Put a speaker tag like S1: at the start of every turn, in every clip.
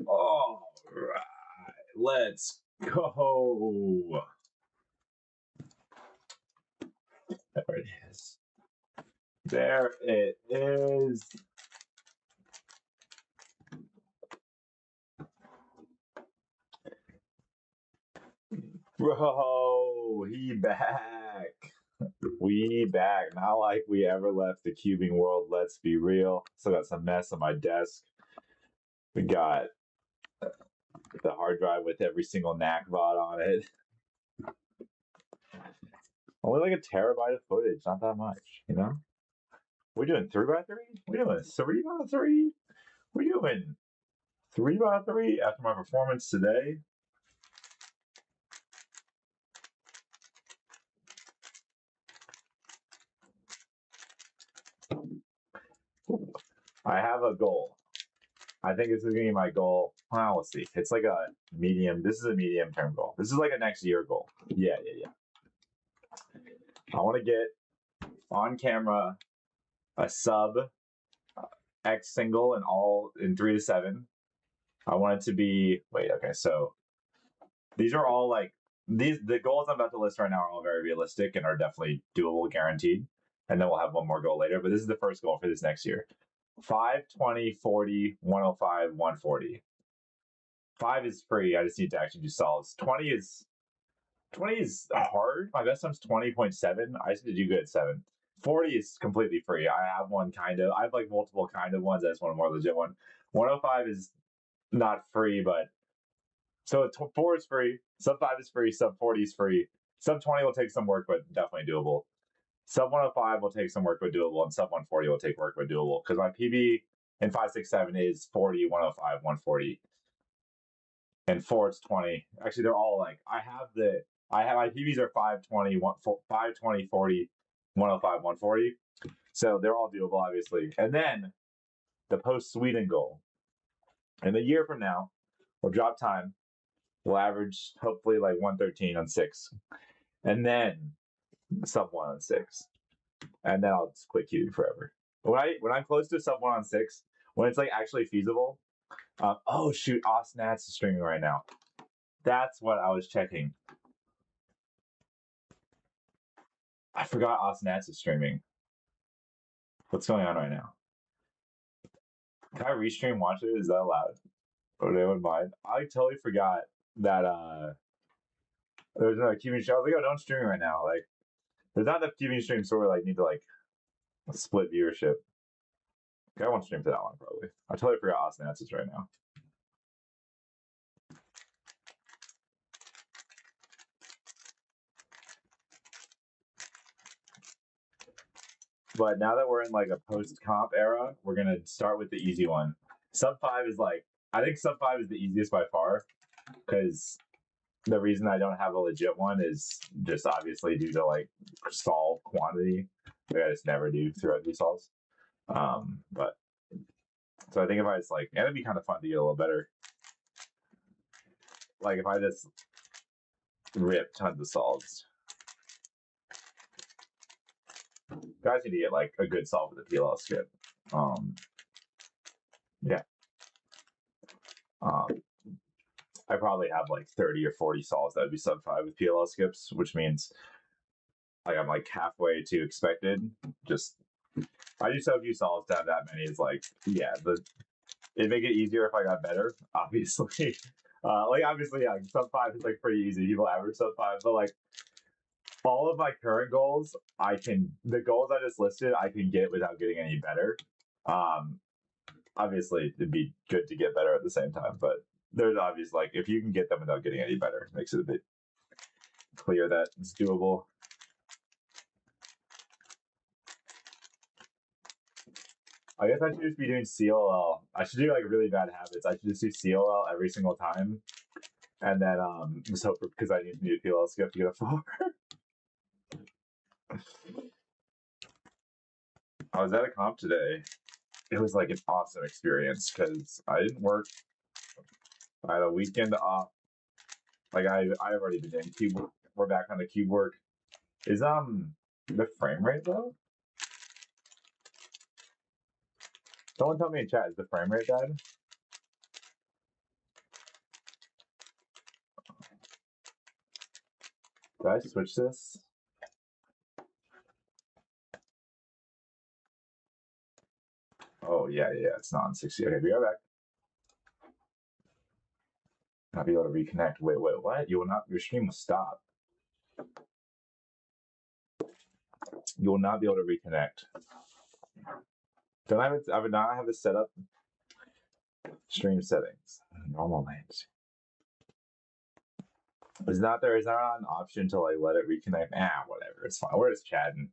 S1: All right, let's go. There it is. There it is. Bro, he back. We back. Not like we ever left the cubing world, let's be real. Still got some mess on my desk. We got the hard drive with every single NAC VOD on it. Only like a terabyte of footage, not that much, you know? We're doing 3x3? We're doing 3x3? We're doing 3x3 after my performance today. I have a goal. I think this is gonna be my goal. Well, we'll see. It's like a medium. This is a medium term goal. This is like a next year goal. Yeah. I want to get on camera a sub X single and all in 3 to 7. I want it to be okay, so these are all like the goals I'm about to list right now are all very realistic and are definitely doable, guaranteed. And then we'll have one more goal later. But this is the first goal for this next year. 5, 20, 40, 105, 140. 5 is free. I just need to actually do solves. 20 is hard. My best time's 20.7. I just need to do good at 7. 40 is completely free. I have one kind of. I have like multiple kind of ones. I just want a more legit one. 105 is not free, but so 4 is free. Sub 5 is free. Sub 40 is free. Sub 20 will take some work, but definitely doable. Sub 105 will take some work, but doable, and sub 140 will take work, but doable. Because my PB in 567 is 40, 105, 140, and 4 it's 20. Actually, they're all like I have my PBs are 520, 520, 40, 105, 140. So they're all doable, obviously. And then the post Sweden goal. And a year from now, we'll drop time. We'll average hopefully like 113 on 6. And then sub 1 on 6. And then I'll just quit queuing forever. When I'm close to sub 1 on 6, when it's like actually feasible. Oh shoot, Osnats is streaming right now. That's what I was checking. I forgot Osnats is streaming. What's going on right now? Can I restream watch it? Is that allowed? Would anyone mind? I totally forgot that there's no cubing stream. I was like, oh, don't stream right now. Like, there's not enough cubing streams so we like need to like split viewership. Okay, I won't stream to that one probably. I totally forgot Osnats is right now. But now that we're in like a post-comp era, we're gonna start with the easy one. Sub 5 is like, I think sub 5 is the easiest by far, because the reason I don't have a legit one is just obviously due to like solve quantity. Like I just never do throughout these solves. But so I think if I just like, and it'd be kind of fun to get a little better. Like if I just rip tons of solves. Guys need to get like a good solve with the PLL skip. Yeah. I probably have like 30 or 40 solves that would be sub 5 with PLL skips, which means like I'm like halfway to expected. Just I do so few solves to have that many is like, yeah, it'd make it easier if I got better, obviously. Like obviously, yeah, sub 5 is like pretty easy. People average sub 5, but like all of my current goals, the goals I just listed, I can get without getting any better. Obviously, it'd be good to get better at the same time, but there's obvious like if you can get them without getting any better, it makes it a bit clear that it's doable. I guess I should just be doing COL. I should do like really bad habits. I should just do COL every single time, and then just hope because I need to do PLL skip to get a 4. I was at a comp today. it was like an awesome experience because I didn't work. I had a weekend off. Like I've already been doing cube work. We're back on the cube work. Is the frame rate low? Someone tell me in chat, is the frame rate dead? Did I switch this? Oh yeah, it's not on 60. Okay, be right back. Not be able to reconnect. Wait, what? You will not. Your stream will stop. You will not be able to reconnect. Don't I would not have this set up. Stream settings. Normal names. Is not an option to like let it reconnect? Whatever. It's fine. We're just chatting.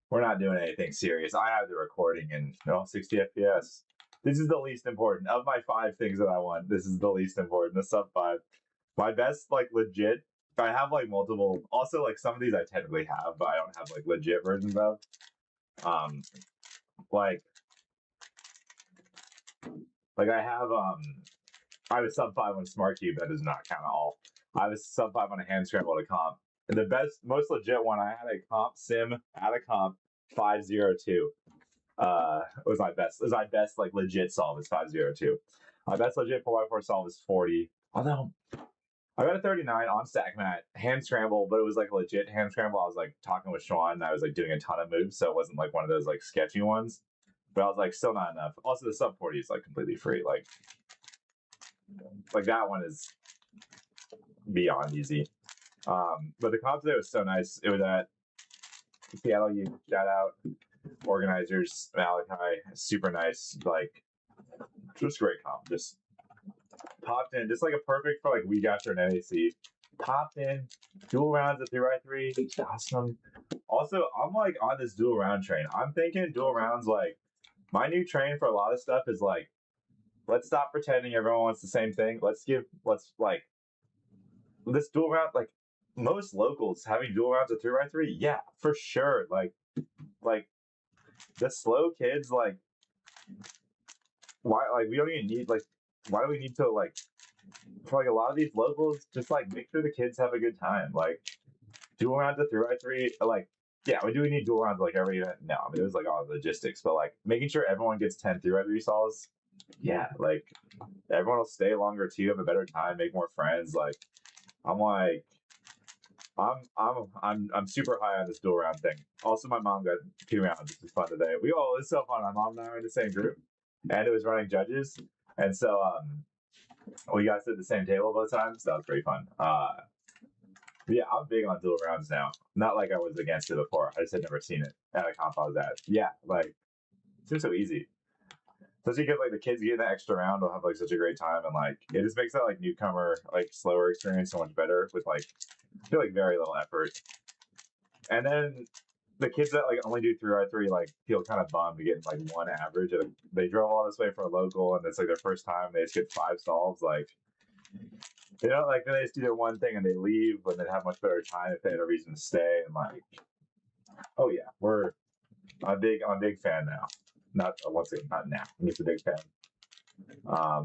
S1: We're not doing anything serious. I have the recording and 60 FPS. This is the least important of my 5 things that I want. This is the least important. The sub 5. My best like legit. I have like multiple. Also like some of these I technically have, but I don't have like legit versions of. Like I have I have a sub 5 on a smart cube. That does not count at all. I have a sub 5 on a hand scramble to comp. And the most legit one, I had a comp sim at a comp 502. It was my best. It was my best like legit solve is 502. My best legit 4x4 solve is 40. Although I got a 39 on stack mat hand scramble, but it was like a legit hand scramble. I was like talking with Sean and I was like doing a ton of moves, so it wasn't like one of those like sketchy ones. But I was like still not enough. Also the sub 40 is like completely free. Like that one is beyond easy. But the comp today was so nice. It was at Seattle U, shout out organizers, Malachi, super nice, like just great comp. Just popped in, just like a perfect for like week after an NAC. Popped in, dual rounds at 3x3, awesome. Also, I'm like on this dual round train. I'm thinking dual rounds, like my new train for a lot of stuff is like, let's stop pretending everyone wants the same thing. Let's like this dual round, like most locals having dual rounds at 3x3, yeah, for sure. Like the slow kids, like why? Like we don't even need like why do we need to like for like a lot of these locals just like make sure the kids have a good time. Like dual rounds at 3x3, like yeah, we do need dual rounds like every event. No, I mean it was like all logistics, but like making sure everyone gets 10 3x3 solves. Yeah, like everyone will stay longer too, have a better time, make more friends. Like I'm like I'm super high on this dual round thing. Also, my mom got 2 rounds. This was fun today. It was so fun. My mom and I were in the same group, and it was running judges, and so we got to sit at the same table both times. That was pretty fun. Yeah, I'm big on dual rounds now. Not like I was against it before. I just had never seen it at a comp I was at. Yeah, like it seems so easy. Especially because like the kids getting that extra round will have like such a great time, and like it just makes that like newcomer like slower experience so much better with like I feel like very little effort. And then the kids that like only do 3x3 like feel kind of bummed to get like 1 average. And they drove all this way for a local, and it's like their first time. They just get 5 solves. Like they don't like they just do their one thing and they leave, but they have much better time if they had a reason to stay. And like, oh yeah, I'm a big fan now. Not once again, not now. I'm just a big fan.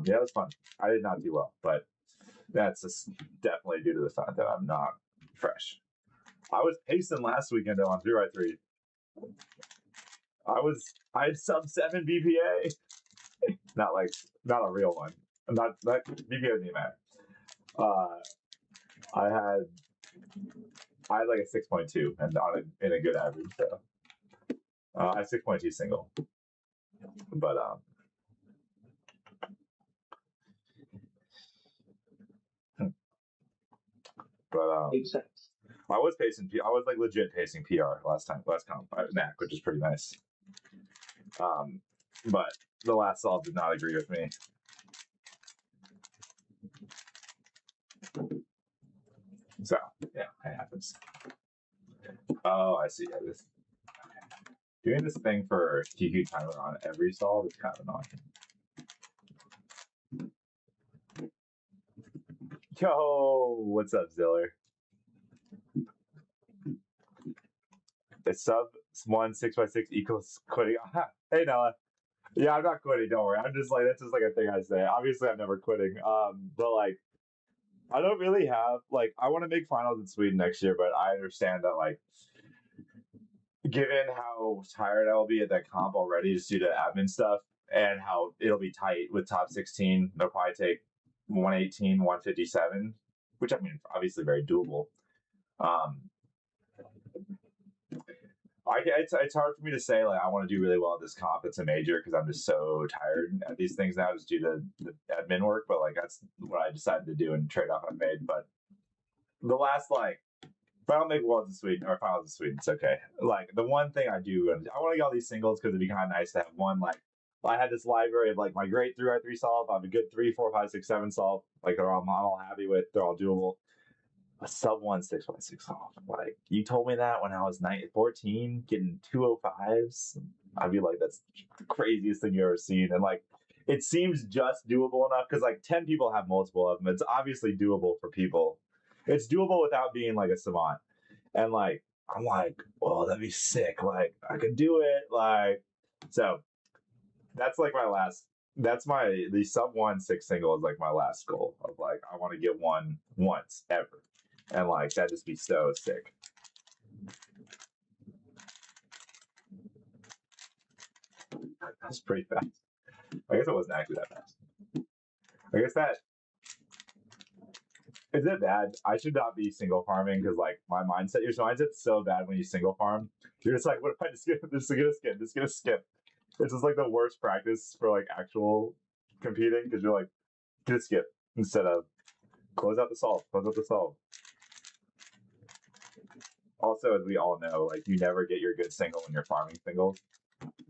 S1: Yeah, it was fun. I did not do well, but that's just definitely due to the fact that I'm not fresh. I was pacing last weekend though on 3x3. I had sub 7 BPA. not a real one. Not BPA doesn't even matter. I had like a 6.2 and in a good average. So I had 6.2 single. But
S2: makes sense.
S1: I was like legit pacing PR last comp at NAC, which is pretty nice. But the last solve did not agree with me. So yeah, it happens. Oh, I see. Yeah, doing this thing for TQ timer on every solve is kind of annoying. Yo, what's up, Ziller? The sub 1 6x6 equals quitting. Hey, Noah. Yeah, I'm not quitting. Don't worry. I'm just like that's just like a thing I say. Obviously, I'm never quitting. But like I don't really have like I want to make finals in Sweden next year, but I understand that like given how tired I will be at that comp already just due to admin stuff and how it'll be tight with top 16, they'll probably take 118, 157, which I mean obviously very doable. Um, it's hard for me to say like I want to do really well at this comp. It's a major because I'm just so tired at these things now just due to the admin work. But like that's what I decided to do and trade off I made. But the last like if I don't make worlds in Sweden or finals in Sweden, it's okay. Like the one thing I do, I want to get all these singles because it'd be kind of nice to have one. Like I had this library of like my great 3x3 solve. I have a good 3, 4, 5, 6, 7 solve. Like I'm all happy with. They're all doable. A sub 1 6x6 solve. Like you told me that when I was 14, getting 205s. I'd be like, that's the craziest thing you ever seen. And like, it seems just doable enough because like 10 people have multiple of them. It's obviously doable for people. It's doable without being like a savant. And like, I'm like, well, that'd be sick. Like, I could do it. Like, so that's like my last. That's the sub 1 6 single is like my last goal of like I want to get one once ever, and like that just be so sick. That's pretty fast. I guess it wasn't actually that fast. I guess that is it bad. I should not be single farming because like my mindset, your mindset's so bad when you single farm. You're just like, what if I just get this? Just gonna skip. It's just like the worst practice for like actual competing because you're like, just skip instead of close out the solve. Also, as we all know, like you never get your good single when you're farming singles.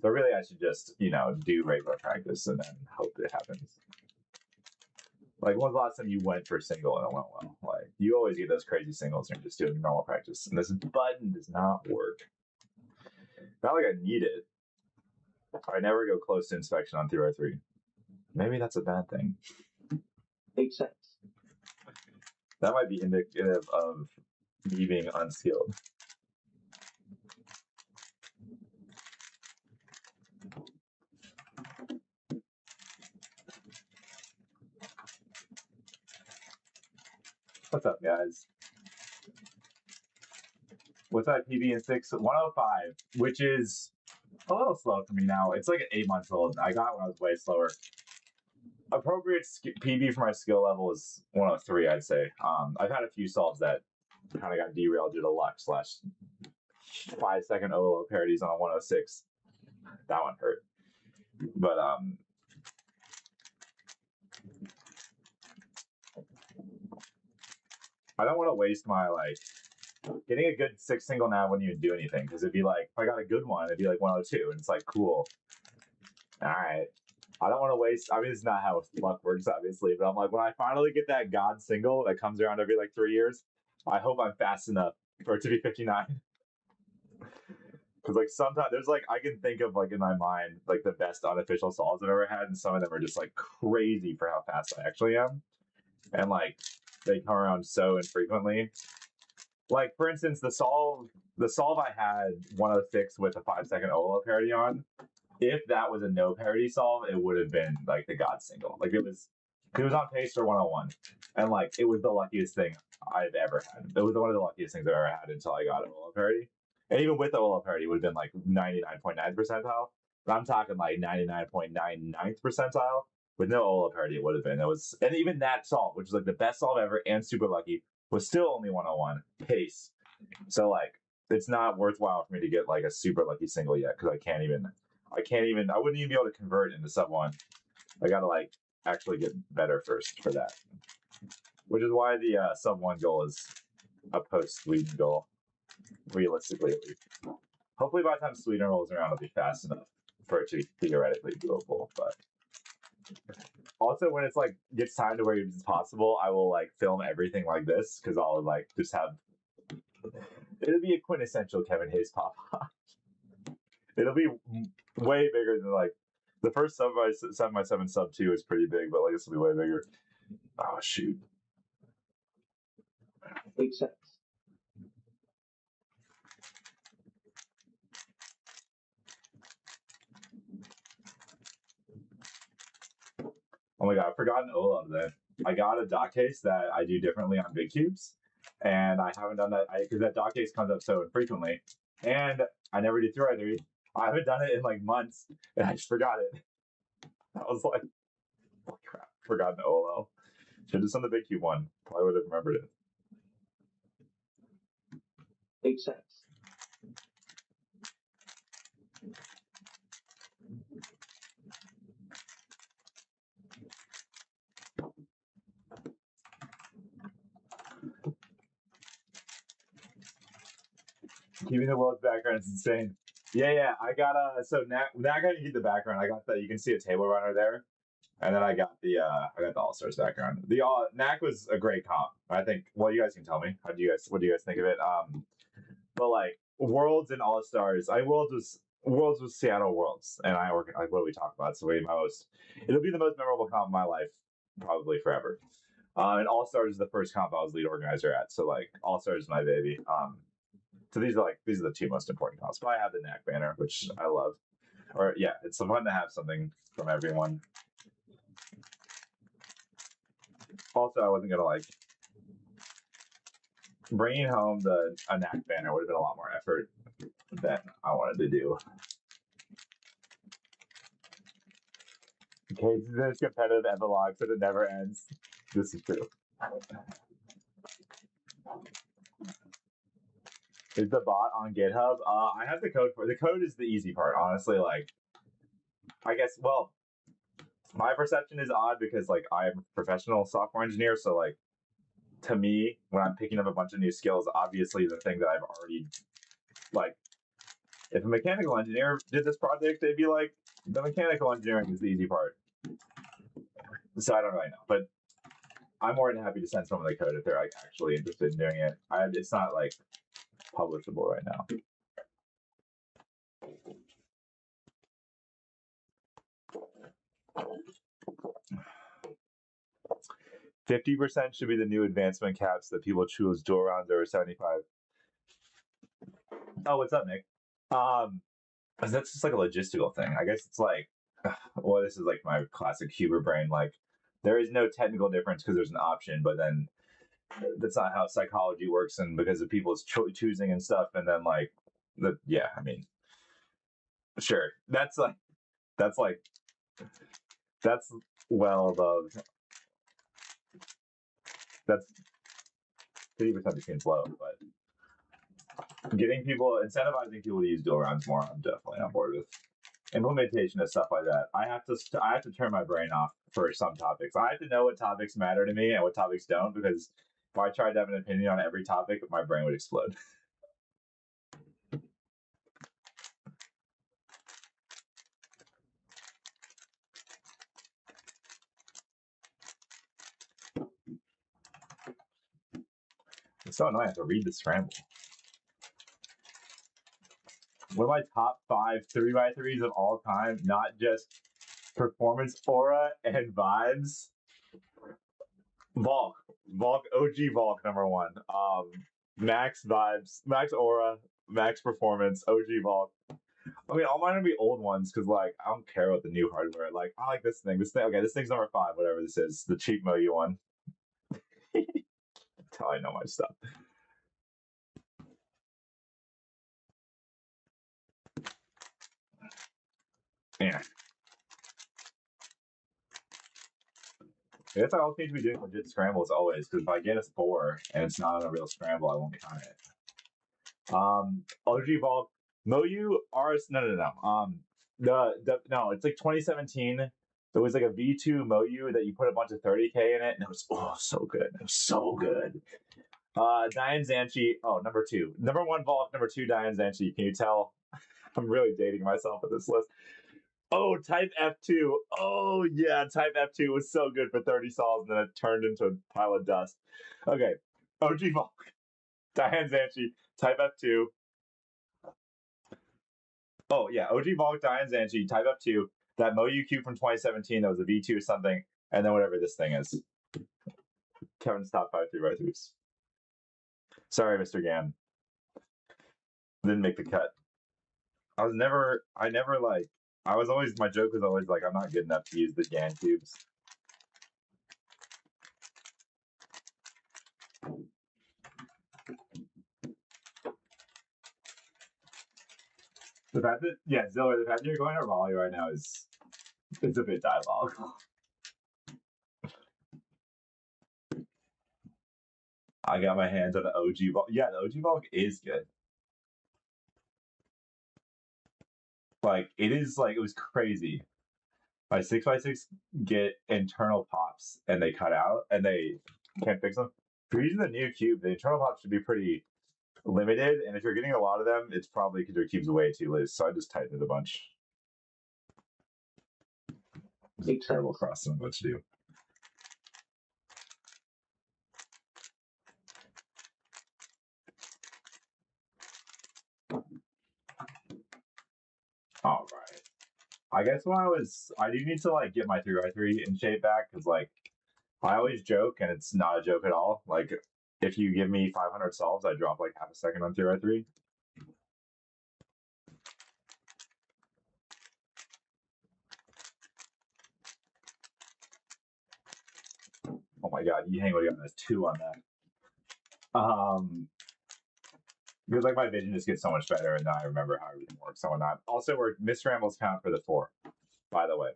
S1: So really, I should just do regular practice and then hope it happens. Like, when's the last time you went for a single and it went well? Like, you always get those crazy singles when you're just doing normal practice, and this button does not work. Not like I need it. I never go close to inspection on 3x3. Maybe that's a bad thing.
S2: Makes sense.
S1: That might be indicative of me being unskilled. What's up, guys? What's that PB in 6? 105, which is a little slow for me now. It's like 8 months old. I got it when I was way slower. Appropriate PB for my skill level is 103, I'd say. I've had a few solves that kind of got derailed due to luck / 5-second OLO parodies on a 106. That one hurt. But I don't want to waste my like getting a good 6 single now wouldn't even do anything because it'd be like if I got a good one, it'd be like 102, and it's like cool. All right. I don't want to waste. I mean, it's not how luck works, obviously, but I'm like, when I finally get that God single that comes around every like 3 years, I hope I'm fast enough for it to be 59. Because like sometimes there's like I can think of like in my mind like the best unofficial solves I've ever had, and some of them are just like crazy for how fast I actually am, and like they come around so infrequently. Like for instance, the solve I had 106 with a 5-second OLO parody on. If that was a no parody solve, it would have been like the God single. Like it was on pace for 101, and like it was the luckiest thing I've ever had. It was one of the luckiest things I've ever had until I got an OLO parody. And even with the OLO parody, it would have been like 99.9 percentile. But I'm talking like 99.99th percentile. With no OLO parody, it would have been. And even that solve, which was like the best solve ever and super lucky, was still only 101 pace. So like it's not worthwhile for me to get like a super lucky single yet because I wouldn't even be able to convert into sub 1. I gotta like actually get better first for that. Which is why the sub 1 goal is a post Sweden goal, realistically at least. Hopefully by the time Sweden rolls around, it'll be fast enough for it to be theoretically doable. But also when it's like gets time to where it's possible, I will like film everything like this because I'll like just have it'll be a quintessential Kevin Hayes pop. It'll be way bigger than like the first 7x7 sub 2 is pretty big, but like this will be way bigger. Oh shoot.
S2: Makes sense.
S1: my god, I forgot an OLED today. I got a dot case that I do differently on big cubes, and I haven't done that because that dot case comes up so infrequently, and I never do 3x3. I haven't done it in like months, and I just forgot it. I was like, oh, crap, forgot an OLL. Should have just done the big cube one. Probably would have remembered it.
S2: 8 cents.
S1: Keeping the world's background is insane. Yeah. I got so now I got to get the background. I got the, you can see a table runner there, and then I got the All Stars background. The Knack was a great comp. I think. Well, you guys can tell me. What do you guys think of it? But like Worlds and All Stars, Worlds was Seattle Worlds, and I what do we talk about? So it'll be the most memorable comp of my life, probably forever. And All Stars is the first comp I was lead organizer at, so like All Stars is my baby. So these are the two most important comps. But I have the Knack banner, which I love. Or yeah, it's fun to have something from everyone. Also, I wasn't gonna like bringing home a Knack banner would have been a lot more effort than I wanted to do. Okay, this is competitive epilogue, so it never ends. This is true. Is the bot on GitHub? I have the code for the code is the easy part, honestly. Like, I guess, well, my perception is odd because like I'm a professional software engineer, so like to me, when I'm picking up a bunch of new skills, obviously the thing that I've already like, if a mechanical engineer did this project, they'd be like, the mechanical engineering is the easy part. So I don't really know, but I'm more than happy to send some of the code if they're like actually interested in doing it. It's not like publishable right now. 50% should be the new advancement caps that people choose dual rounds over 75. Oh, what's up, Nick? That's just like a logistical thing. I guess it's like, well, this is like my classic Huber brain. Like, there is no technical difference because there's an option, but then that's not how psychology works, and because of people's choosing and stuff, and then like I mean, sure, that's well above. That's 50% seems low, but getting people, incentivizing people to use dual rounds more, I'm definitely on board with. Implementation of stuff like that. I have to turn my brain off for some topics. I have to know what topics matter to me and what topics don't, because if I tried to have an opinion on every topic, my brain would explode. It's so annoying. I have to read the scramble. One of my top 5 3x3s of all time, not just performance, aura, and vibes. Valk, OG Valk #1. Max vibes, max aura, max performance, OG Valk. I mean, all mine are gonna be old ones because like I don't care about the new hardware. Like I like this thing. Okay, this thing's #5, whatever this is, the cheap Moyu one. That's how I know my stuff. Yeah. That's why I'll need to be doing legit scrambles always, because if I get a 4 and it's not on a real scramble, I won't count it. OG Valk, Moyu, RS, no. No, it's like 2017. There was like a V2 Moyu that you put a bunch of 30K in it, and it was so good. It was so good. Diane Zanchi, #2. #1 Valk, #2 Diane Zanchi. Can you tell? I'm really dating myself with this list. Oh, Type F2. Oh, yeah, Type F2 was so good for 30 sols, and then it turned into a pile of dust. Okay, OG Valk, Diane Zanchi, Type F2. Oh, yeah, OG Valk, Diane Zanchi, Type F2, that Moyu Cube from 2017 that was a V2 or something, and then whatever this thing is. Kevin's top 5 3x3s. Sorry, Mr. Gam. Didn't make the cut. I was always, my joke was always like, I'm not good enough to use the GAN cubes. The fact that Ziller, the fact that you're going to Raleigh right now it's a bit diabolical. I got my hands on the OG Bulk. Yeah, the OG Bulk is good. Like it is like it was crazy. My 6x6 get internal pops and they cut out and they can't fix them. If you're using the new cube, the internal pops should be pretty limited, and if you're getting a lot of them, it's probably because your cube's way too loose. So I just tightened it a bunch. It's a terrible cross on what to do. All right. I guess I do need to like get my 3x3 in shape back because like I always joke and it's not a joke at all. Like if you give me 500 solves, I drop like half a second on 3x3. Oh my god, Yihang would have gotten a 2 on that. Because like my vision just gets so much better, and then I remember how everything works and whatnot. Also, we're misscrambles count for the 4, by the way.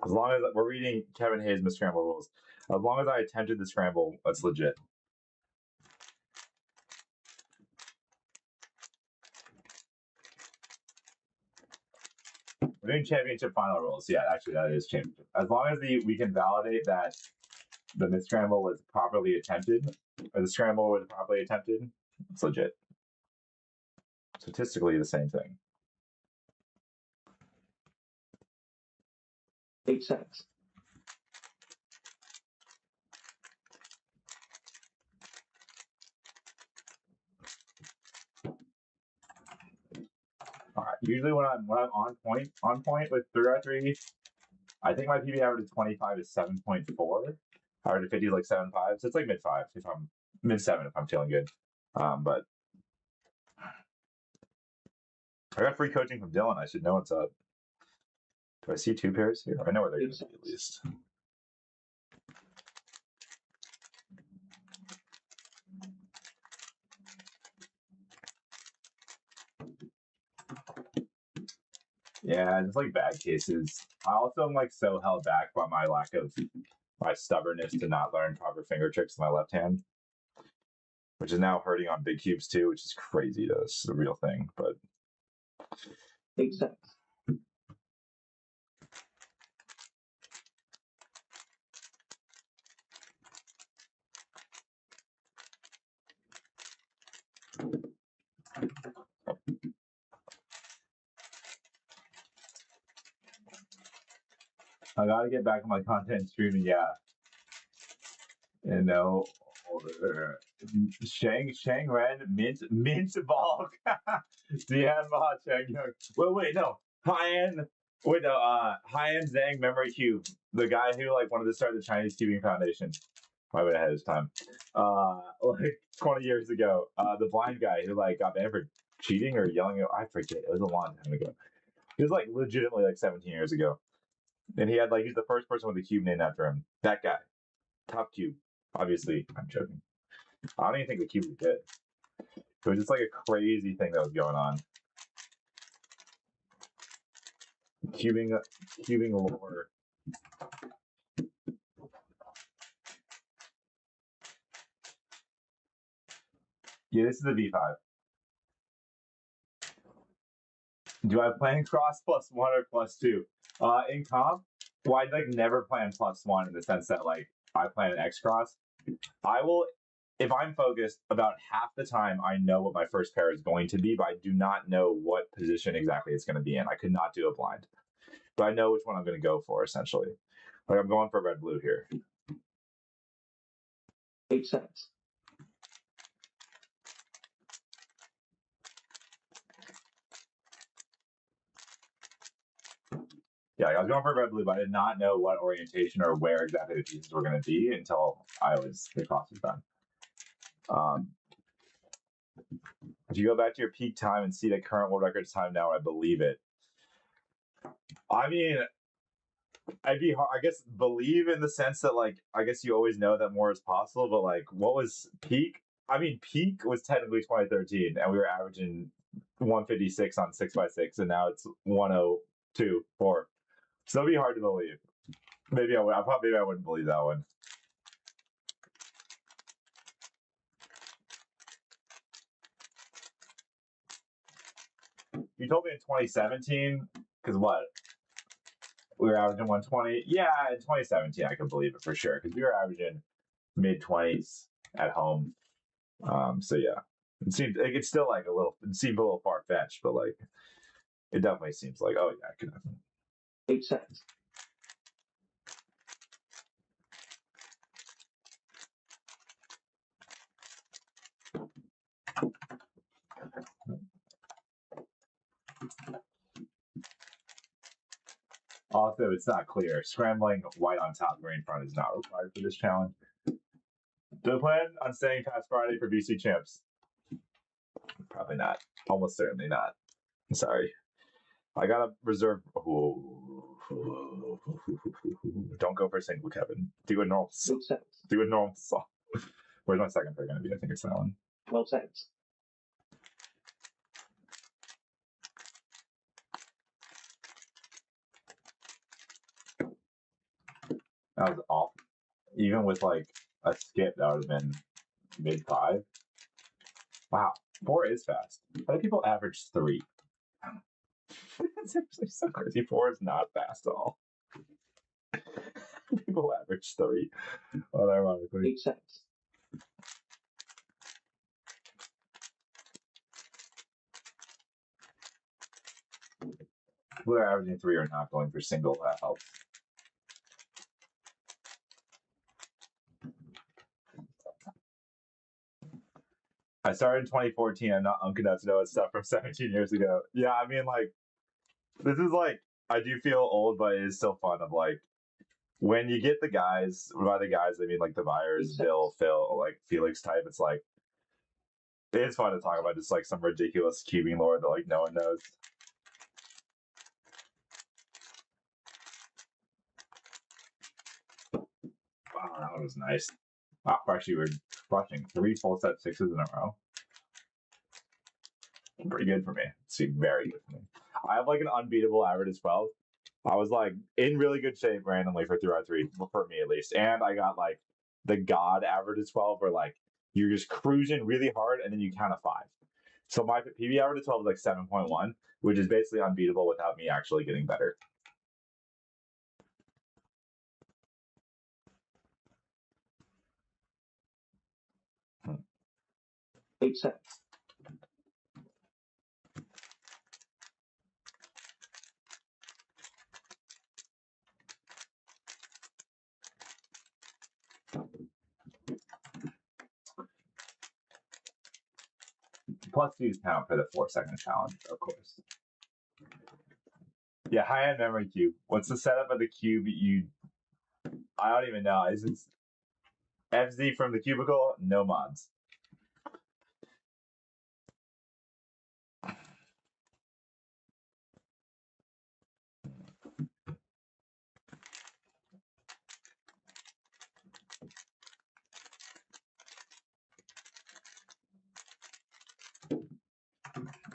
S1: As long as we're reading Kevin Hayes' misscramble rules, as long as I attempted the scramble, that's legit. We're doing championship final rules. Yeah, actually, that is championship. As long as we can validate that the misscramble was properly attempted, or the scramble was properly attempted, it's legit. Statistically, the same thing.
S2: 8 seconds.
S1: All right. Usually when I'm on point with 3x3, I think my PB average of 25 is 7.4. Average of 50 is like 7.5. So it's like mid-5 if I'm mid-7 if I'm feeling good. But I got free coaching from Dylan. I should know what's up. Do I see 2 pairs here? I know where they're going to be at least. Yeah, it's like bad cases. I also am like so held back by my lack of my stubbornness to not learn proper finger tricks in my left hand, which is now hurting on big cubes too, which is crazy. That's the real thing, but
S2: 8 seconds.
S1: I gotta get back on my content streaming, yeah. And no, Shang Ren mint bulk. Dian Ma Chang Young. Wait, no. High-end Zhang memory cube. The guy who like wanted to start the Chinese Cubing Foundation. My way ahead of his time. Like 20 years ago. The blind guy who like got banned for cheating or yelling. I forget. It was a long time ago. It was like legitimately like 17 years ago. And he had like he's the first person with a cube named after him. That guy. Top cube. Obviously, I'm joking. I don't even think the cube was good. It was just like a crazy thing that was going on. Cubing lore. Yeah, this is a V5. Do I plan cross +1 or +2? In comp, well, I like never plan +1 in the sense that like I plan an X cross. I will, if I'm focused, about half the time I know what my first pair is going to be, but I do not know what position exactly it's going to be in. I could not do a blind, but I know which one I'm going to go for essentially. Like I'm going for red blue here.
S2: 8 seconds.
S1: Yeah, I was going for red blue, but I did not know what orientation or where exactly the pieces were going to be until the cross was done. If you go back to your peak time and see the current world record time now, I believe it. I mean, I'd be hard, I guess, believe in the sense that like I guess you always know that more is possible, but like what was peak? I mean, peak was technically 2013, and we were averaging 156 on 6x6, and now it's 102, 4. So it'd be hard to believe. Maybe I would. Maybe I wouldn't believe that one. You told me in 2017, because what? We were averaging 120. Yeah, in 2017, I could believe it for sure, because we were averaging mid 20s at home. So yeah, it seemed like it's still like a little. It seemed a little far fetched, but like it definitely seems like, oh yeah, I could definitely.
S2: 8 seconds.
S1: Also, it's not clear. Scrambling white on top, green front is not required for this challenge. Do I plan on staying past Friday for VC champs? Probably not. Almost certainly not. Sorry. I gotta reserve. Don't go for single, Kevin. Do a normal.
S2: 8 seconds.
S1: Do a normal song. Where's my second pick gonna be? I think it's that one.
S2: 12 seconds.
S1: That was off. Even with like a skip, that would have been mid 5. Wow, 4 is fast. How do people average 3? That's actually so crazy. 4 is not fast at all. People average 3. Well, ironically.
S2: 8 seconds.
S1: Whether averaging 3 or not going for single, that helps. I started in 2014. I'm not uncut to know stuff from 17 years ago. Yeah, I mean, like, this is like, I do feel old, but it is still fun of like, when you get the guys, by the guys, I mean like the Byers, Bill, Phil, like Felix type, it's like, it's fun to talk about just like some ridiculous cubing lore that like no one knows. Wow, that was nice. Wow, actually, we're crushing 3 full set 6s in a row. Pretty good for me. It's very good for me. I have like an unbeatable average as well. I was like in really good shape randomly for 3x3, for me at least. And I got like the God average as 12, where like you're just cruising really hard and then you count a 5. So my PB average of 12 is like 7.1, which is basically unbeatable without me actually getting better.
S2: Hmm. 8 seconds.
S1: Plus 2s count for the 4-second challenge, of course. Yeah, high-end memory cube. What's the setup of the cube? I don't even know. Is it FZ from the cubicle? No mods.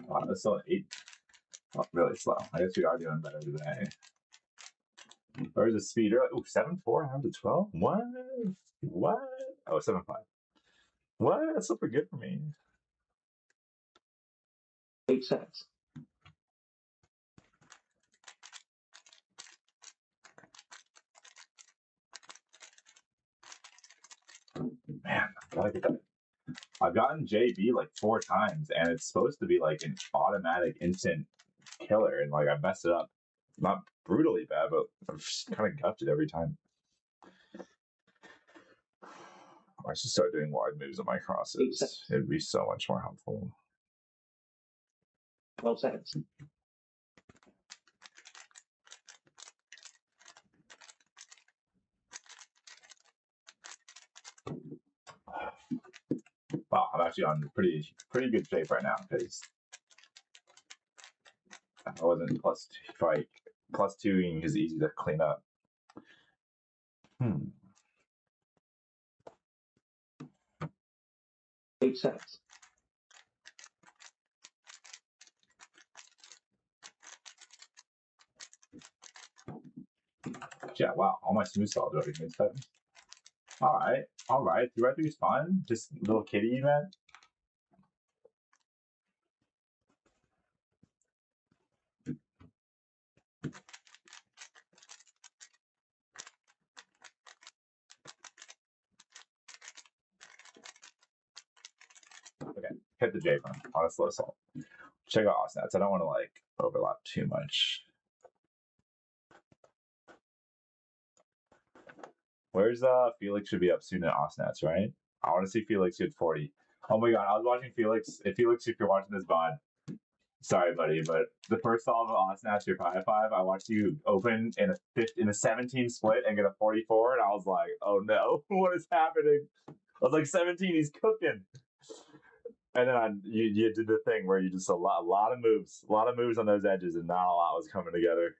S1: Wow, that's still an 8. Oh, really slow. I guess we are doing better today. Where's the speed? Oh, 7.4 down to 12? What? What? Oh, 7.5. What? That's super good for me.
S2: 8 seconds.
S1: Man, I gotta get that. I've gotten JB like 4 times, and it's supposed to be like an automatic instant killer, and like I messed it up. Not brutally bad, but I've just kind of guffed it every time. I should start doing wide moves on my crosses. It'd be so much more helpful.
S2: 12 seconds.
S1: Wow, I'm actually on pretty good shape right now because I wasn't plus 2, like plus 2ing is easy to clean up.
S2: 8 cents.
S1: Yeah, wow, all my smooth solid already made 7. All right. 3x3 is fun. Just a little kitty event. Okay, hit the J run on a slow salt. Check out Osnats. I don't want to like overlap too much. Where's Felix should be up soon at Osnats, right? I want to see Felix get 40. Oh my god, I was watching Felix. Felix, if you're watching this VOD, sorry, buddy, but the first solve of Osnats, your 5-5, I watched you open in a 17 split and get a 44, and I was like, oh no, what is happening? I was like, 17, he's cooking. And then you did the thing where you just a lot of moves on those edges, and not a lot was coming together.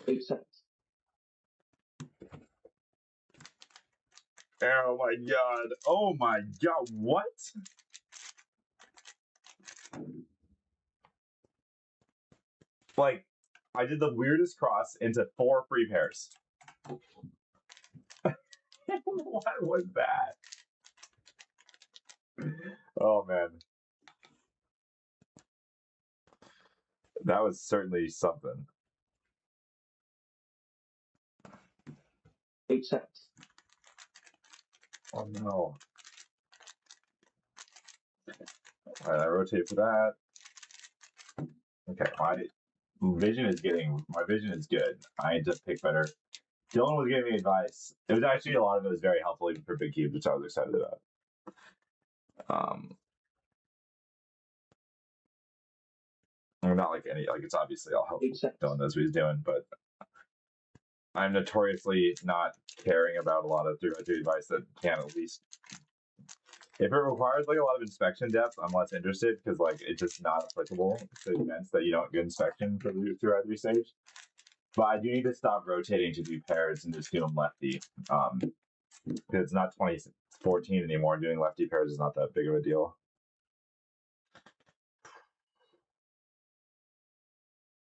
S2: 8 cents.
S1: Oh my god! Oh my god! What? Like, I did the weirdest cross into 4 free pairs. What was that? Oh man. That was certainly something.
S2: 8 cents.
S1: Oh no. Alright, I rotate for that. Okay, my vision is good. I need to pick better. Dylan was giving me advice. It was actually a lot of it was very helpful even for big cubes, which I was excited about. Not like it's obviously all helpful. Dylan knows what he's doing, but I'm notoriously not caring about a lot of 3x3 advice that can at least. If it requires like a lot of inspection depth, I'm less interested because like it's just not applicable to events that you don't get inspection for the 3x3 stage. But I do need to stop rotating to do pairs and just do them lefty. Because it's not 2014 anymore. Doing lefty pairs is not that big of a deal.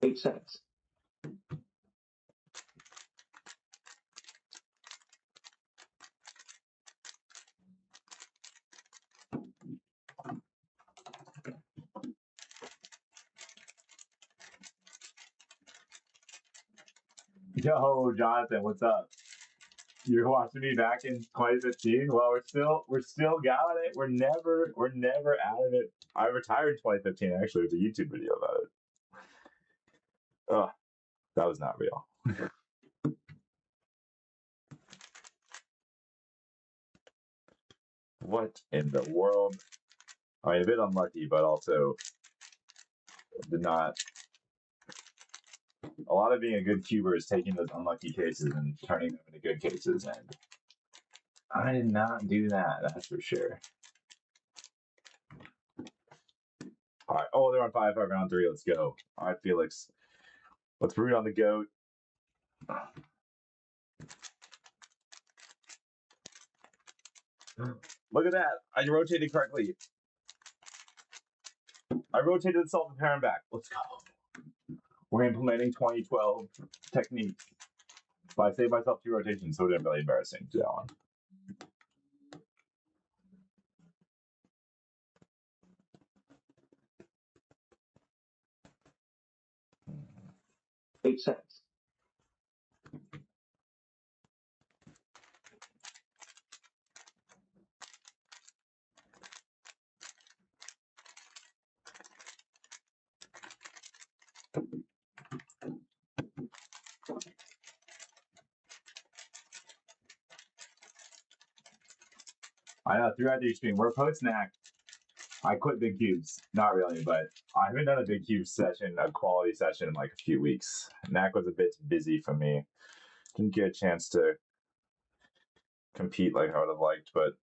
S2: 8 cents.
S1: Yo, Jonathan, what's up? You're watching me back in 2015. Well, we're still got it. We're never out of it. I retired in 2015. Actually, there's a YouTube video about it. Oh, that was not real. What in the world? I mean, a bit unlucky, but also did not. A lot of being a good cuber is taking those unlucky cases and turning them into good cases, and I did not do that. That's for sure. All right. Oh, they're on 5 round 3. Let's go. All right, Felix. Let's root on the goat. Look at that. I rotated correctly. I rotated the salt and parent back. Let's go. We're implementing 2012 techniques. But I saved myself 2 rotations, so it didn't really embarrassing to that one.
S2: $8 cents.
S1: I know, throughout the stream, we're post-NAC. I quit big cubes. Not really, but I haven't done a big cube session, a quality session in like a few weeks. NAC was a bit busy for me. Didn't get a chance to compete like I would have liked, but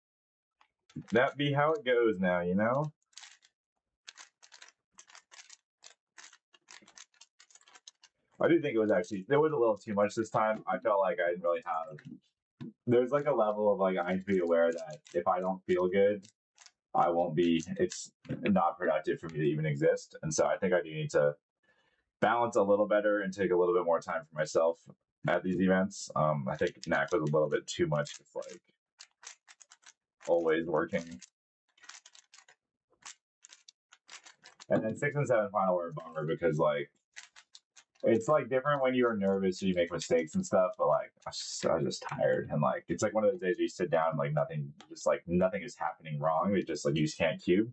S1: that be how it goes now, you know? I do think it was actually, there was a little too much this time. I felt like I didn't really have there's like a level of like I need to be aware that if I don't feel good, I won't be. It's not productive for me to even exist, and so I think I do need to balance a little better and take a little bit more time for myself at these events. I think Knack was a little bit too much, just like always working. And then 6 and 7 final were a bummer because like it's like different when you're nervous and you make mistakes and stuff, but like I was just tired and like it's like one of those days where you sit down and like nothing is happening wrong. It's just like you just can't cube.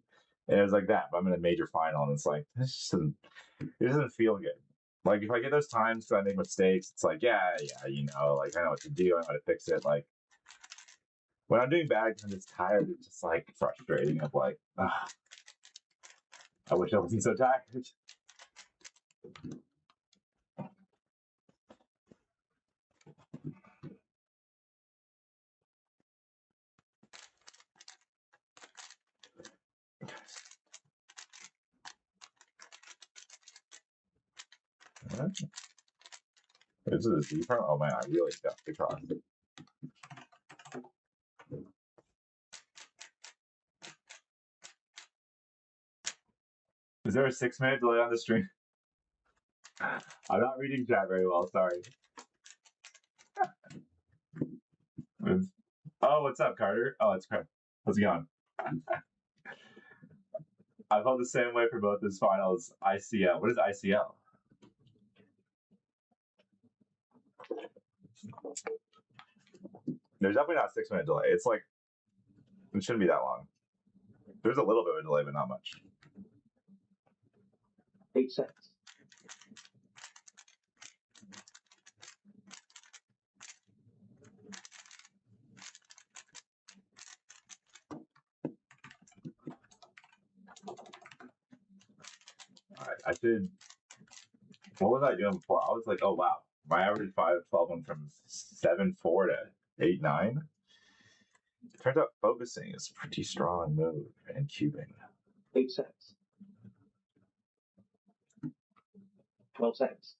S1: And it was like that. But I'm in a major final and it's like it doesn't feel good. Like if I get those times because I make mistakes, it's like, yeah, like I know what to do, I know how to fix it. Like when I'm doing bad because I'm just tired, it's just like frustrating of like, I wish I wasn't so tired. This is a deeper. Oh man, I really ducked across. Is there a 6-minute delay on the stream? I'm not reading chat very well. Sorry. Oh, what's up, Carter? Oh, it's Craig. How's it going? I felt the same way for both his finals. ICL. What is ICL? There's definitely not a 6-minute delay. It's like it shouldn't be that long. There's a little bit of a delay, but not much.
S2: 8 seconds.
S1: I should. What was I doing before? I was like, oh wow, my average 5-12 went from 7-4 to 8-9. Turns out focusing is a pretty strong move in cubing.
S2: 8 seconds. 12 seconds.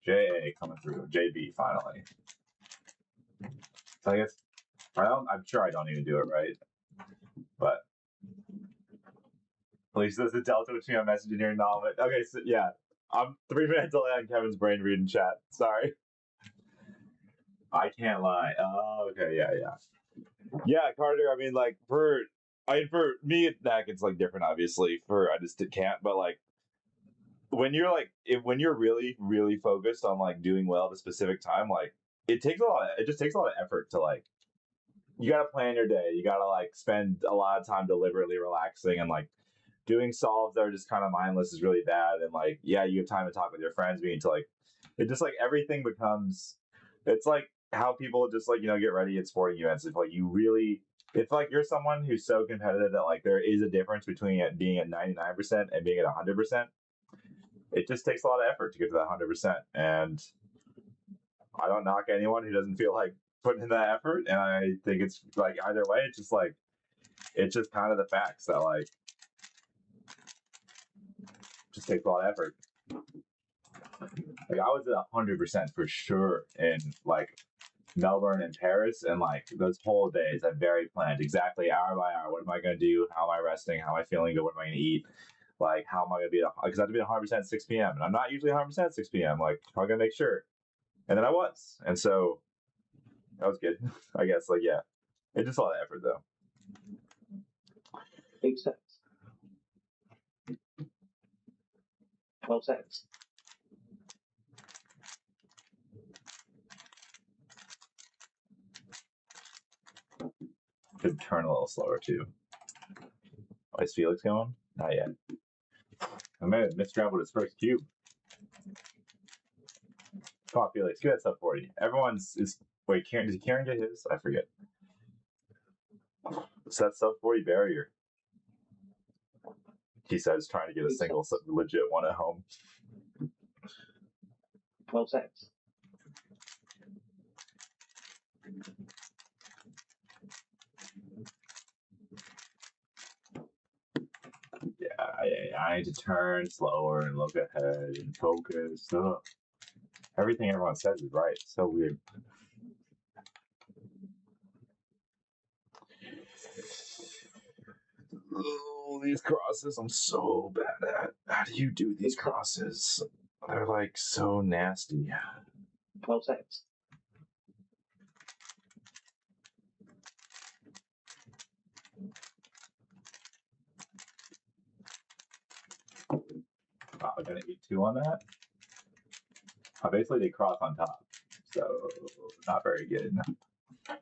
S1: Okay, JA coming through. JB finally. So I guess I'm sure I don't need to do it right, but at least there's a delta between my messaging here and all of it. Okay, so yeah, I'm 3 minutes delay on Kevin's brain reading chat. Sorry. I can't lie. Oh, okay, yeah, Carter. I mean, like for me, Knack, it's like different. Obviously, I just can't. But like when you're when you're really really focused on like doing well at a specific time, like it just takes a lot of effort to like you gotta plan your day. You gotta like spend a lot of time deliberately relaxing and like doing solves that are just kind of mindless is really bad. And like, yeah, you have time to talk with your friends, but you need to like, it just like everything becomes, it's like how people just like, get ready at sporting events. If like you really, it's like you're someone who's so competitive that like there is a difference between it being at 99% and being at 100%. It just takes a lot of effort to get to that 100%. And I don't knock anyone who doesn't feel like putting in that effort. And I think it's like either way, it's just kind of the facts that like just takes a lot of effort. Like I was at 100% for sure in like Melbourne and Paris, and like those whole days I very planned exactly hour by hour. What am I going to do? How am I resting? How am I feeling good? What am I going to eat? Like how am I going to be? Because I have to be 100% at 6 p.m. and I'm not usually 100% at 6 p.m. Like I'm going to make sure, and then I was, and so that was good. I guess like yeah, it's just a lot of effort though.
S2: 8 seconds. 12 seconds.
S1: Could turn a little slower too. Oh, is Felix going? Not yet. I may have mistraveled his first cube. Come on, Felix, get that sub 40. Everyone's is wait, Karen, did Karen get his? I forget. It's that sub 40 barrier. He says trying to get a single legit one at home.
S2: 12 seconds.
S1: Yeah. trying to turn slower and look ahead and focus. Ugh. Everything everyone says is right. It's so weird. Oh, these crosses I'm so bad at. How do you do these crosses? They're like so nasty.
S2: 12 seconds.
S1: Wow, I'm gonna eat 2 on that. Basically, they cross on top, so not very good. I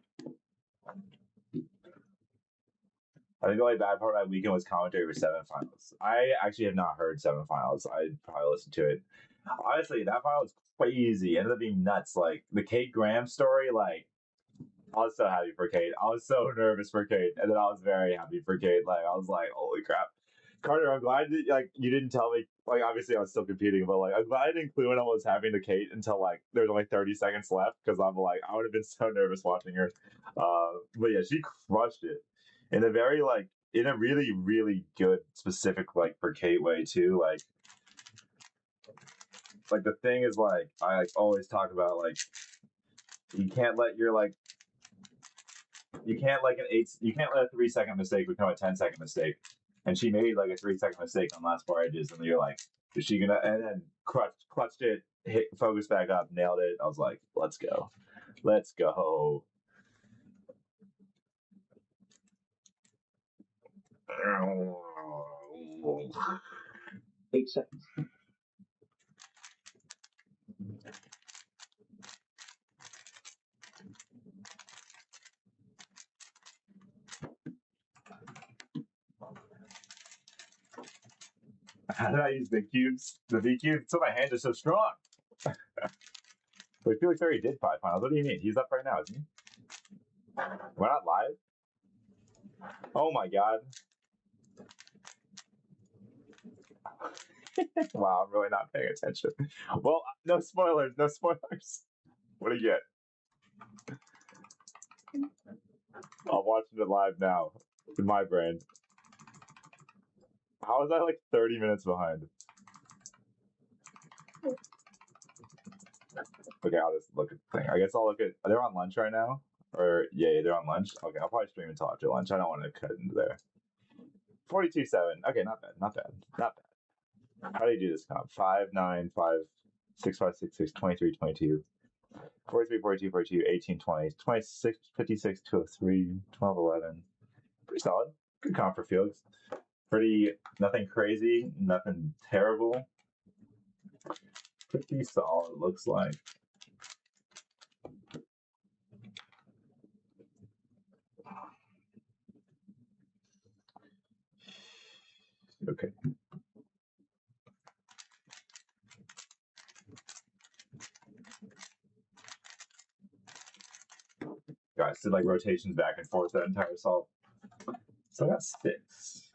S1: think the only bad part of my weekend was commentary for semifinals. I actually have not heard semifinals. I'd probably listen to it. Honestly, that final was crazy. It ended up being nuts. Like the Kate Graham story, like I was so happy for Kate. I was so nervous for Kate, and then I was very happy for Kate. Like I was like, holy crap. Carter, I'm glad that, like you didn't tell me. Like obviously I was still competing, but like I'm glad I didn't include when I was having to Kate until like there's only 30 seconds left because I'm like I would have been so nervous watching her. But yeah, she crushed it in a very like in a really really good specific like for Kate way too. Like the thing is like I like always talk about like you can't let your like you can't like you can't let a 3-second mistake become a 10-second mistake. And she made like a 3-second mistake on last 4 edges, and you're like, is she gonna? And then clutched it, hit focus back up, nailed it. I was like, let's go, let's go.
S2: 8 seconds.
S1: How did I use the cubes? The V cube? So my hand is so strong. But Felix already did 5 finals. What do you mean? He's up right now, isn't he? We're not live. Oh my god. Wow, I'm really not paying attention. Well, no spoilers, no spoilers. What do you get? I'm watching it live now in my brain. How was I like 30 minutes behind? Okay, I'll just look at the thing. I guess I'll look at. Are they on lunch right now? Or yeah, they're on lunch. Okay, I'll probably stream until after lunch. I don't want to cut into there. 42-7. Okay, not bad, not bad, not bad. How do you do this comp? 5, 9, 5, 6, 5, 6, 6, 23, 22, 43, 42, 42, 18, 20, 26, 56, 203, 12, 11. Pretty solid. Good comp for Felix. Pretty, nothing crazy, nothing terrible. Pretty solid, looks like. Okay. Guys did like rotations back and forth that entire solve. So I got 6.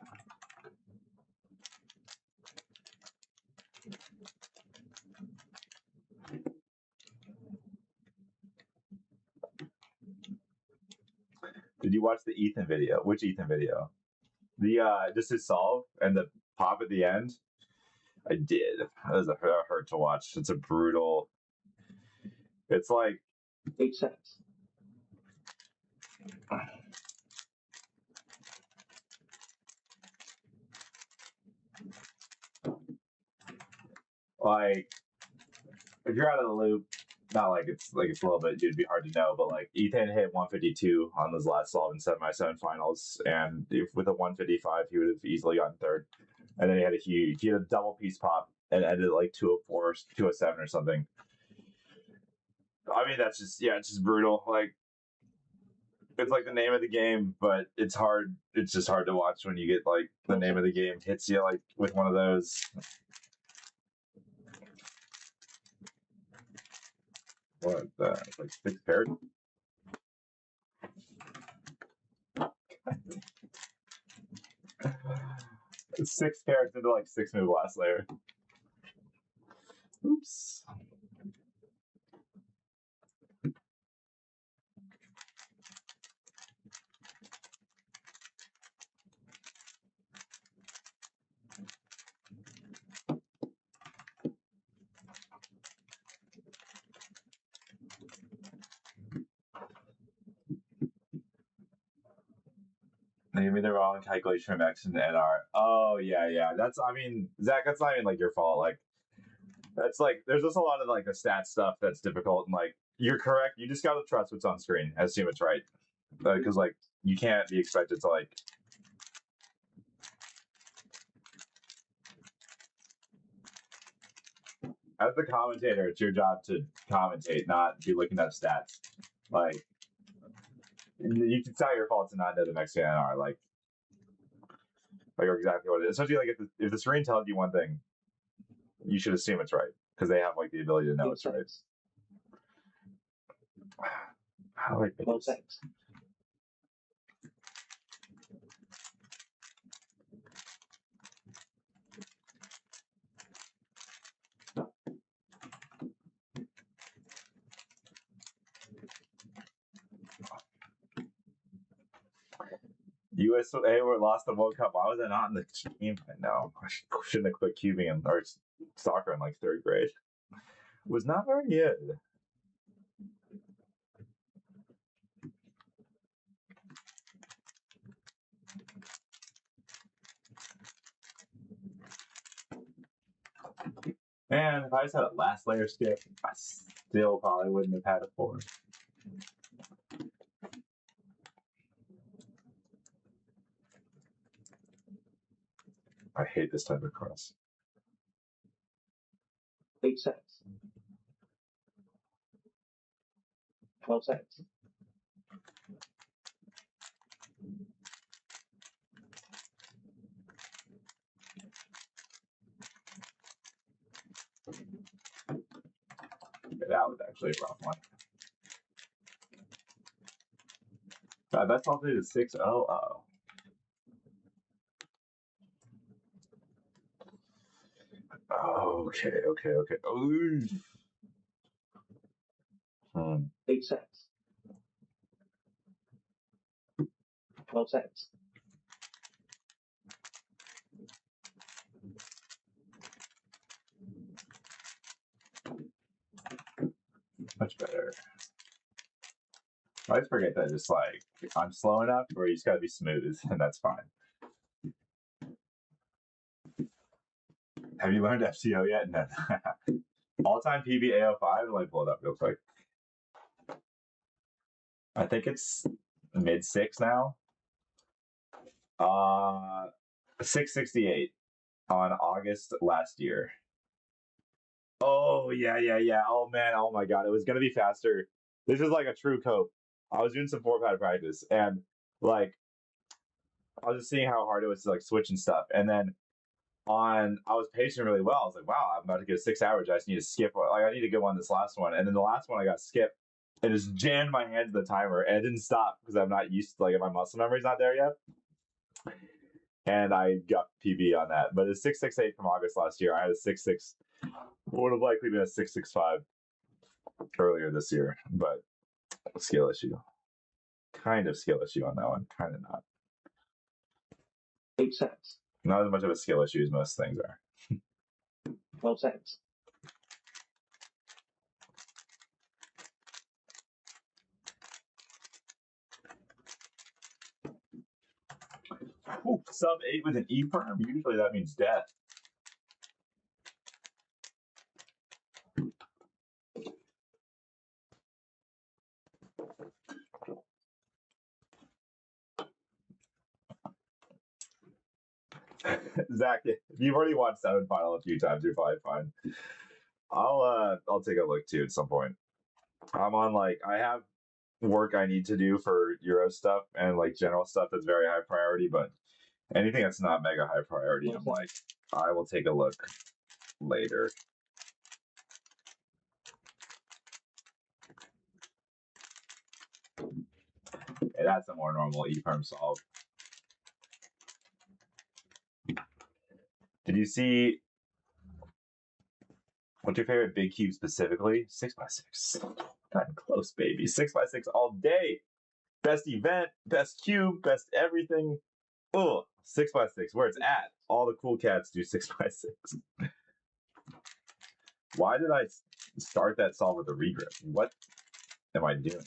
S1: Did you watch the Ethan video? Which Ethan video? The just his solve and the pop at the end. I did. That was a hurt to watch. It's a brutal. It's like
S2: 8 seconds.
S1: like if you're out of the loop, not like it's a little bit. It'd be hard to know, but like Ethan hit 152 on his last solve in semi-finals, and if with a 155, he would have easily gotten third. And then he had a double piece pop and ended at like 204, 207 or something. I mean, that's just it's just brutal. Like it's like the name of the game, but it's hard. It's just hard to watch when you get like the name of the game hits you like with one of those. What the like 6 pairs? 6 pairs into like 6 move last layer. Oops. They made the wrong calculation from X and NR. Oh yeah. I mean, Zach, that's not even like your fault. Like, that's like, there's just a lot of like the stat stuff that's difficult, and like, you're correct. You just gotta trust what's on screen. Assume it's right, because like, you can't be expected to like. As the commentator, it's your job to commentate, not be looking at stats. Like, you can tell your fault to not know the Mexican NR, like exactly what it is. Especially like if the screen tells you one thing, you should assume it's right because they have like the ability to know
S2: 8
S1: it's right.
S2: seconds.
S1: How do I make
S2: 12
S1: this?
S2: seconds.
S1: USA were lost the World Cup. Why was I not in the team? No, I shouldn't have quit cubing or soccer in like third grade. Was not very good. Man, if I just had a last layer skip, I still probably wouldn't have had a 4. I hate this type of cross.
S2: 8 seconds. 12 seconds.
S1: That was actually a rough one. That's all the 6-0-0. Okay. Ooh.
S2: 8 seconds. 12 seconds.
S1: Much better. I always forget that just like I'm slow enough where you just gotta be smooth, and that's fine. Have you learned FCO yet? No. All-time PB A05. Let me pull it up real quick. I think it's mid 6 now. 668 on August last year. Oh yeah. Oh man, oh my god, it was gonna be faster. This is like a true cope. I was doing some 4-pad practice, and like I was just seeing how hard it was to like switch and stuff. And then I was pacing really well. I was like, wow, I'm about to get a 6 average. I just need to skip. Like, I need to get one this last one. And then the last one I got skipped and just jammed my hand to the timer, and it didn't stop because I'm not used to, like, my muscle memory's not there yet. And I got PB on that. But it's 668 from August last year. I had a 6.6. Would have likely been a 6.65 earlier this year, but skill issue. Kind of skill issue on that one. Kind of not.
S2: 8 seconds.
S1: Not as much of a skill issue as most things are.
S2: 12 seconds.
S1: Ooh, sub 8 with an E perm. Usually that means death. Zach, if you've already watched Seven Final a few times, you're probably fine. I'll take a look too at some point. I'm on like I have work I need to do for Euro stuff and like general stuff that's very high priority, but anything that's not mega high priority, I'm like, I will take a look later. That's a more normal E-perm solve. Did you see what's your favorite big cube specifically? 6x6. Gotten close, baby. 6x6 all day. Best event, best cube, best everything. Oh, 6x6, where it's at. All the cool cats do 6x6. Why did I start that solve with a regrip? What am I doing?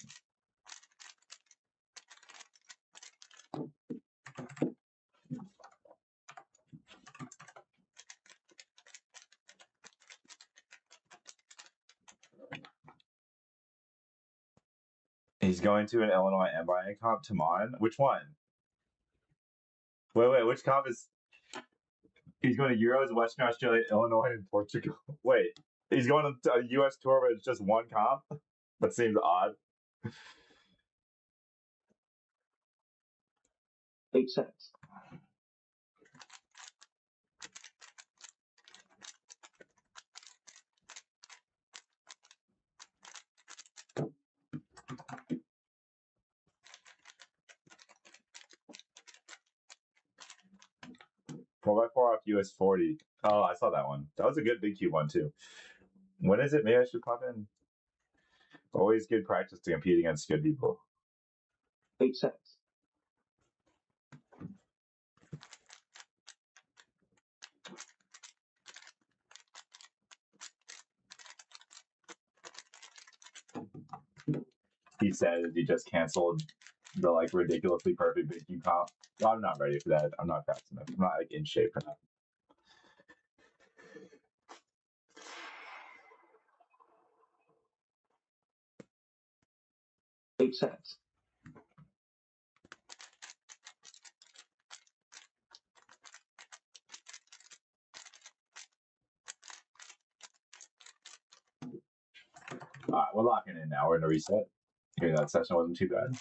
S1: He's going to an Illinois and buying comp to mine. Which one? Wait, which comp is? He's going to Euros, Western Australia, Illinois, and Portugal. Wait, he's going to a U.S. tour, but it's just one comp. That seems odd.
S2: 8 cents.
S1: Four by four off US 40. Oh, I saw that one. That was a good big cube one too. When is it? Maybe I should pop in. Always good practice to compete against good people.
S2: 8 cents.
S1: He said he just canceled the like ridiculously perfect big cube comp. I'm not ready for that. I'm not fast enough. I'm not like in shape for that.
S2: 8 cents.
S1: All right, we're locking in now. We're in a reset. Hearing that session wasn't too bad.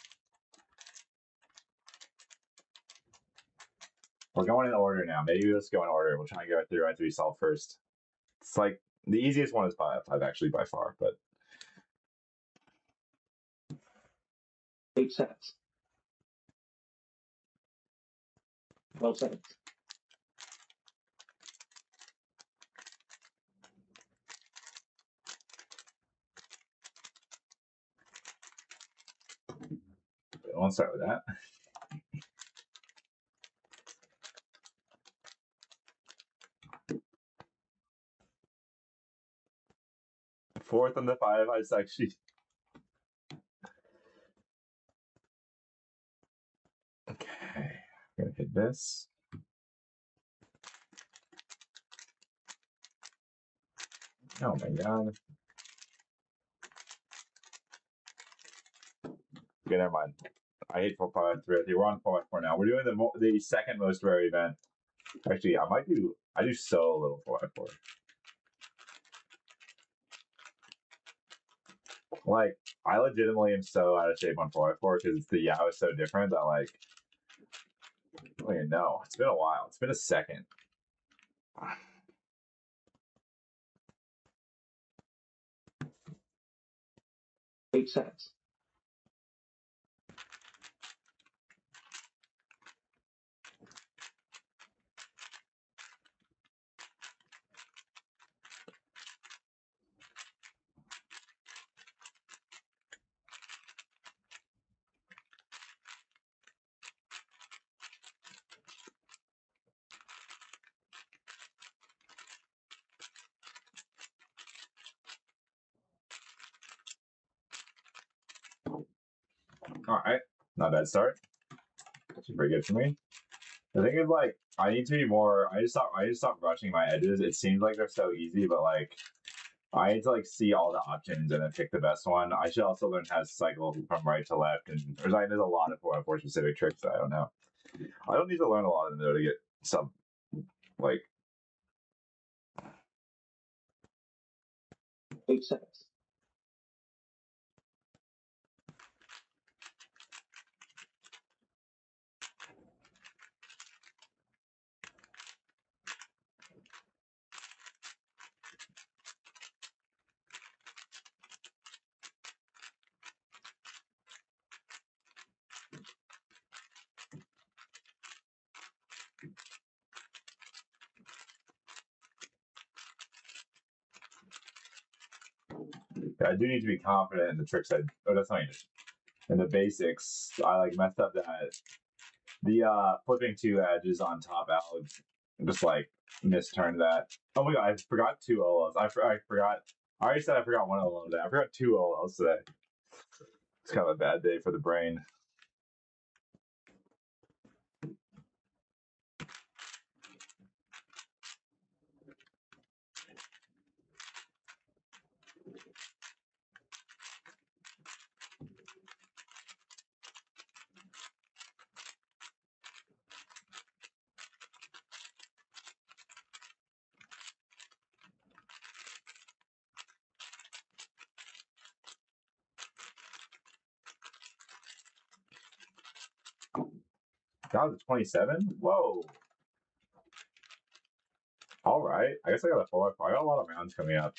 S1: We're going in order now. Maybe let's go in order. We'll try and get through our 3 solve first. It's like the easiest one is 5 actually by far, but
S2: 8 cents. 12 cents.
S1: I won't start with that. Fourth on the 5, I just actually. Okay, I'm gonna hit this. Oh my god. Okay, never mind. I hate 4 5 3. We're on 4 4 now. We're doing the second most rare event. Actually, I do so little 4 4. Like, I legitimately am so out of shape on 4 4 because the Yao is so different that like I don't even know. It's been a while. It's been a second.
S2: 8 cents.
S1: All right, not bad start. Actually, pretty good for me. The thing is, like, I need to be more. I just stop rushing my edges. It seems like they're so easy, but like, I need to like see all the options and then pick the best one. I should also learn how to cycle from right to left, and there's a lot of 4 4 specific tricks that I don't know. I don't need to learn a lot of them though to get some like
S2: 8 cents.
S1: I do need to be confident in the tricks. That's not even in the basics. I like messed up that the flipping 2 edges on top out. Just like misturned that. Oh my god, I forgot 2 OLs. I forgot. I already said I forgot 1 OL today. I forgot 2 OLs today. It's kind of a bad day for the brain. Down to 27? Whoa. All right. I guess I got I got a lot of rounds coming up.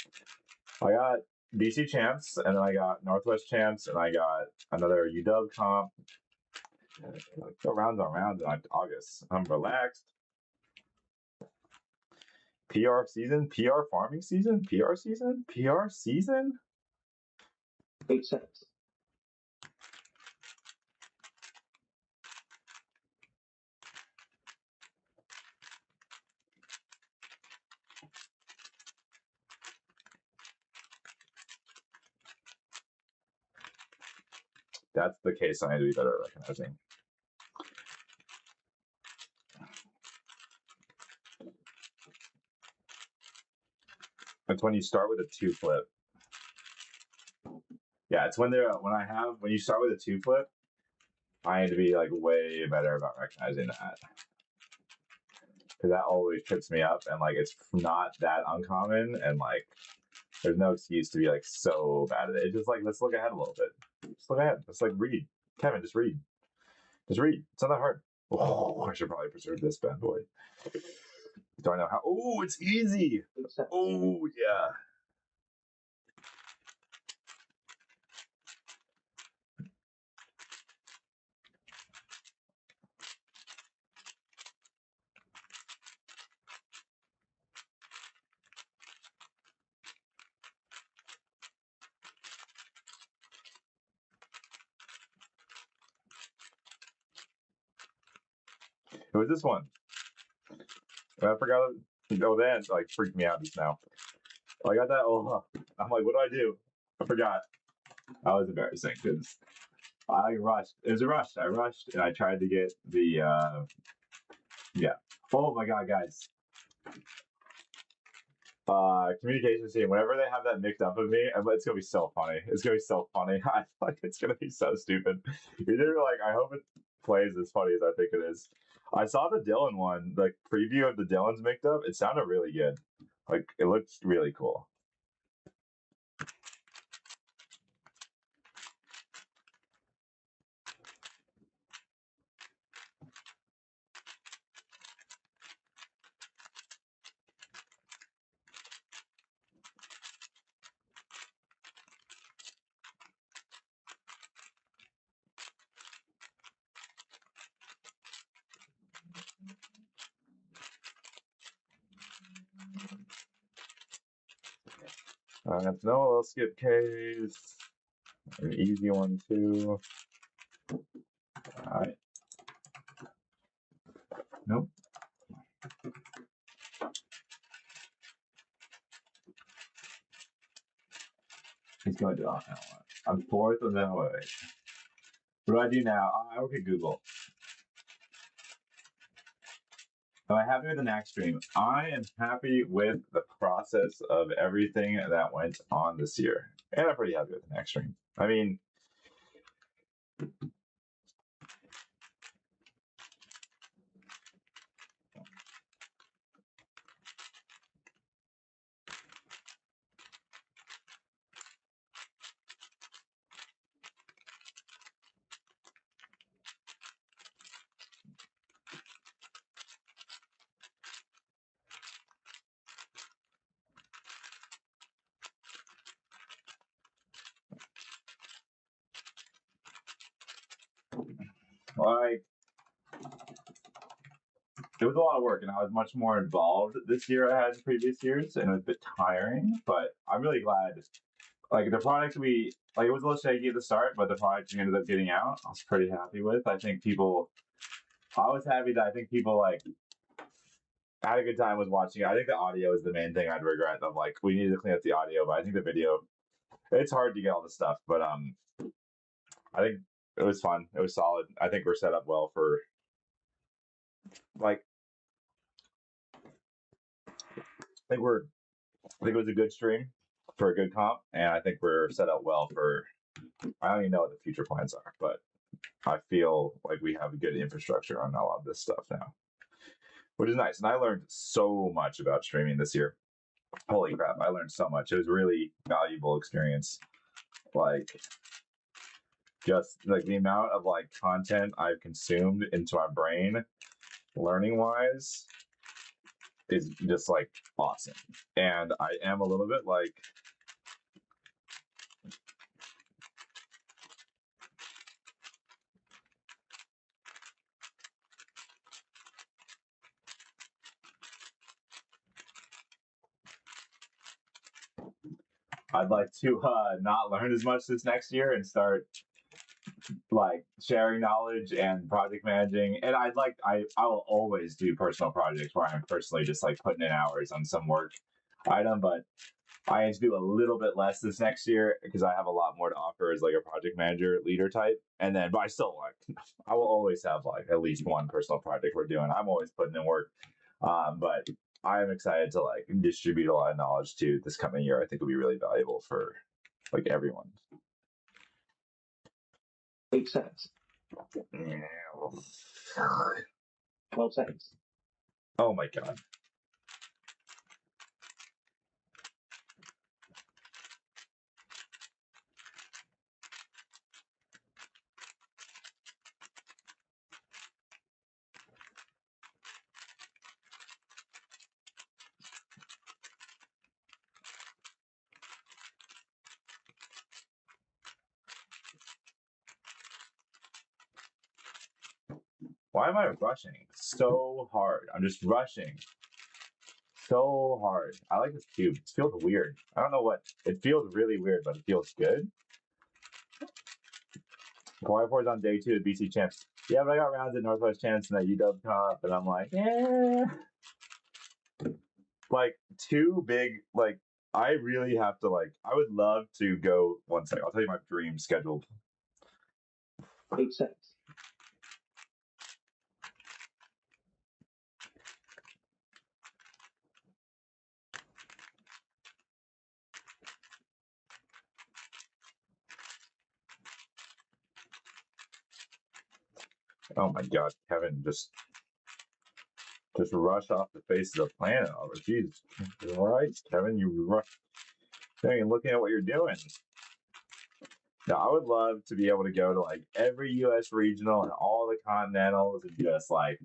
S1: I got BC champs, and then I got Northwest champs, and I got another UW comp. Go rounds on rounds in August. I'm relaxed. PR season? PR farming season? PR season? PR season?
S2: 8 cents.
S1: That's the case I need to be better at recognizing. It's when you start with a 2 flip. Yeah, it's when when you start with a 2 flip, I need to be like way better about recognizing that. Because that always trips me up, and like it's not that uncommon, and like there's no excuse to be like so bad at it. It's just like, let's look ahead a little bit. Just look ahead. Let's like read. Kevin, just read. Just read. It's not that hard. Oh, I should probably preserve this bad boy. Do I know how? Oh, it's easy. Oh, yeah. It was this one. I forgot. Oh, that like freaked me out just now. I got that. Oh, I'm like, what do I do? I forgot. That was embarrassing because I rushed. It was a rush. I rushed and I tried to get the. Yeah. Oh my god, guys. Communications team. Whenever they have that mixed up with me, it's gonna be so funny. It's gonna be so funny. I feel like it's gonna be so stupid. Either like I hope it plays as funny as I think it is. I saw the Dylan one, the preview of the Dylan's mixed up. It sounded really good. Like it looked really cool. No, let's skip K's. An easy one too. All right. Nope. He's going to do it. I'm fourth and then wait. What do I do now? I look at Google. Am I happy with the next stream? I am happy with the process of everything that went on this year. And I'm pretty happy with the next stream. I mean, like, it was a lot of work, and I was much more involved this year I had in previous years, and it was a bit tiring, but I'm really glad. Like, the product it was a little shaky at the start, but the product we ended up getting out, I was pretty happy with. I was happy that I think people, like, had a good time with watching it. I think the audio is the main thing I'd regret. Of like, we needed to clean up the audio, but I think the video, it's hard to get all the stuff, but I think it was fun. It was solid. I think we're set up well for like. I think it was a good stream for a good comp, and I think we're set up well for. I don't even know what the future plans are, but I feel like we have a good infrastructure on a lot of this stuff now, which is nice. And I learned so much about streaming this year. Holy crap, I learned so much. It was a really valuable experience. Like, just like the amount of like content I've consumed into my brain, learning wise, is just like awesome. And I am a little bit like, I'd like to not learn as much this next year and start like sharing knowledge and project managing. And I will always do personal projects where I'm personally just like putting in hours on some work item, but I need to do a little bit less this next year because I have a lot more to offer as like a project manager leader type. And then, but I still like, I will always have like at least one personal project we're doing. I'm always putting in work, but I am excited to like distribute a lot of knowledge to this coming year. I think will be really valuable for like everyone.
S2: 8 seconds. 12 seconds.
S1: Oh my god. Why am I rushing so hard? I'm just rushing so hard. I like this cube. It feels weird. I don't know what. It feels really weird, but it feels good. Hawaii 4 is on day 2 of BC Champs. Yeah, but I got rounds at Northwest Champs and at UW Cup, and I'm like, yeah. Like, two big, like, I really have to, like, I would love to go. One second. I'll tell you my dream scheduled.
S2: 8 seconds.
S1: Oh my god, Kevin, just rush off the face of the planet. Oh, jeez. All right, Kevin, you rush. You're looking at what you're doing. Now, I would love to be able to go to like every U.S. regional and all the continentals and just like,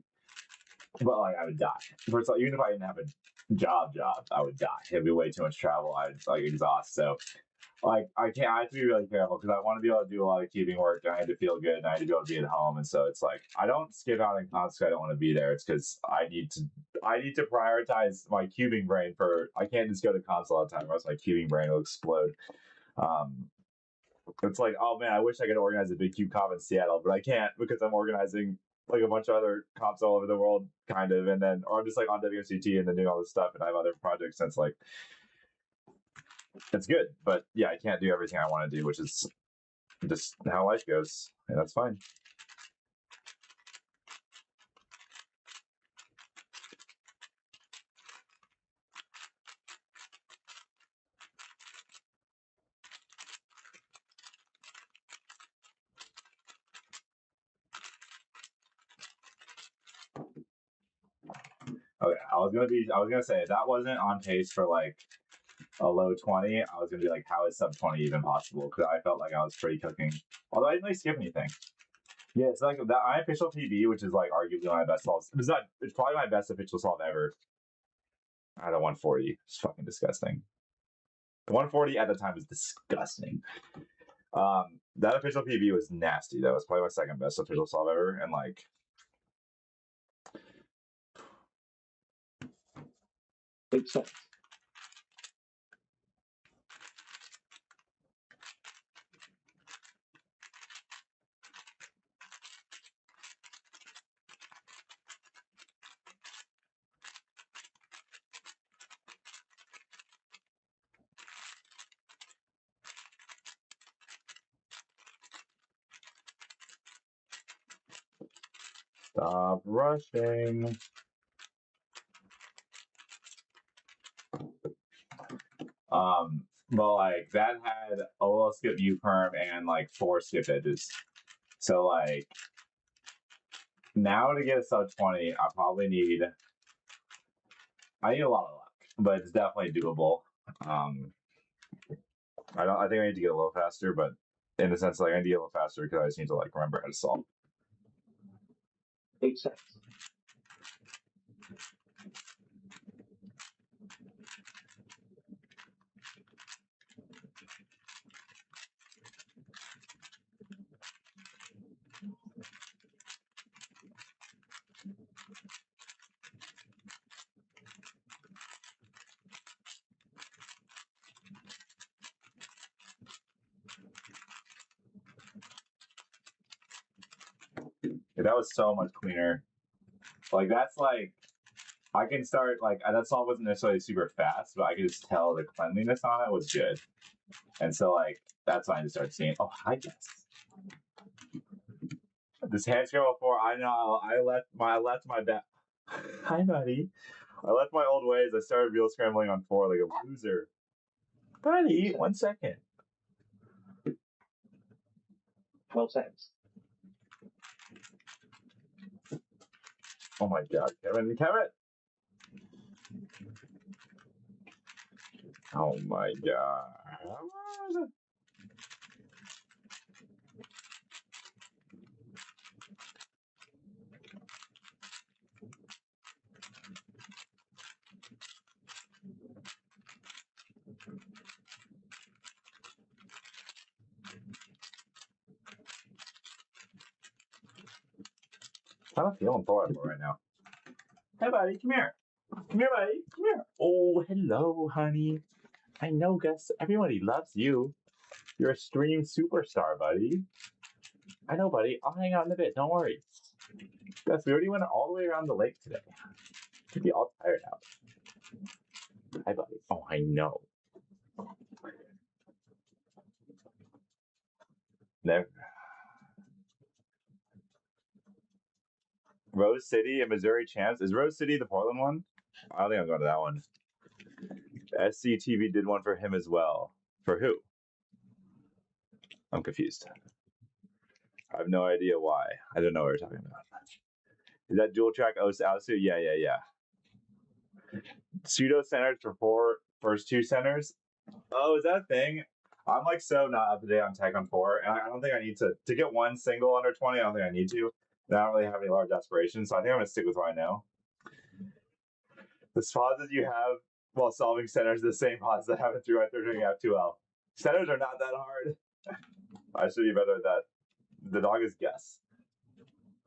S1: but like I would die. First of all, even if I didn't have a job, I would die. It'd be way too much travel. I'd like exhaust. So like I can't. I have to be really careful because I want to be able to do a lot of keeping work. And I need to feel good. And I need to be able to be at home. And so it's like I don't skip out on comps because I don't want to be there. It's because I need to prioritize my cubing brain for. I can't just go to comps all the time, or else my cubing brain will explode. It's like, oh man, I wish I could organize a big cube comp in Seattle, but I can't because I'm organizing like a bunch of other comps all over the world, kind of, and then or I'm just like on WCT and then doing all this stuff, and I have other projects. And it's like it's good, but yeah, I can't do everything I want to do, which is just how life goes, and that's fine. Okay, I was gonna say if that wasn't on pace for like a low 20, I was gonna be like, how is sub 20 even possible? Because I felt like I was pretty cooking. Although I didn't really skip anything. Yeah, it's like that unofficial PB, which is like arguably my best solve. It's probably my best official solve ever. At a 140. It's fucking disgusting. The 140 at the time was disgusting. That official PB was nasty. That was probably my second best official solve ever, and like
S2: 8 seconds.
S1: stop rushing. But like that had OL skip U perm and like 4 skip edges. So like now to get a sub 20, I need a lot of luck, but it's definitely doable. I think I need to get a little faster, but in the sense like I need to get a little faster because I just need to like remember how to solve.
S2: 8 seconds.
S1: That was so much cleaner. Like that's like I can start like that song wasn't necessarily super fast, but I could just tell the cleanliness on it was good, and so like that's when I just started seeing. Oh, hi, Jess. This hand scramble before I know I left my back. Hi, buddy. I left my old ways. I started real scrambling on 4 like a loser. Buddy, 1 second.
S2: 12 seconds.
S1: Oh my god, Kevin. Oh my god. I'm not feeling Thor right now. Hey, buddy, come here. Come here, buddy. Come here. Oh, hello, honey. I know, Gus. Everybody loves you. You're a stream superstar, buddy. I know, buddy. I'll hang out in a bit. Don't worry. Gus, we already went all the way around the lake today. You'd be all tired out. Hi, buddy. Oh, I know. Never. Rose City and Missouri Champs. Is Rose City the Portland one? I don't think I'm going to that one. SCTV did one for him as well. For who? I'm confused. I have no idea why. I don't know what you're talking about. Is that dual track Osu? Yeah. Pseudo centers for first 2 centers. Oh, is that a thing? I'm like so not up to date on tech on 4, and I don't think I need to get one single under 20. I don't think I need to. And I don't really have any large aspirations, so I think I'm gonna stick with what I know. The pauses you have while solving centers are the same pauses that happen through during F2L. Centers are not that hard. I should be better at that. The dog is Guess.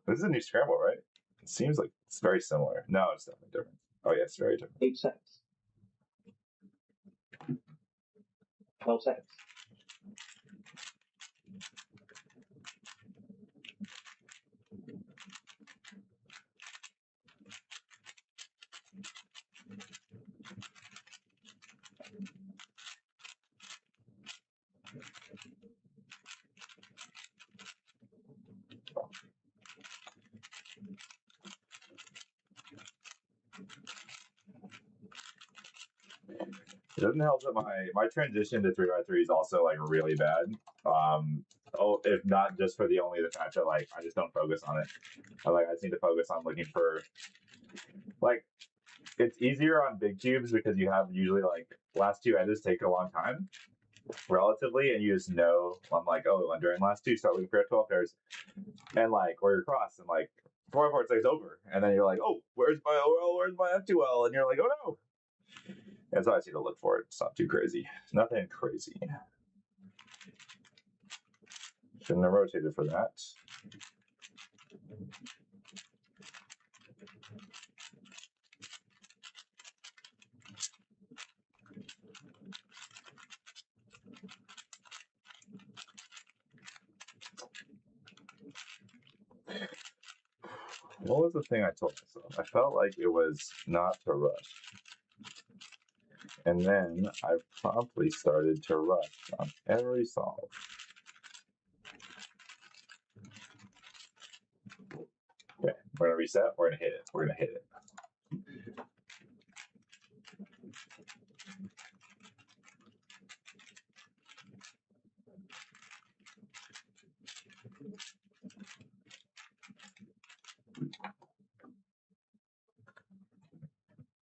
S1: This is a new scramble, right? It seems like it's very similar. No, it's definitely different. Oh yeah, it's very different.
S2: 8 seconds. 12 seconds.
S1: It doesn't help that my transition to 3x3 is also like really bad. If not just for the fact that like I just don't focus on it. I just need to focus on looking for like it's easier on big cubes because you have usually like last 2 edges take a long time relatively, and you just know I'm like, oh, during last 2 start looking for 12 pairs and like where you're crossed and like 4x4 it's like it's over, and then you're like, oh, where's my OL, where's my F2L, and you're like, oh no. And so I see to look for it. It's not too crazy. Nothing crazy. Shouldn't have rotated for that. What was the thing I told myself? I felt like it was not to rush. And then I promptly started to rush on every solve. Okay, we're gonna reset. We're gonna hit it. We're gonna hit it.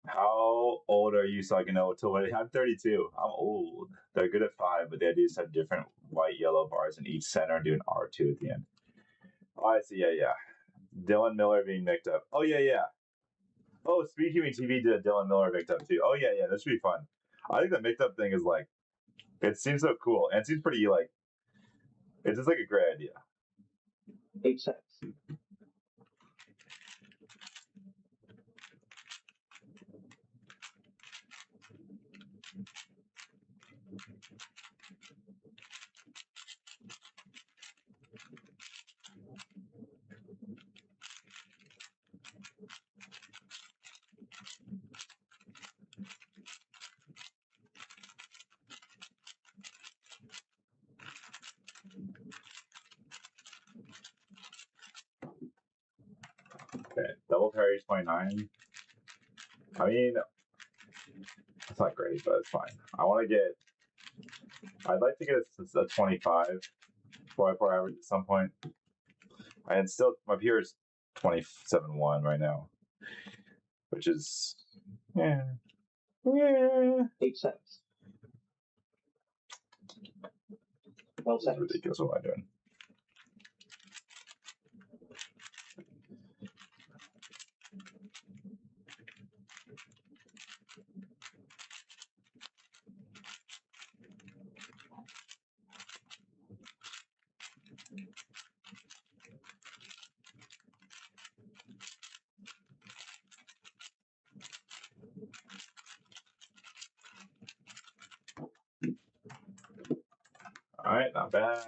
S1: How old are you so I can know to what? I'm 32. I'm old. They're good at 5, but they just have different white, yellow bars in each center and do an R2 at the end. Oh, I see. Yeah. Dylan Miller being mixed up. Oh, yeah. Oh, Speed Human TV did a Dylan Miller mixed up too. Oh, yeah. That should be fun. I think the mixed up thing is like, it seems so cool. And it seems pretty like, it's just like a great idea.
S2: 8 seconds.
S1: Okay, double parry 29. I mean, it's not great, but it's fine. I'd like to get a 25 4x4 average at some point. And still, my PR is 27.1 right now, which is, yeah.
S2: 8 seconds. 12
S1: This is
S2: seconds.
S1: ridiculous. What am I doing? All right, not bad.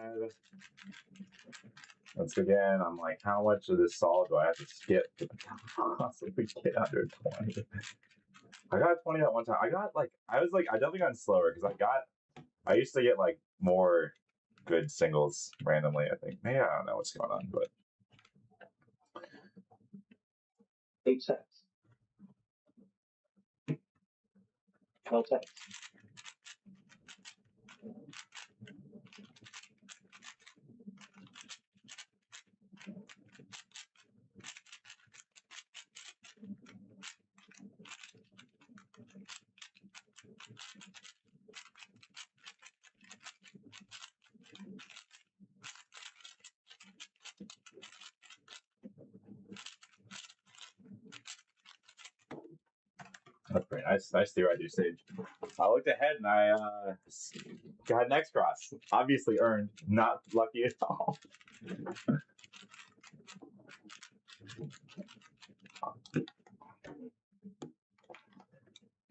S1: Once again, I'm like, how much of this solid do I have to skip to possibly get under 20? I got 20 that one time. I definitely got slower because I used to get like more good singles randomly, I think. Maybe I don't know what's going on, but
S2: 8 seconds. 12 seconds.
S1: that's pretty nice. Nice theory, I do stage. I looked ahead and I got an X cross. Obviously earned, not lucky at all.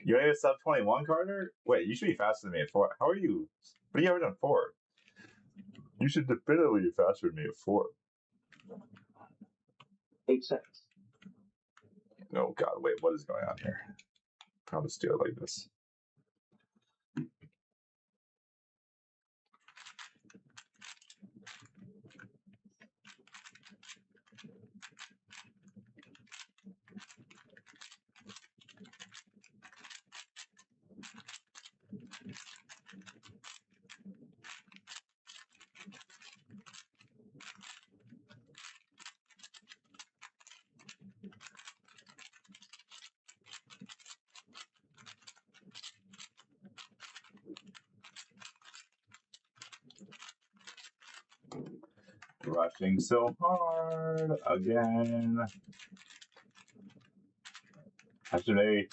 S1: You ain't a sub 21, Carter? Wait, you should be faster than me at 4. How are you? What do you have done 4? You should definitively be faster than me at 4.
S2: 8 seconds.
S1: Oh god, wait, what is going on here? I'll just do it like this. Rushing so hard again. Actually,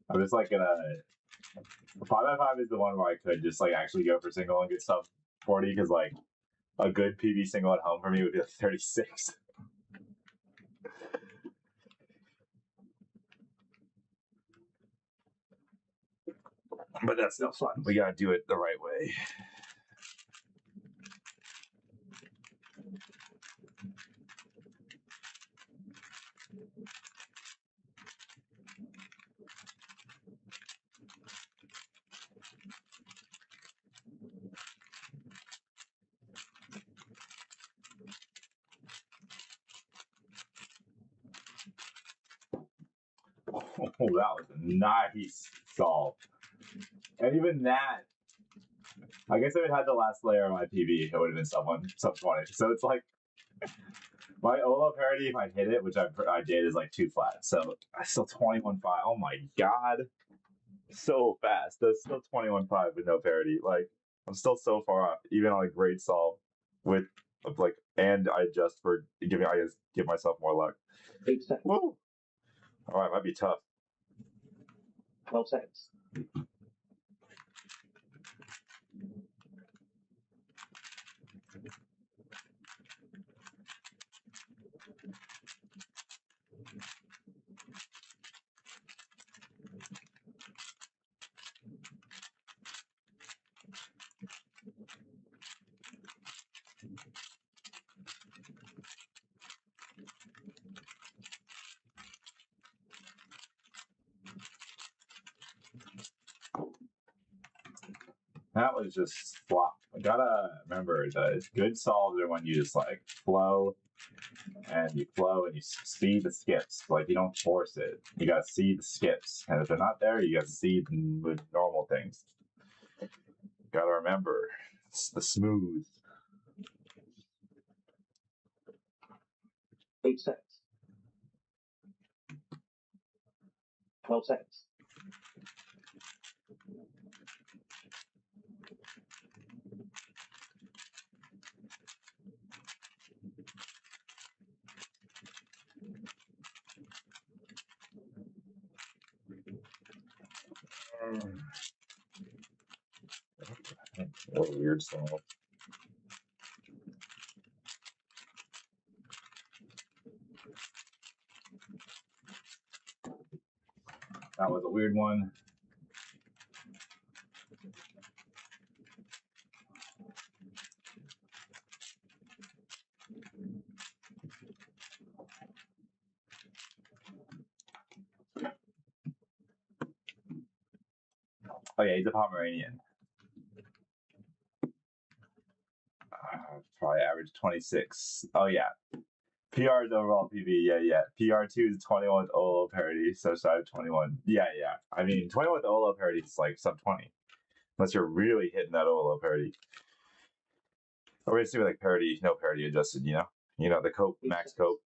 S1: I'm just like gonna 5x5 is the one where I could just like actually go for single and get sub 40 because like a good PB single at home for me would be like 36. But that's still fun. We gotta do it the right way. Oh, that was a nice solve. And even that, I guess if it had the last layer of my PB, it would have been sub 20. So it's like my Ola parity, if I hit it, which I did, is like 2 flat. So I still 21.5. Oh my god, so fast. That's still 21.5 with no parity. Like I'm still so far off, even on a great solve with like, and I adjust for giving. I just give myself more luck.
S2: 8 seconds.
S1: Woo! All right, might be tough.
S2: 12 seconds.
S1: That was just flop. I gotta remember that good solves are when you just like flow and you see the skips. Like you don't force it. You gotta see the skips. And if they're not there, you gotta see the normal things. Gotta remember it's the smooth.
S2: 8 seconds. 12 seconds.
S1: What a weird solve. That was a weird one. Oh yeah, he's a Pomeranian. Probably average 26. Oh yeah. PR is overall PV, yeah. PR2 is 21 with Olo parity, so side of 21. Yeah. I mean, 21 with Olo parity is like sub 20. Unless you're really hitting that Olo parity. Or we're assuming like parity, no parity adjusted, you know? You know, the cope, max cope.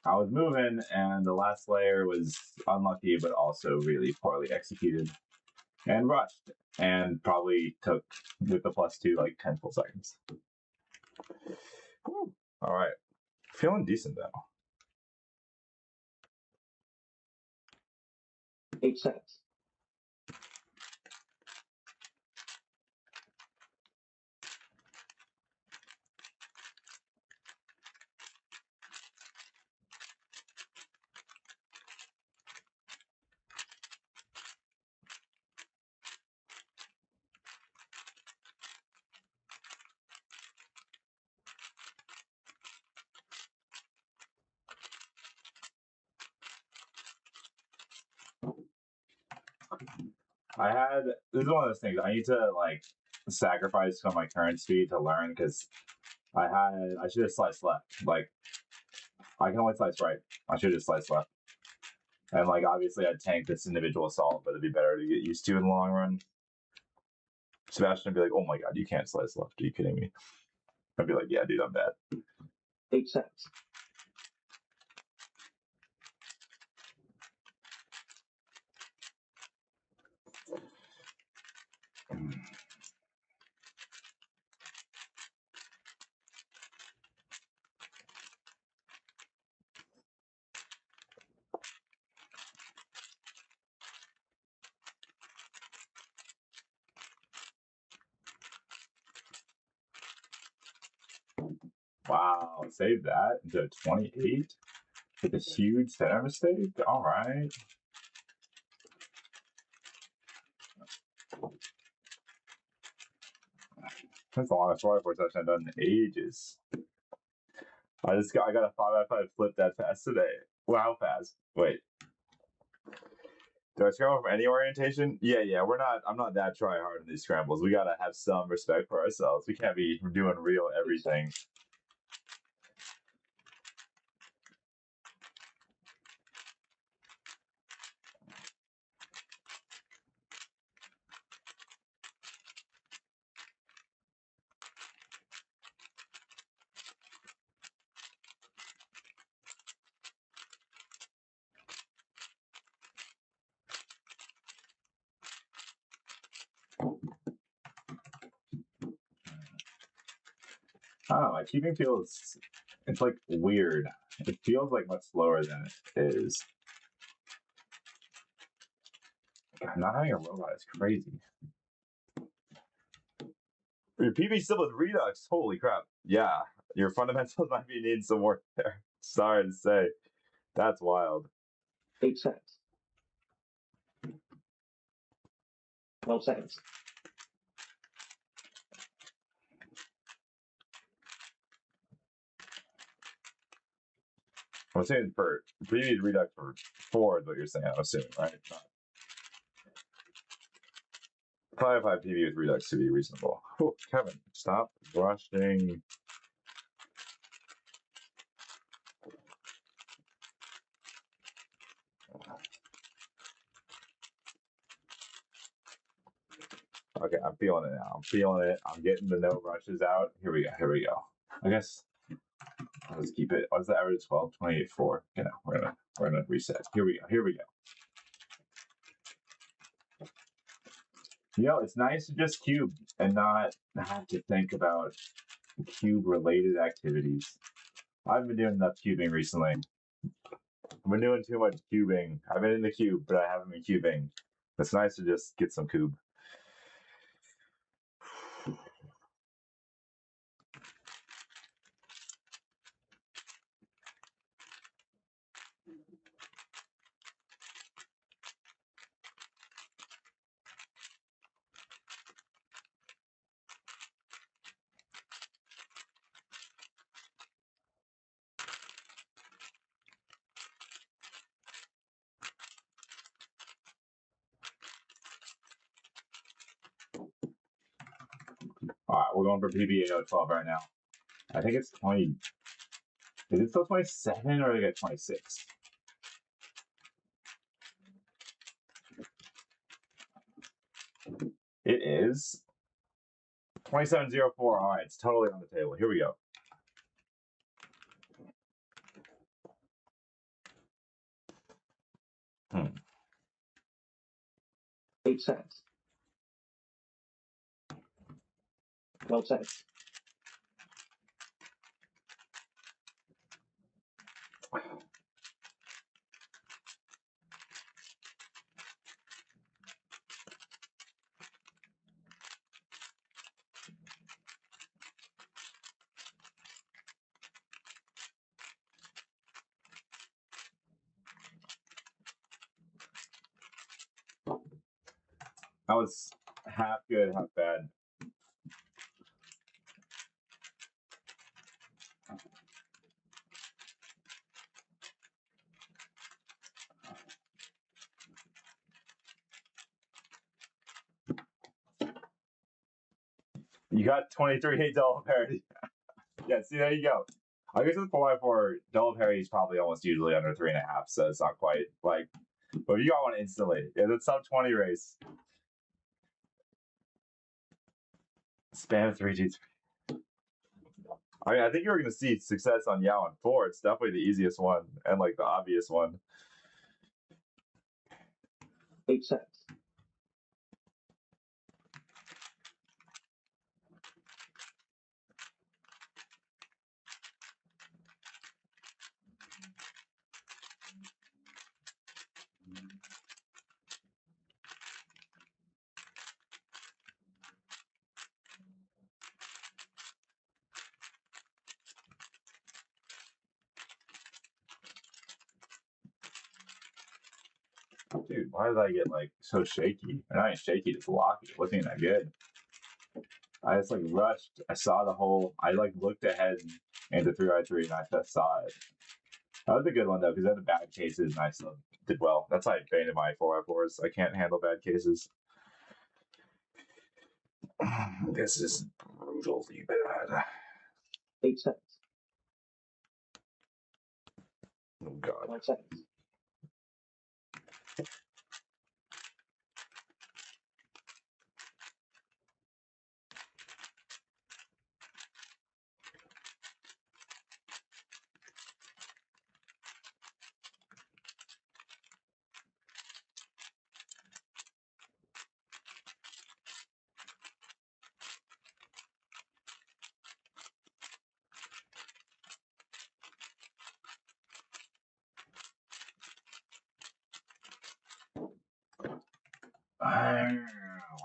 S1: I was moving, and the last layer was unlucky, but also really poorly executed and rushed, and probably took with the +2 like 10 full seconds. Whew. All right, feeling decent though.
S2: 8 seconds.
S1: This is one of those things I need to like sacrifice some of my current speed to learn because I should have sliced left. Like I can only slice right. I should have sliced left. And like obviously I'd tank this individual solve, but it'd be better to get used to in the long run. Sebastian would be like, "Oh my god, you can't slice left. Are you kidding me?" I'd be like, "Yeah, dude, I'm bad."
S2: 8 seconds.
S1: Wow, save that into 28 with a huge center mistake. All right. That's the longest 4x4 touchdown I've done in ages. I got a 5x5 flip that fast today. Wow, fast. Wait. Do I scramble from any orientation? Yeah. I'm not that try hard in these scrambles. We gotta have some respect for ourselves. We can't be doing real everything. I don't know. My keeping feels, it's like weird. It feels like much slower than it is. God, not having a robot is crazy. Your PB still with Redux. Holy crap. Yeah, your fundamentals might be needing some work there. Sorry to say. That's wild.
S2: 8 seconds. 12 seconds.
S1: I'm saying for previous Redux for 4 is what you're saying, I'm assuming, right? Probably 5 PB with Redux to be reasonable. Oh, Kevin, stop rushing. Okay, I'm feeling it now. I'm feeling it. I'm getting the no rushes out. Here we go. I guess let's keep it. What's the average? 12, 28, 4. You know, we're gonna reset. Here we go. You know, it's nice to just cube and not have to think about cube related activities. I've been doing enough cubing recently. I've been doing too much cubing. I've been in the cube, but I haven't been cubing. It's nice to just get some cube. All right, we're going for PBA 12 right now. I think it's 20. Is it still 27 or they got 26? It is 2704. All right, it's totally on the table. Here we go. Hmm.
S2: 8 seconds. 12 seconds.
S1: That was half good, half bad. You got 23 double parity. Yeah, see, there you go. I guess with 4x4, double parity is probably almost usually under 3.5, so it's not quite like. But you got one instantly. Yeah, the sub 20 race. Spam 3G3. I mean, I think you're going to see success on Yao and 4. It's definitely the easiest one and like the obvious one.
S2: 8 seconds.
S1: Dude, why did I get like so shaky? And I ain't shaky, just locky. It wasn't even that good. I just like rushed. I saw the whole. I like looked ahead into 3x3 and I just saw it. That was a good one though, because then the bad cases and I still did well. That's why I banned my 4x4s. I can't handle bad cases. This is brutally bad.
S2: 8 seconds.
S1: Oh god.
S2: 5 seconds.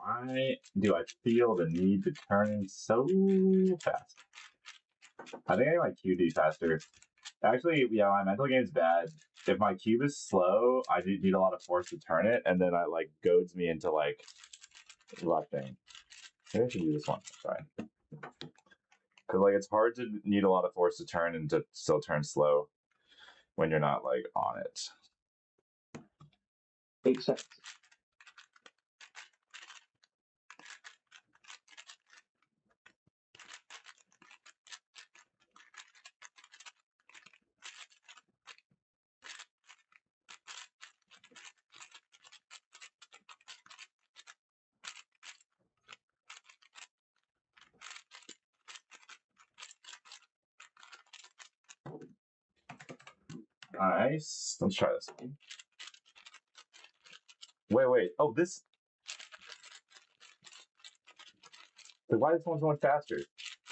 S1: Why do I feel the need to turn so fast? I think I need my QD faster. Actually, yeah, my mental game's bad. If my cube is slow, I do need a lot of force to turn it, and then I like goads me into like rushing. Maybe I should do this one. Sorry. Because like it's hard to need a lot of force to turn and to still turn slow when you're not like on it.
S2: 8 seconds.
S1: Nice. Let's try this. Wait. Oh, this. Why is someone so much faster?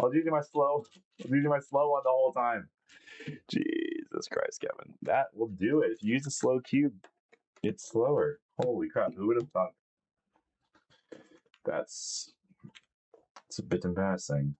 S1: I was using my slow. One the whole time. Jesus Christ, Kevin. That will do it. If you use a slow cube, it's slower. Holy crap! Who would have thought? It's a bit embarrassing.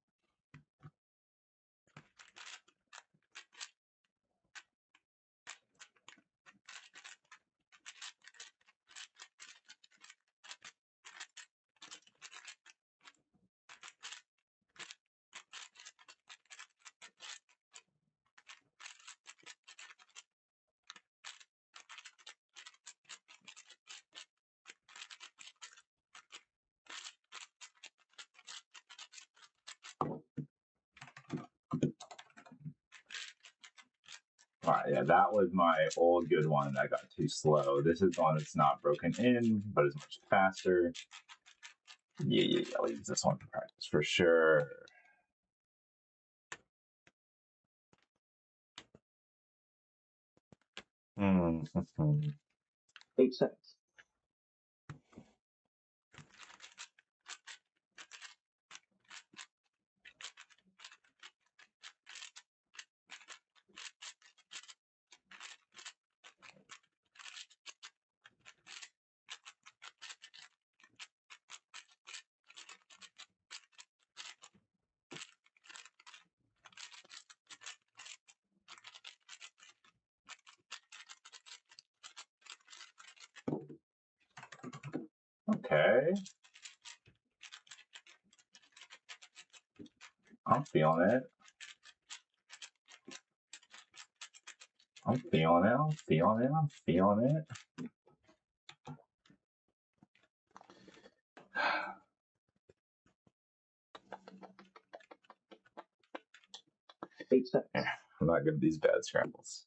S1: Alright, yeah, that was my old good one that got too slow. This is one that's not broken in, but is much faster. Yeah, I'll use this one for practice for sure. Mm-hmm.
S2: 8 seconds.
S1: Okay. I'm feeling it. I'm feeling it.
S2: Eight seconds.
S1: I'm not good at these bad scrambles.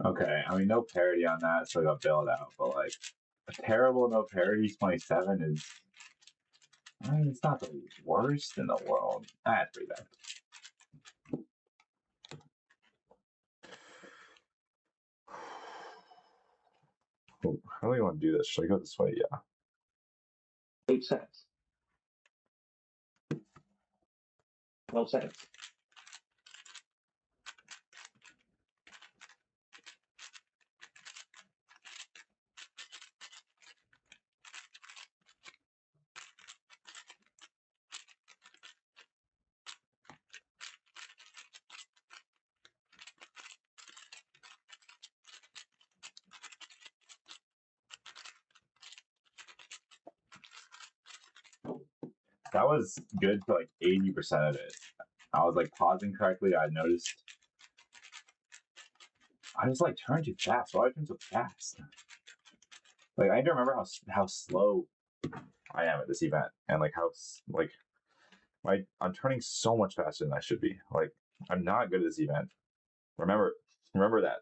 S1: Okay, I mean, no parity on that, so I got bailed out, but like, a terrible no parity 27 is, I mean, it's not the worst in the world. That's pretty bad. Oh, how do you want to do this? Should I go this way? Yeah.
S2: 8 seconds. 12 seconds.
S1: That was good for like 80% of it. I was like pausing correctly. I noticed. I just like turned too fast. Why did I turn so fast? Like I need to remember how slow I am at this event, and like how like I'm turning so much faster than I should be. Like I'm not good at this event. Remember that.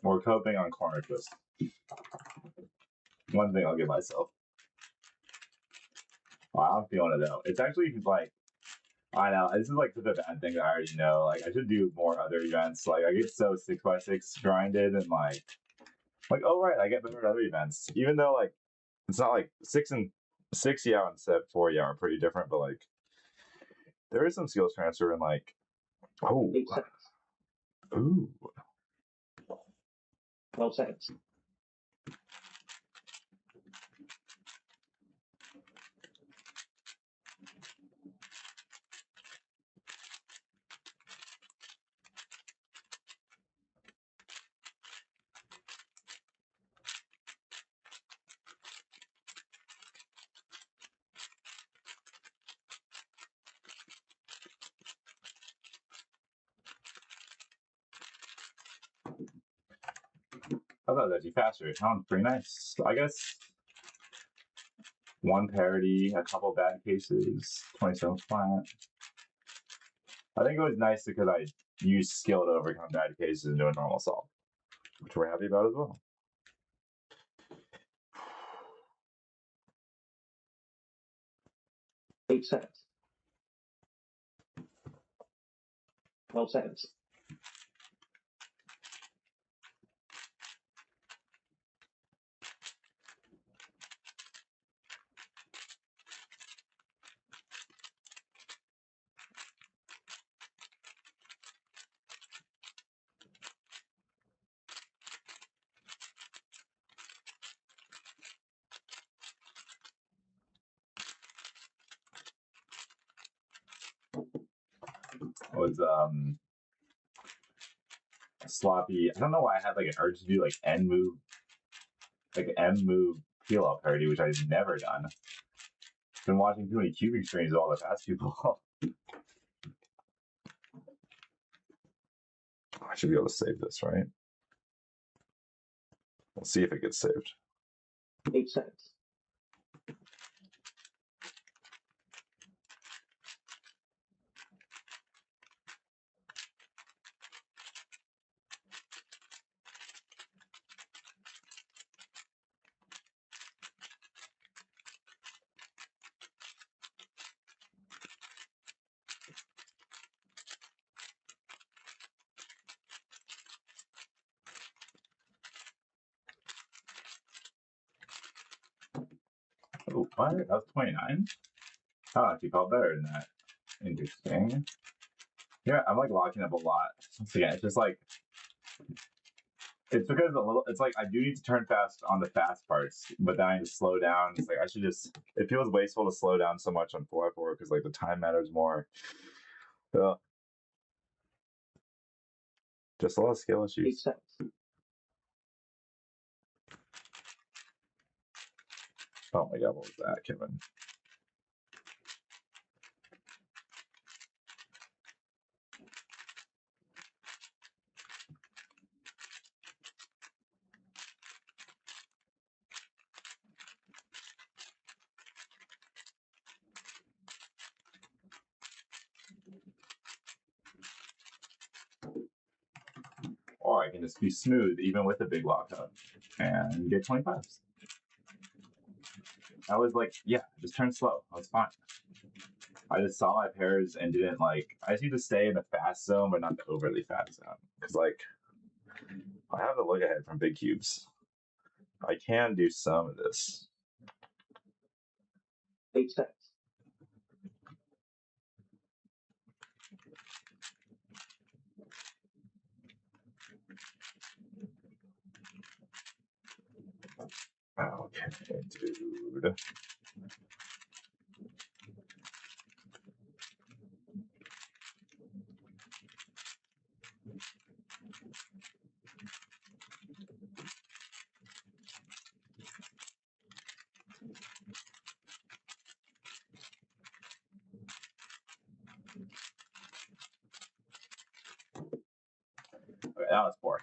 S1: We're coping on corner twist. One thing I'll give myself. Wow, I'm feeling it though. It's actually like I know this is like such a bad thing that I already know. Like I should do more other events. Like I get so 6x6 grinded and like oh right, I get better at other events. Even though like it's not like 6 yeah and set 4 yeah are pretty different, but like there is some skills transfer and like
S2: 8 seconds.
S1: Ooh.
S2: 12 seconds.
S1: I thought that'd be faster. It sounds pretty nice. I guess one parody, a couple bad cases, 27 flat. I think it was nice because I used skill to overcome bad cases and do a normal solve, which we're happy about as well.
S2: Eight seconds. 12 seconds.
S1: Was sloppy. I don't know why I had like an urge to do like M move peel out parody, which I've never done. Been watching too many cubing streams of all the fast people. I should be able to save this, right? We'll see if it gets saved.
S2: 8 seconds.
S1: Oh, what? That was 29? Oh, actually felt better than that. Interesting. Yeah, I'm like locking up a lot. Once again, it's just like it's because it's like I do need to turn fast on the fast parts, but then I need to slow down. It's like I should just it feels wasteful to slow down so much on 4x4 because like the time matters more. So just a lot of skill
S2: 8
S1: issues.
S2: seconds.
S1: Oh my god, what was that, Kevin? Or I can just be smooth even with a big lockup and get 25s. I was like, yeah, just turn slow. That's fine. I just saw my pairs and didn't like. I just need to stay in the fast zone, but not the overly fast zone. Because like, I have the look ahead from big cubes. I can do some of this.
S2: 8 cents.
S1: Okay, dude. Okay, that was poor.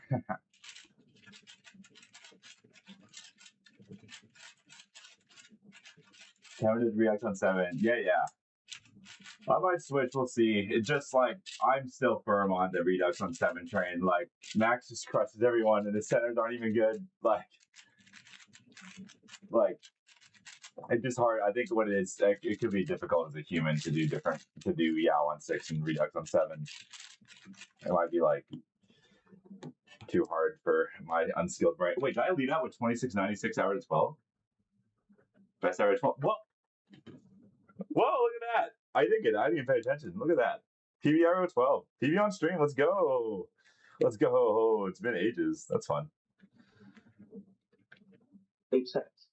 S1: Kevin did react on 7. Yeah. I might switch. We'll see. It's just like I'm still firm on the Redux on 7 train. Like Max just crushes everyone, and the centers aren't even good. Like it's just hard. I think what it is, it could be difficult as a human to do Yao on 6 and Redux on 7. It might be like too hard for my unskilled brain. Wait, did I lead out with 2696 hour to 12? Best hour to 12. Whoa, look at that. I didn't pay attention. Look at that. TV arrow 12. TV on stream. Let's go. Let's go. It's been ages. That's fun.
S2: 8 cents.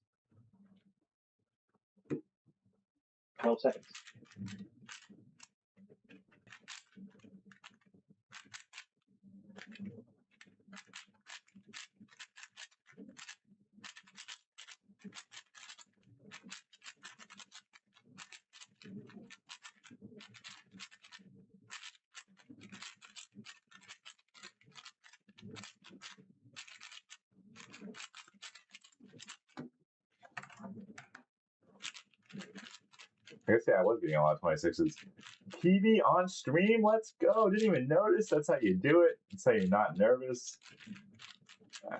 S2: 12 cents.
S1: I guess I was getting a lot of 26s. TV on stream. Let's go. Didn't even notice. That's how you do it. That's how you're not nervous.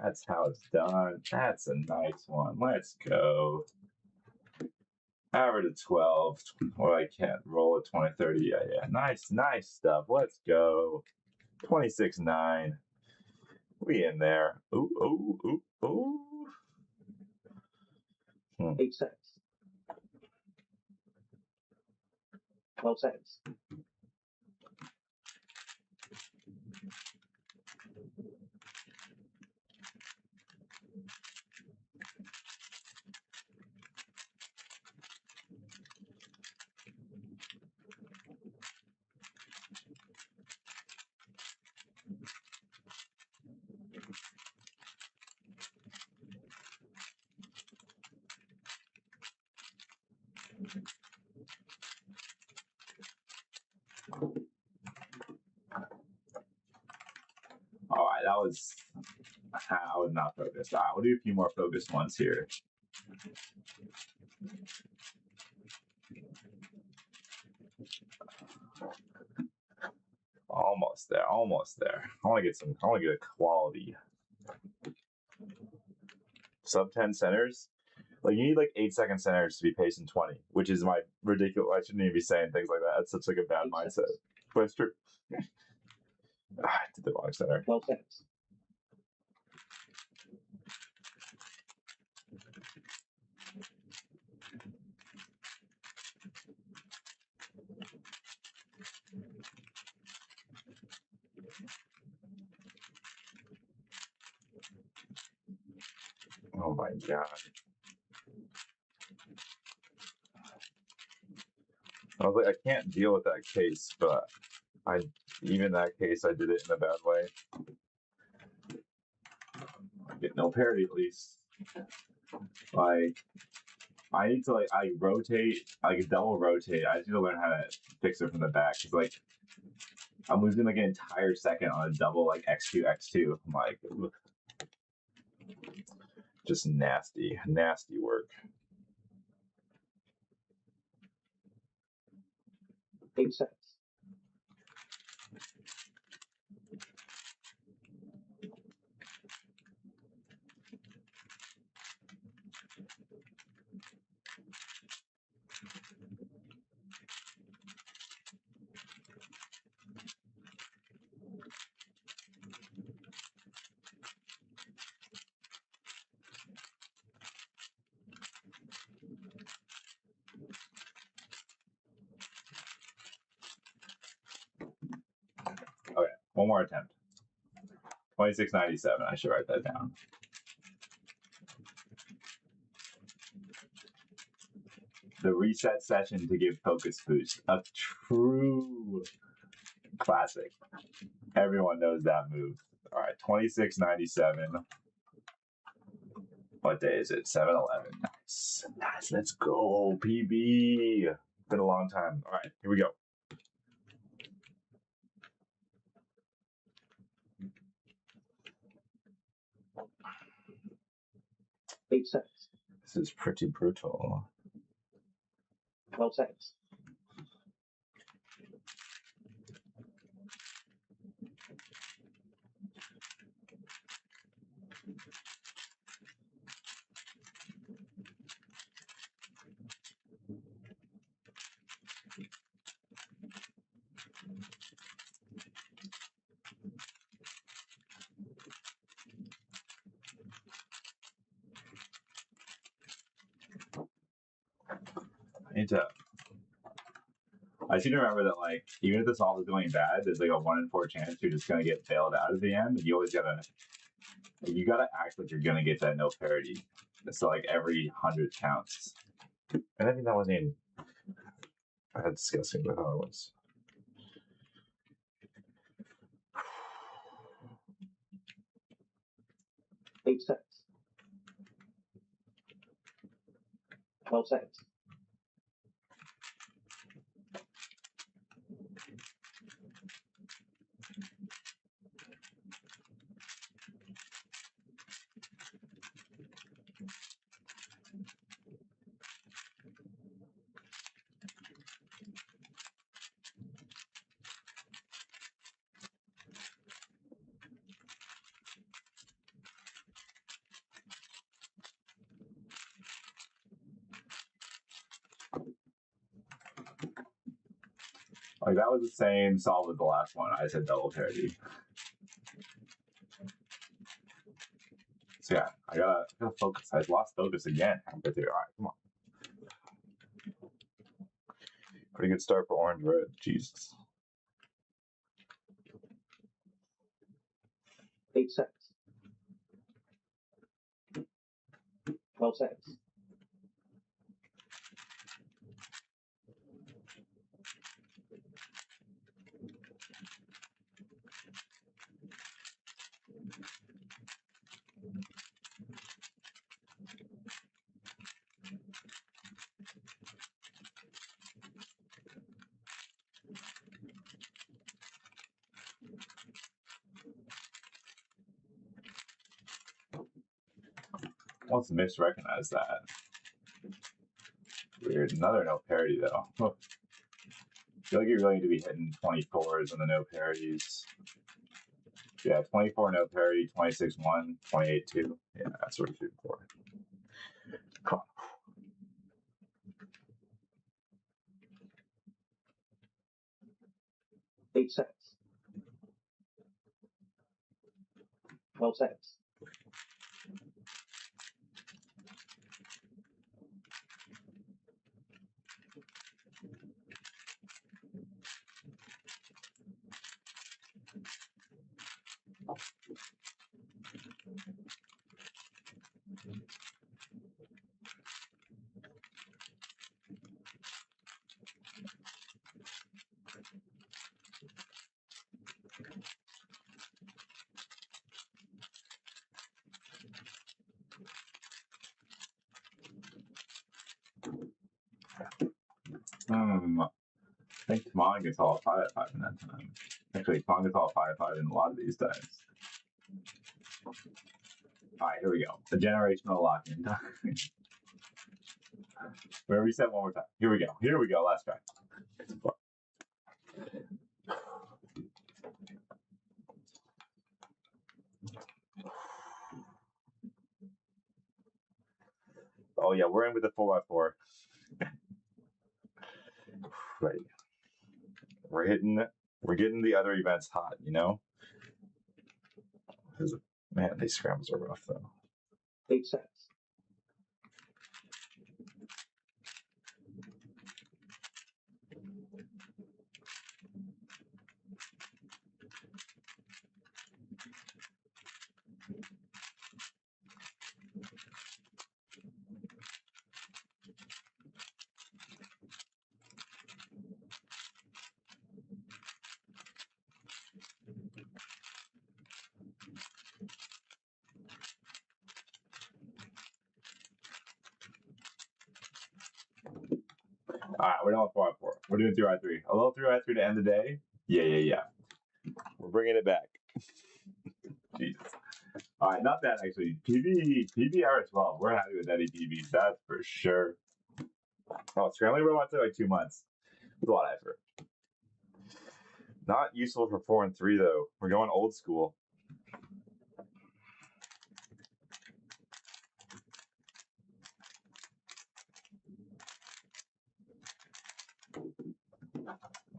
S1: That's how it's done. That's a nice one. Let's go. Average of 12. Well, I can't roll at 20, 30. Yeah. Nice stuff. Let's go. 26.9. We in there. Ooh.
S2: 8 cents. 12 cents.
S1: All right, I was not focused. All right, we'll do a few more focused ones here. Almost there. I want to get a quality. Sub 10 centers. Like you need like 8-second centers to be pacing 20, which is my ridiculous. I shouldn't even be saying things like that. That's such like a bad mindset. But it's true. I did the wrong center.
S2: 12 cents.
S1: Oh my god. I was like, I can't deal with that case, but even that case, I did it in a bad way. I get no parity at least. Like, I need to I rotate, double rotate. I need to learn how to fix it from the back. Cause like, I'm losing like an entire second on a double X2 X2. I'm like, ugh. Just nasty work.
S2: 8 cents.
S1: One more attempt. 2697. I should write that down. The reset session to give focus boost. A true classic. Everyone knows that move. All right, 2697. What day is it? 7/11. Nice. Nice. Let's go, PB. Been a long time. All right, here we go.
S2: Eight seconds.
S1: This is pretty brutal.
S2: 12 seconds.
S1: I seem to remember that, like, even if the solve is going bad, there's like a 1 in 4 chance you're just gonna get bailed out at the end. You always gotta act like you're gonna get that no parity. So like every 100 counts. And I think that wasn't even that disgusting with how it was.
S2: Eight seconds. 12 seconds.
S1: Like that was the same solve as the last one. I said double parity. So yeah, I gotta focus. I lost focus again. All right, come on. Pretty good start for orange red. Jesus.
S2: 8 seconds. 12 seconds.
S1: Once Mix recognized that. Weird. Another no parity though. I feel like you're going to be hitting 24s on the no parities. Yeah, 24 no parity, 26 1, 28 2. Yeah, that's what we're shooting for. Come on.
S2: 8 seconds. 12 seconds.
S1: I think Tamon gets all 5/5 in that time. Actually, Tamon gets all 5/5 in a lot of these times. Alright, here we go. The generational lock-in time. We're gonna reset one more time. Here we go. Here we go. Last try. Oh yeah, we're in with the 4x4. Right. We're getting the other events hot, you know? Man, these scrambles are rough though.
S2: 8 seconds.
S1: All right, we're done with 4x4. We're doing 3x3. A little 3x3 to end the day. Yeah. We're bringing it back. Jesus. All right, not bad actually. PB R12. We're happy with any PBs, that's for sure. Oh, scrambling robots are like 2 months. It's a lot of effort. Not useful for 4 and 3 though. We're going old school.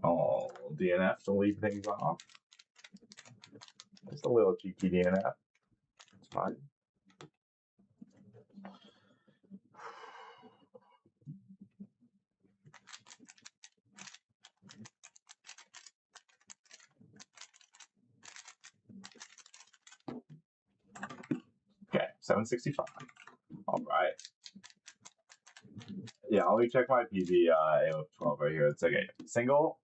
S1: Oh, DNF to leave things off. Just a little cheeky DNF. It's fine. Okay, 765. All right. Yeah, let me check my PB AO12 right here. It's okay. Single,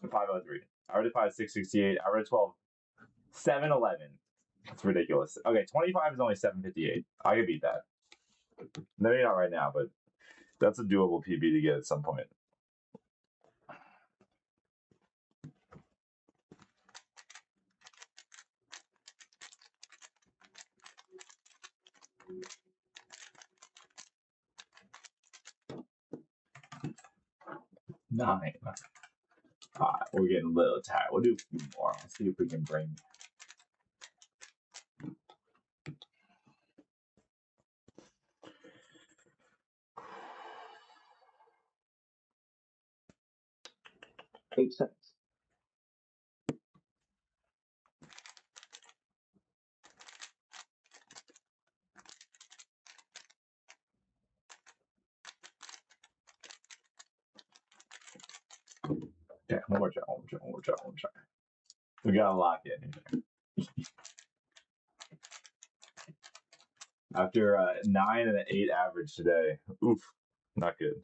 S1: 503. Average 5, 668. Average 12, 711. That's ridiculous. Okay, 25 is only 758. I can beat that. Maybe not right now, but that's a doable PB to get at some point. Nine. All right, we're getting a little tired. We'll do a few more. Let's see if we can bring.
S2: Eight cents.
S1: Okay, one more try. We gotta lock in here. After 9 and an 8 average today. Oof, not good.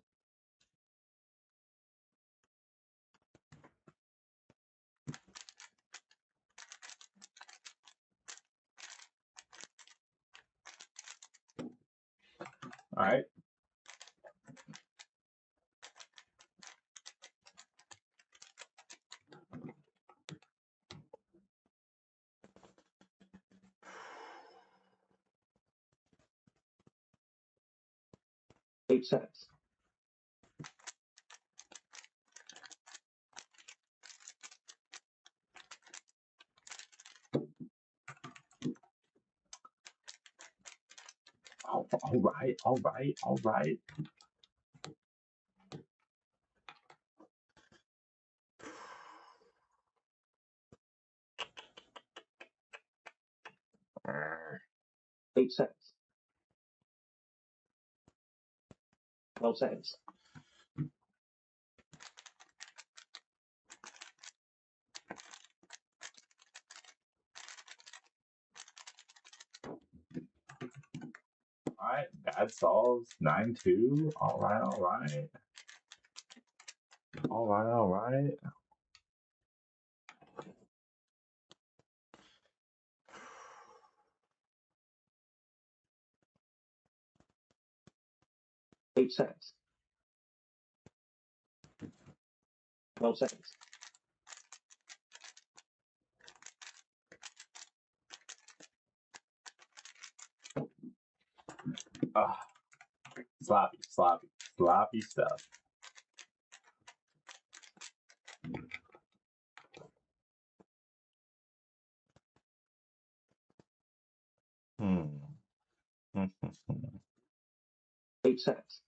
S1: All right.
S2: Eight cents. All right. Uh, 8 cents. 12 cents.
S1: All right, bad solves 9-2. All right.
S2: 8 cents. 12 cents.
S1: Sloppy stuff. Hmm.
S2: 8 cents.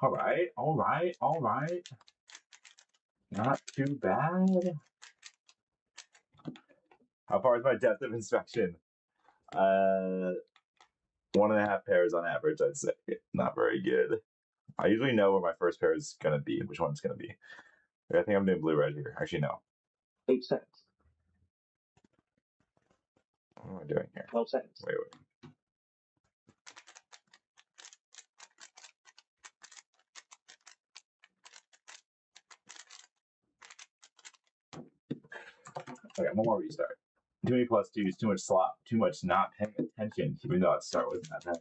S1: All right. Not too bad. How far is my depth of inspection? 1.5 pairs on average, I'd say. Not very good. I usually know where my first pair is gonna be, which one it's gonna be. I think I'm doing blue right here. Actually, no.
S2: 8 cents.
S1: What am I doing here?
S2: 12 cents.
S1: Wait. Okay, one more restart. Too many plus twos, too much slop, too much not paying attention, even though I'd start with that pen.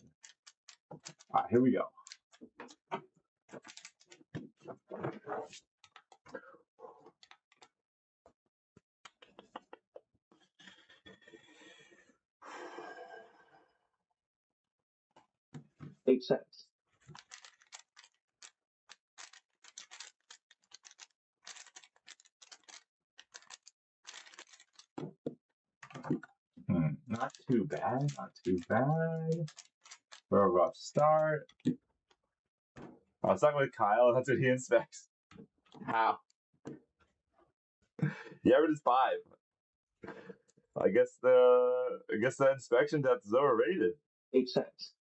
S1: Alright, here we go.
S2: Eight seconds.
S1: Not too bad, not too bad. For a rough start. I was talking with Kyle, that's what he inspects. How? The average is 5. I guess the inspection depth is overrated.
S2: 8 seconds.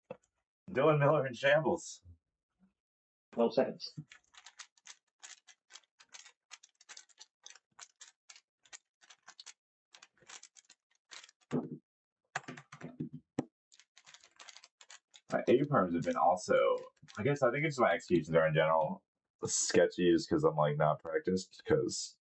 S1: Dylan Miller in shambles.
S2: 12 seconds.
S1: My A perms have been also. I think it's my executions are in general sketchy, just because I'm like not practiced. Because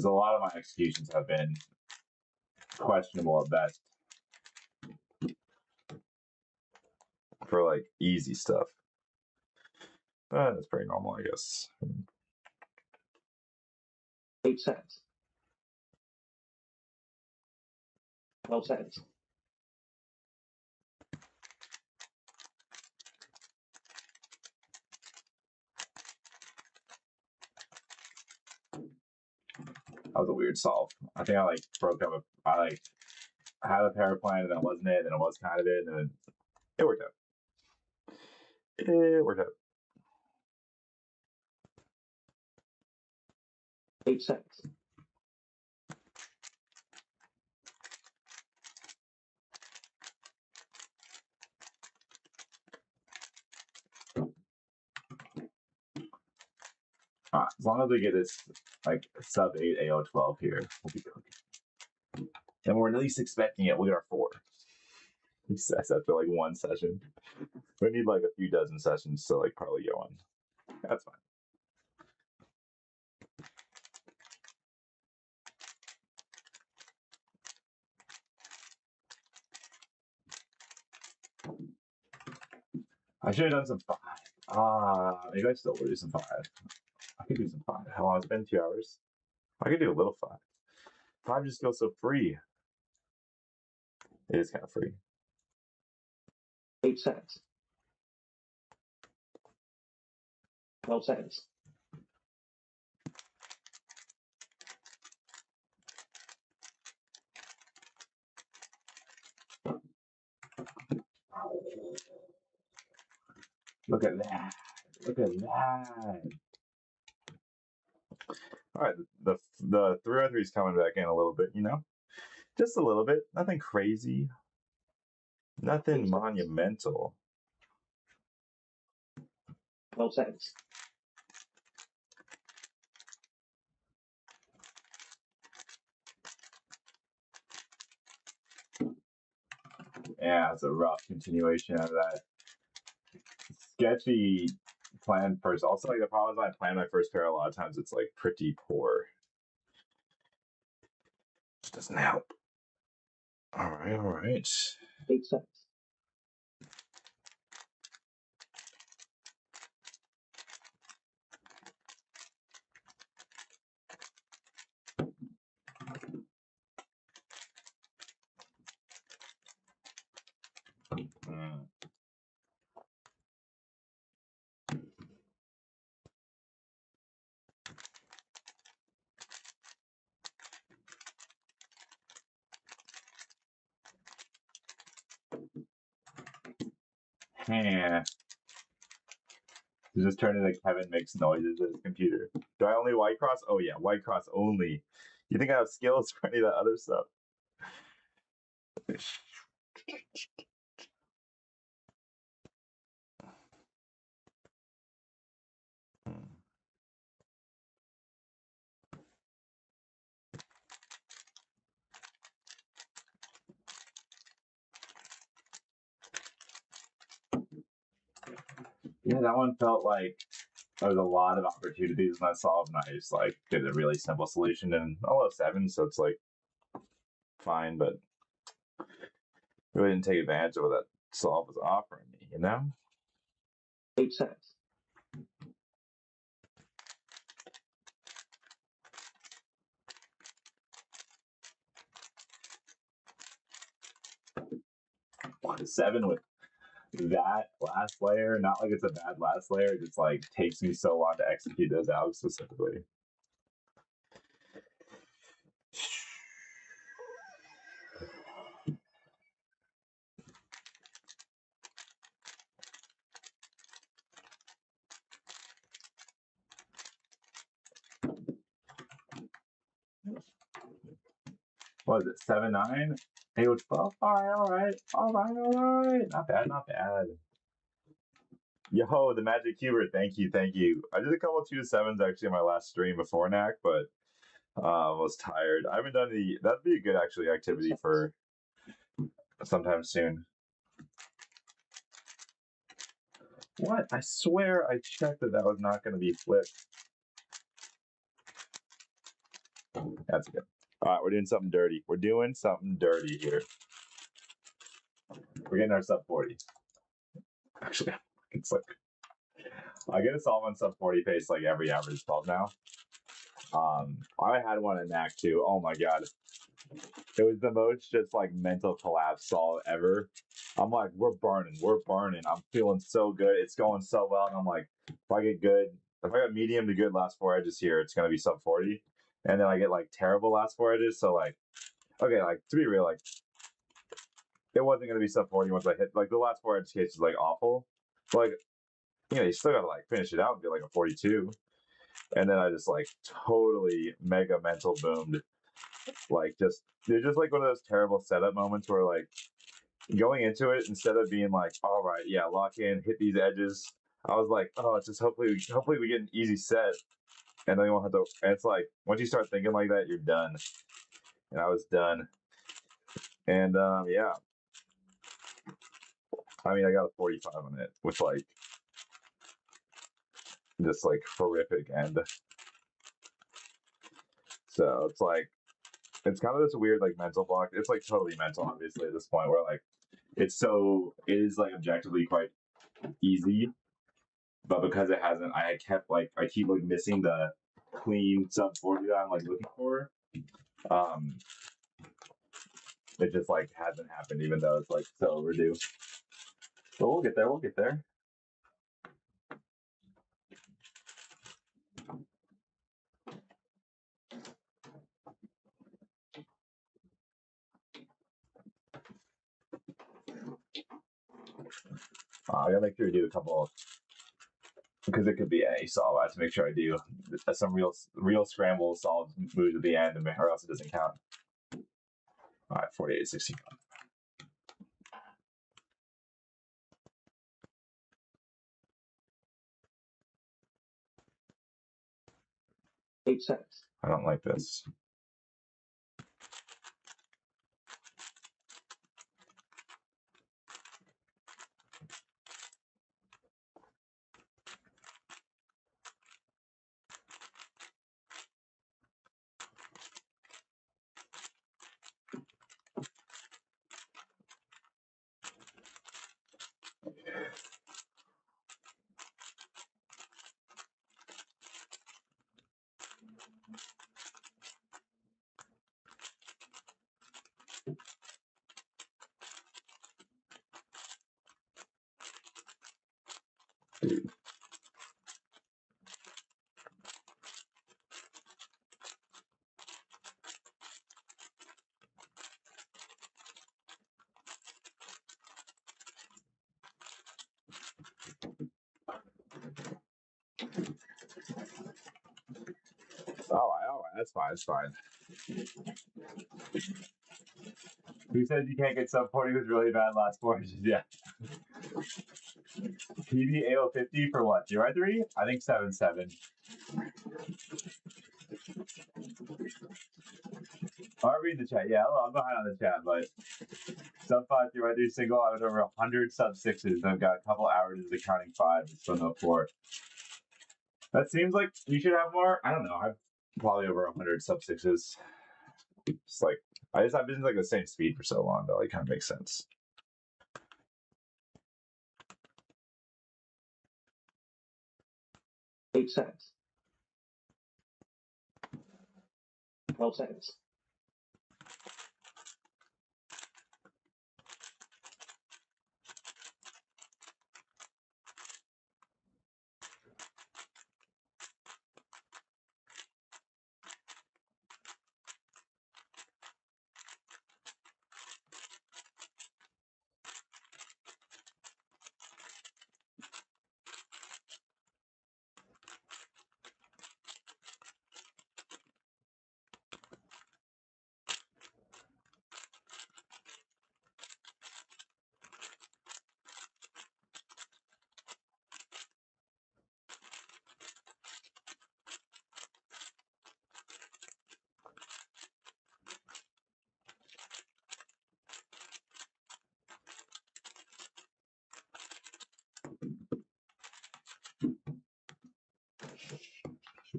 S1: a lot of my executions have been questionable at best for like easy stuff. That's pretty normal, I guess.
S2: 8 seconds. 12 seconds.
S1: That was a weird solve. I think I like broke up. I had a pair plan and that wasn't it, and it was kind of it, and then it worked out. It worked out.
S2: 8 seconds.
S1: As long as we get this like sub 8 AO12 here, we'll be cooking. And we're at least expecting it. We are 4. That's after like one session. We need like a few dozen sessions to like probably go on. That's fine. I should have done some 5. Maybe I still would do some 5. I could do some 5. How long? It's been 2 hours. I could do a little 5. 5 just feels so free. It is kind of free.
S2: 8 seconds. 12 seconds.
S1: Look at that. Look at that. All right, the 303 is coming back in a little bit, just a little bit. Nothing crazy. Nothing monumental.
S2: 12 seconds.
S1: Yeah, it's a rough continuation of that sketchy plan first. Also, like the problem is I plan my first pair a lot of times it's like pretty poor. Just doesn't help. All right.
S2: 8 seconds.
S1: Yeah. It just turned into Kevin makes noises at his computer. Do I only white cross? Oh yeah, white cross only. You think I have skills for any of that other stuff? Yeah, that one felt like there was a lot of opportunities in that solve, and I just like did a really simple solution in a low 7, so it's like fine, but really didn't take advantage of what that solve was offering me, you know?
S2: 8 seconds.
S1: What, a 7 with that last layer? Not like it's a bad last layer, it just like takes me so long to execute those out specifically. What is it, 7-9? 8 with 12? Alright. Not bad. Yo, the Magic Cuber, thank you. I did a couple 2-7s actually in my last stream before NAC, but was tired. I haven't done that'd be a good actually activity for sometime soon. What? I swear I checked that was not going to be flipped. That's good. All right, we're doing something dirty. Here. We're getting our sub 40. Actually, it's like I get a solve on sub 40 pace like every average solve now. I had one in NAC too. Oh my god. It was the most just like mental collapse solve ever. I'm like, we're burning. I'm feeling so good. It's going so well. And I'm like, if I got medium to good last 4 edges here, it's gonna be sub 40. And then I get like terrible last 4 edges. So like, okay, like to be real, like it wasn't gonna be sub 40 once I hit like the last 4 edge case was like awful. But like, you know, you still gotta like finish it out and get like a 42. And then I just like totally mega mental boomed. Like it's just like one of those terrible setup moments where like going into it, instead of being like, all right, yeah, lock in, hit these edges, I was like, oh, it's just hopefully we get an easy set, and then you won't have to. And it's like once you start thinking like that, you're done. And I was done. And yeah, I mean, I got a 45 on it, which like just like horrific end. So it's like it's kind of this weird like mental block. It's like totally mental, obviously, at this point where like it is like objectively quite easy, but because it hasn't, I keep like missing the clean sub 40 that I'm like looking for. It just like hasn't happened, even though it's like so overdue. But we'll get there. I gotta make sure to do a couple because it could be any solve. I have to make sure I do some real scramble solve moves at the end, or else it doesn't count. All right, 48, 65.
S2: Eight seconds.
S1: I don't like this. All right, that's fine. Who said you can't get sub 40 with really bad last 4 edges? Yeah. PB AO50 for what? 0-3? I think 7-7. I'll read the chat. Yeah, I'm behind on the chat, but sub 5 through I do single. I was over 100 sub 6s. I've got a couple averages accounting 5. Still no 4. That seems like you should have more. I don't know. I'm probably over 100 sub 6s. Just like I've been like the same speed for so long though. It kind of makes sense.
S2: 8 seconds. 12 seconds.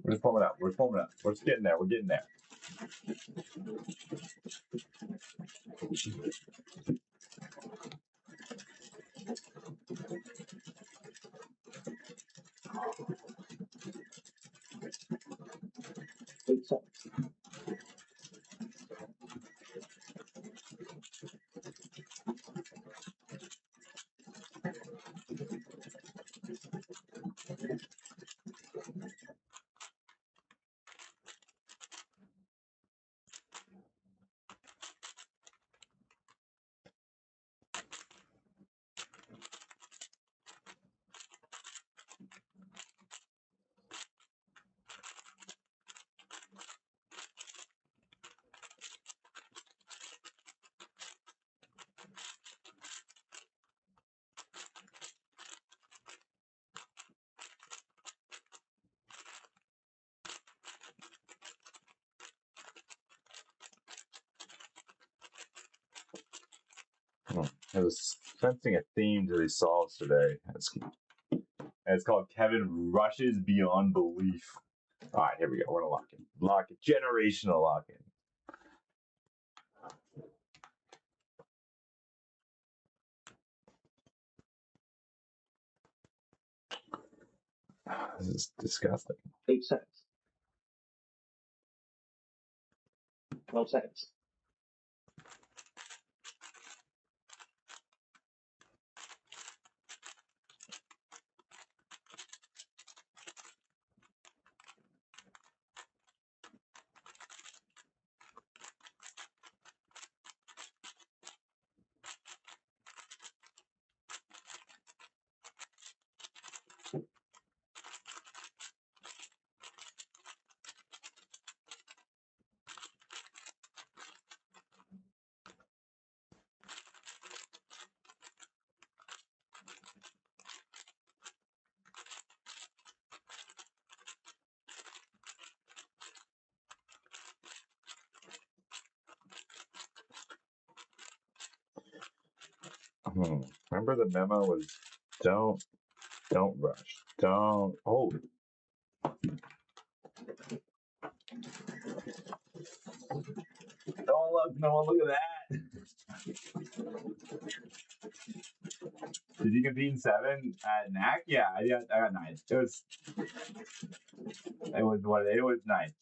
S1: We're just pulling it up. We're pulling it up. We're just getting there. We're getting there.
S2: Eight seconds.
S1: I was sensing a theme to these solves today. It's called Kevin Rushes Beyond Belief. All right, here we go. We're gonna lock in. Lock it. Generational lock in. This is disgusting.
S2: 8 seconds. 12 seconds.
S1: Remember the memo was don't rush. Don't no one look at that. Did you compete in 7 at NAC? Yeah, I got 9. It was 9.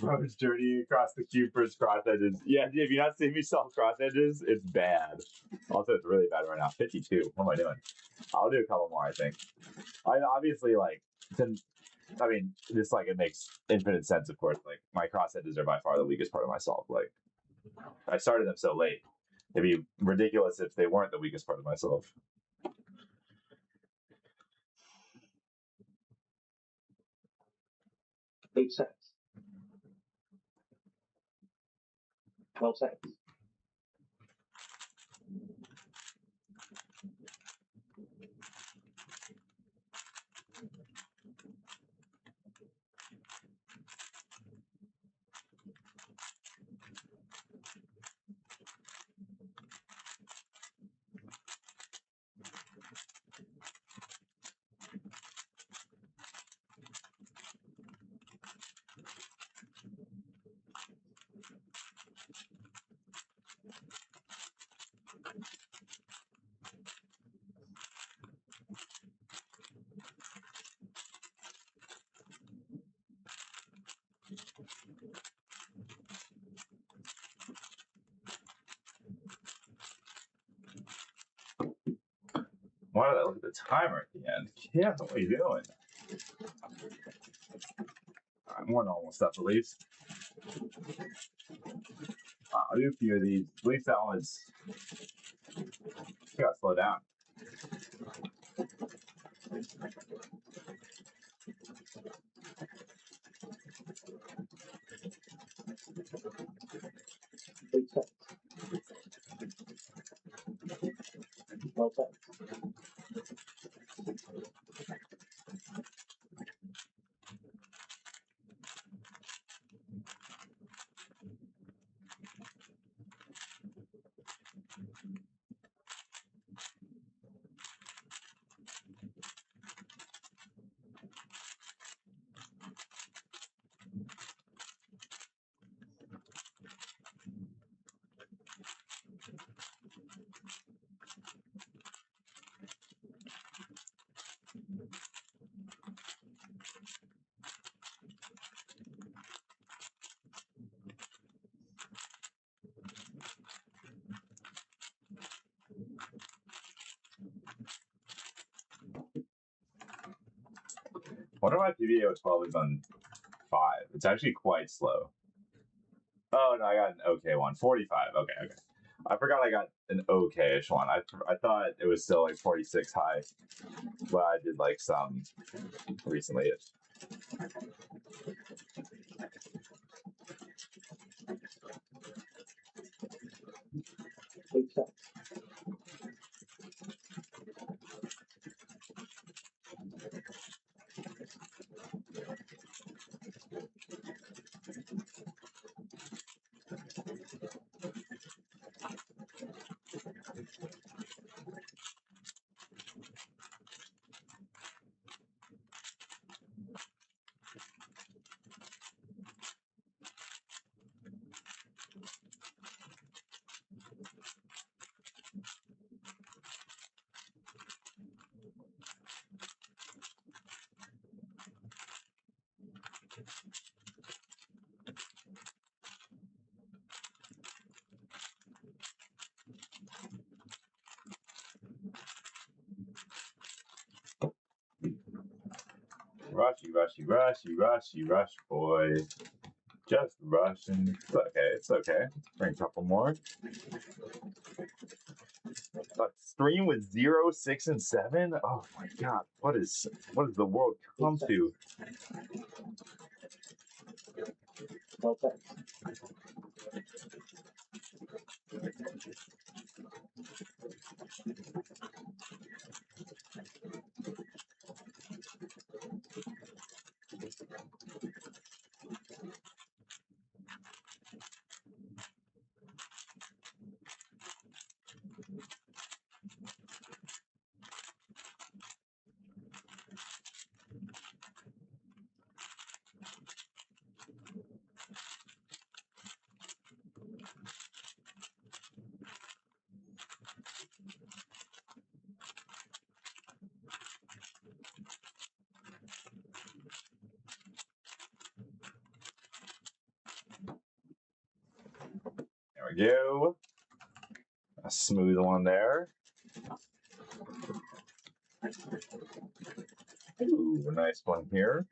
S1: Rose journey across the cube for his cross edges. Yeah, if you not seen me solve cross edges, it's bad. Also, it's really bad right now. 52. What am I doing? I'll do a couple more, I think. I obviously this it makes infinite sense, of course. Like my cross edges are by far the weakest part of my solve. Like I started them so late. It'd be ridiculous if they weren't the weakest part of my solve.
S2: Eight seconds. 12 seconds.
S1: Why did I look at the timer at the end? Yeah, what are you doing? Alright, more normal stuff at least. I'll do a few of these. At least that one's. You gotta slow down.
S2: Eight seconds. 12 seconds.
S1: Wonder why PBA 12 is on 5. It's actually quite slow. Oh no, I got an okay one. 45. Okay, okay. I forgot I got an okay-ish one. I thought it was still like 46 high, but I did like some recently.
S2: 8 seconds.
S1: Rush, boy. Just rushing. It's okay, it's okay. Bring a couple more. A stream with 0, 6, and 7? Oh my god, what is the world come to?
S2: 12 seconds.
S1: There we go. A smooth one there. Ooh, a nice one here.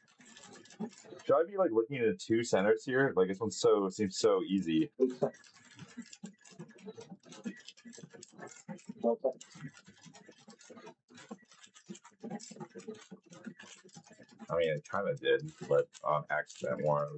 S1: Should I be like looking at 2 centers here? Like this one seems so easy.
S2: 8 seconds. 12 seconds.
S1: I mean, it kind of did, but on accident more.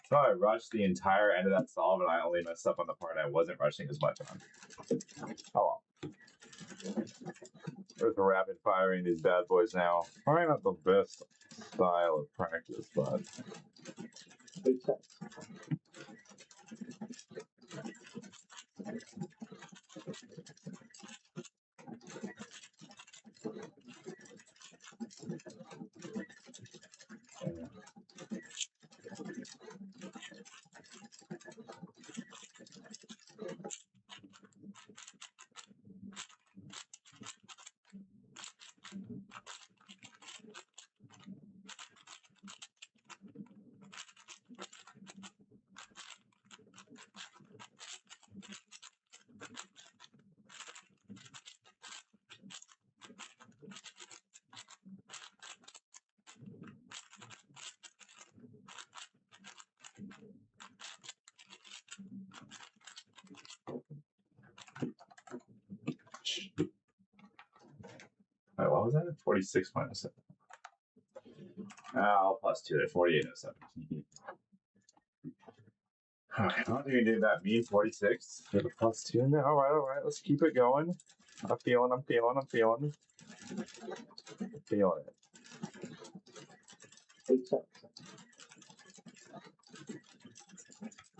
S1: So I rushed the entire end of that solve, and I only messed up on the part I wasn't rushing as much on. Oh well. There's the rapid firing these bad boys now. Probably not the best style of practice, but
S2: 8 cents.
S1: Wait, what was that? 46 minus 7. I'll plus 2 at 48.07. Alright, I don't think we did that mean 46. With a plus 2 in there. Alright, let's keep it going. I'm feeling it. Feeling it.
S2: 8 cents.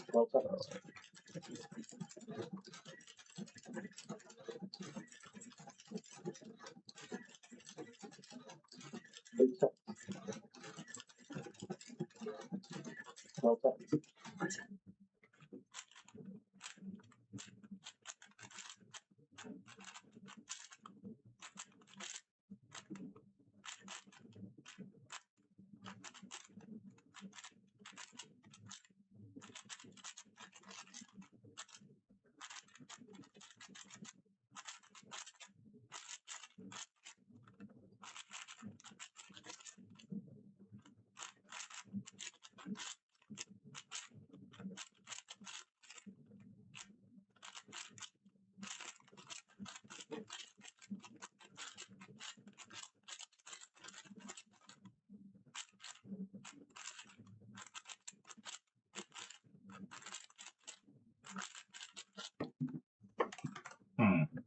S2: 12 cents. $8 cents. 12 cents.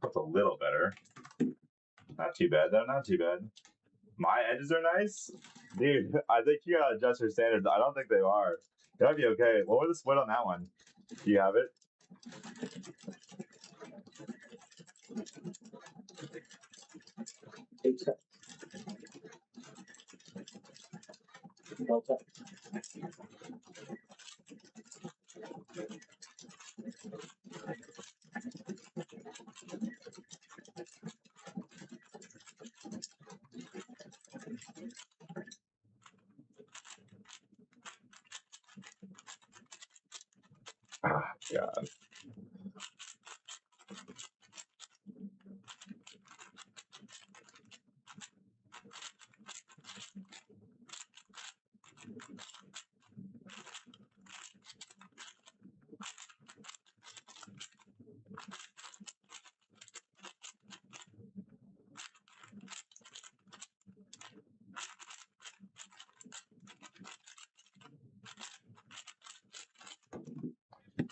S1: That's a little better. Not too bad though. Not too bad. My edges are nice, dude. I think you gotta adjust your standards. I don't think they are. They might be okay. What was the split on that one? Do you have it?
S2: $8 cents. 12 cents.
S1: Ah, God.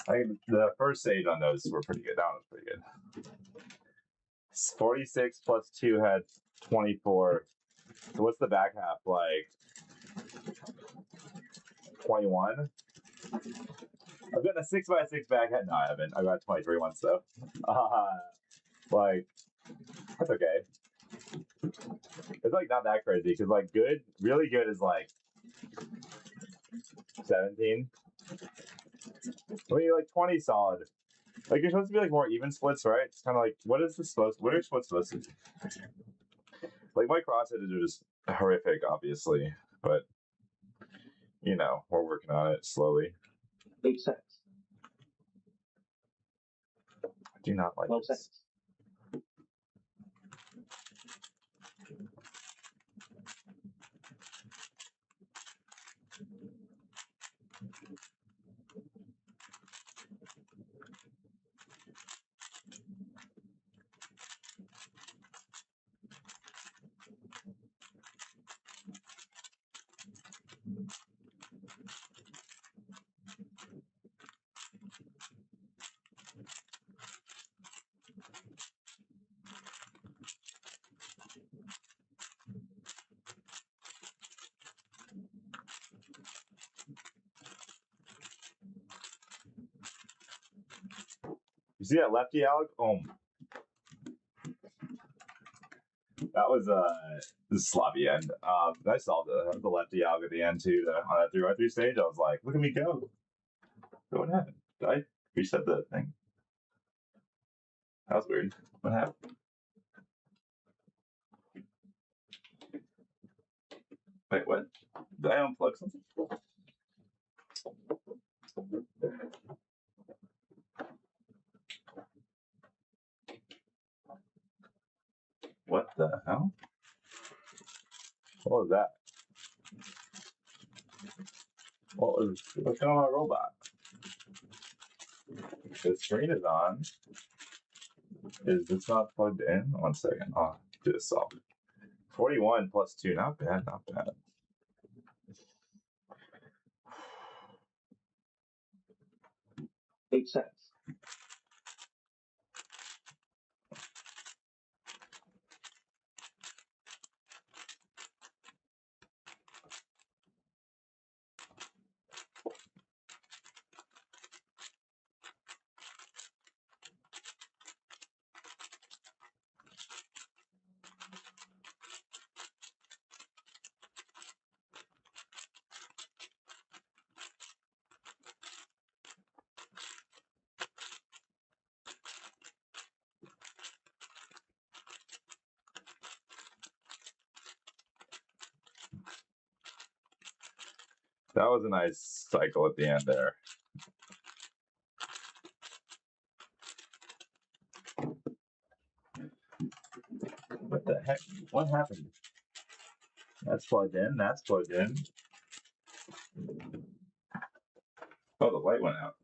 S1: I think the first stage on those were pretty good. That one was pretty good. 46 plus 2 had 24. So what's the back half like? 21? I've gotten a 6x6 back half. No, I haven't. I got 23 once though. Like, that's okay. It's like not that crazy because like good, really good is like 17. I mean, like 20 solid. Like you're supposed to be like more even splits, right? It's kind of like what are splits supposed to be? Like my cross edges are just horrific, obviously, but you know we're working on it slowly.
S2: 8 cents.
S1: I do not like
S2: 12
S1: this.
S2: cents.
S1: see that lefty Alec? That was the sloppy end. I saw the lefty Alec at the end too. On that 3x3 stage, I was like, look at me go. What happened? Did I reset the thing? That was weird. What happened? Wait, what? Did I unplug something? What the hell? What was that? What's going on with my robot? The screen is on. Is this not plugged in? 1 second. Oh, do this solve. 41 plus 2. Not bad, not bad.
S2: $0.08.
S1: That was a nice cycle at the end there. What the heck? What happened? That's plugged in. That's plugged in. Oh, the light went out.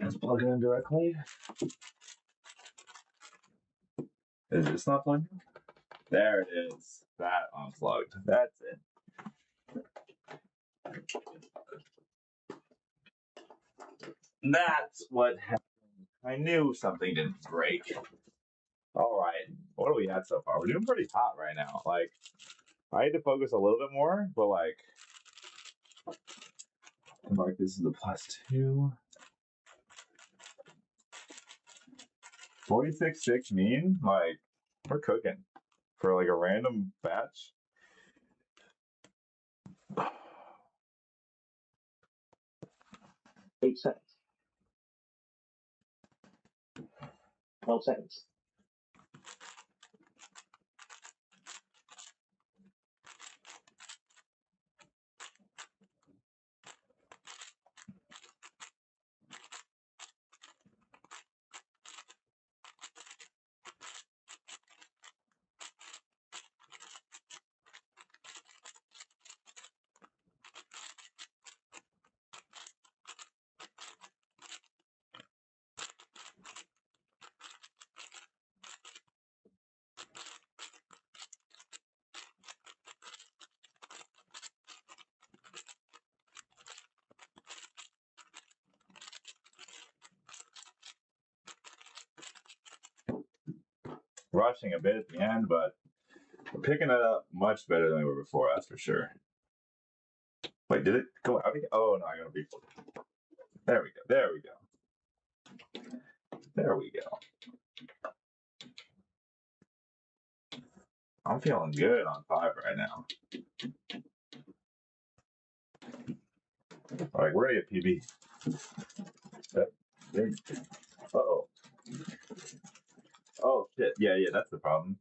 S1: Let's plug it in directly. Is this not plugged in? There it is. That unplugged. That's it. That's what happened. I knew something didn't break. All right. What are we at so far? We're doing pretty hot right now. Like, I had to focus a little bit more, but like, mark this is a +2. 46.6 mean? Like, we're cooking for like a random batch.
S2: $0.08. 12 seconds.
S1: Rushing a bit at the end, but we're picking it up much better than we were before, that's for sure. Wait, did it go out again? Oh, no, I gotta be. There we go. There we go. There we go. I'm feeling good on 5 right now. All right, we're gonna get PB. Uh-oh. Oh, shit. Yeah, that's the problem.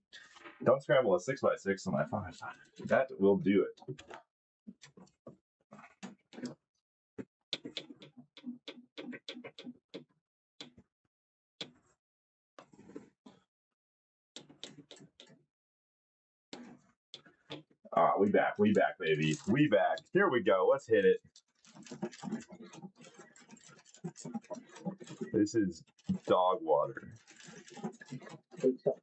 S1: Don't scramble a 6x6 on my 5. That will do it. We back, baby. We back. Here we go. Let's hit it. This is dog water.
S2: $0.08.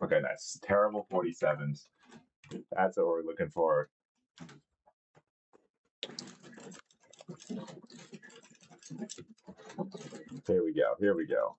S1: Okay, nice. Terrible 47s. That's what we're looking for. Here we go. Here we go.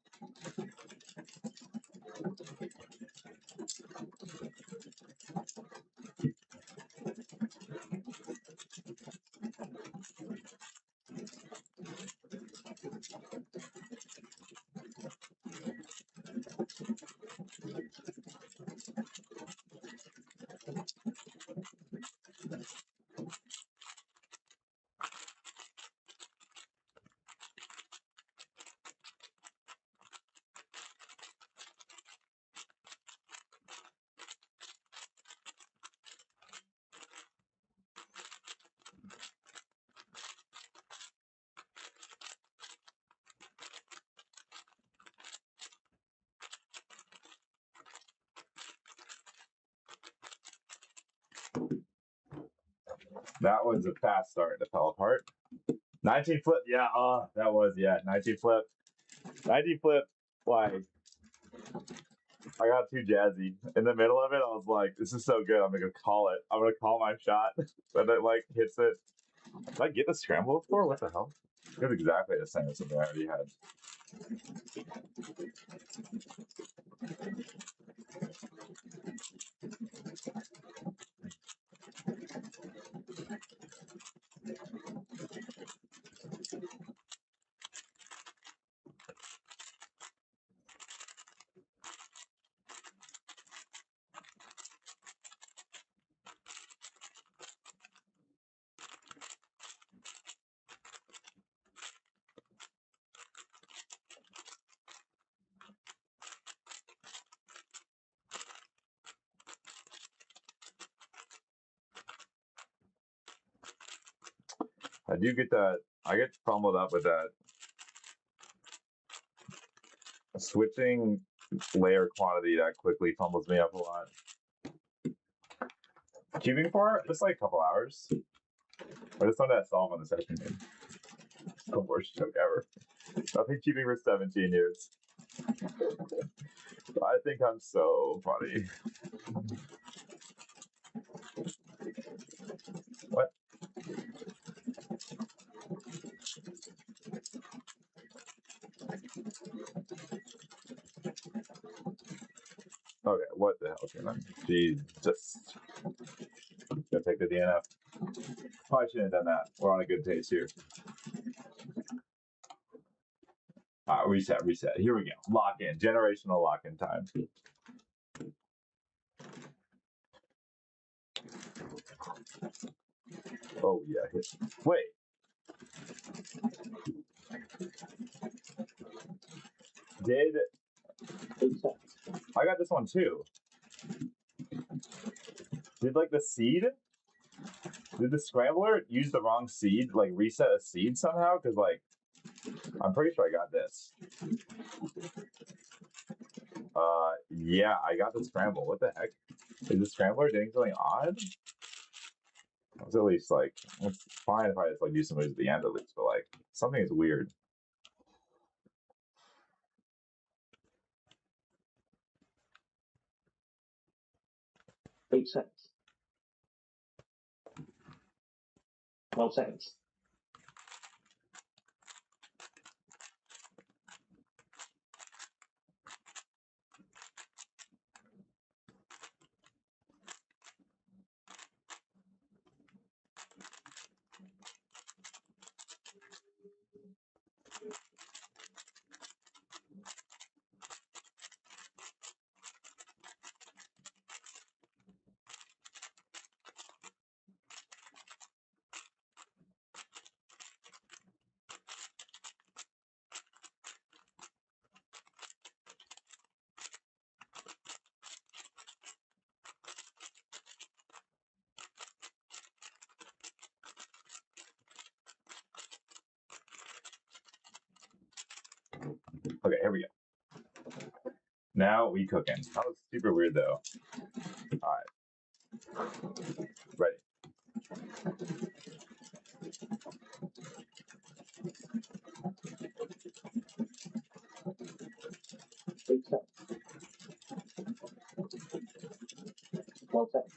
S1: That was a fast start. It fell apart. 19 flip. Yeah. That was, yeah. 19 flip. 19 flip. Like, I got too jazzy. In the middle of it, I was like, this is so good. I'm going to call it. I'm going to call my shot. But it, like, hits it. Did I get the scramble before? What the hell? It was exactly the same as something I already had. I do get that. I get fumbled up with that. Switching layer quantity that quickly fumbles me up a lot. Cubing for just like a couple hours. I just found that solve on the session. The worst joke ever. I've been cubing for 17 years. I think I'm so funny. What? Okay, what the hell can I? Jesus. Gonna take the DNF. Probably shouldn't have done that. We're on a good pace here. Reset. Here we go. Lock in. Generational lock in time. Oh, yeah. Hit. Wait. Did. I got this one too. Did like the seed? Did the scrambler use the wrong seed? Like reset a seed somehow? Because like, I'm pretty sure I got this. Yeah, I got the scramble. What the heck? Is the scrambler doing something odd? I was at least like, it's fine if I just like do some moves at the end at least, but like something is weird.
S2: Eight seconds. 12 seconds.
S1: Okay, here we go. Now we cooking. That was super weird though. All right. Ready.
S2: 12 seconds.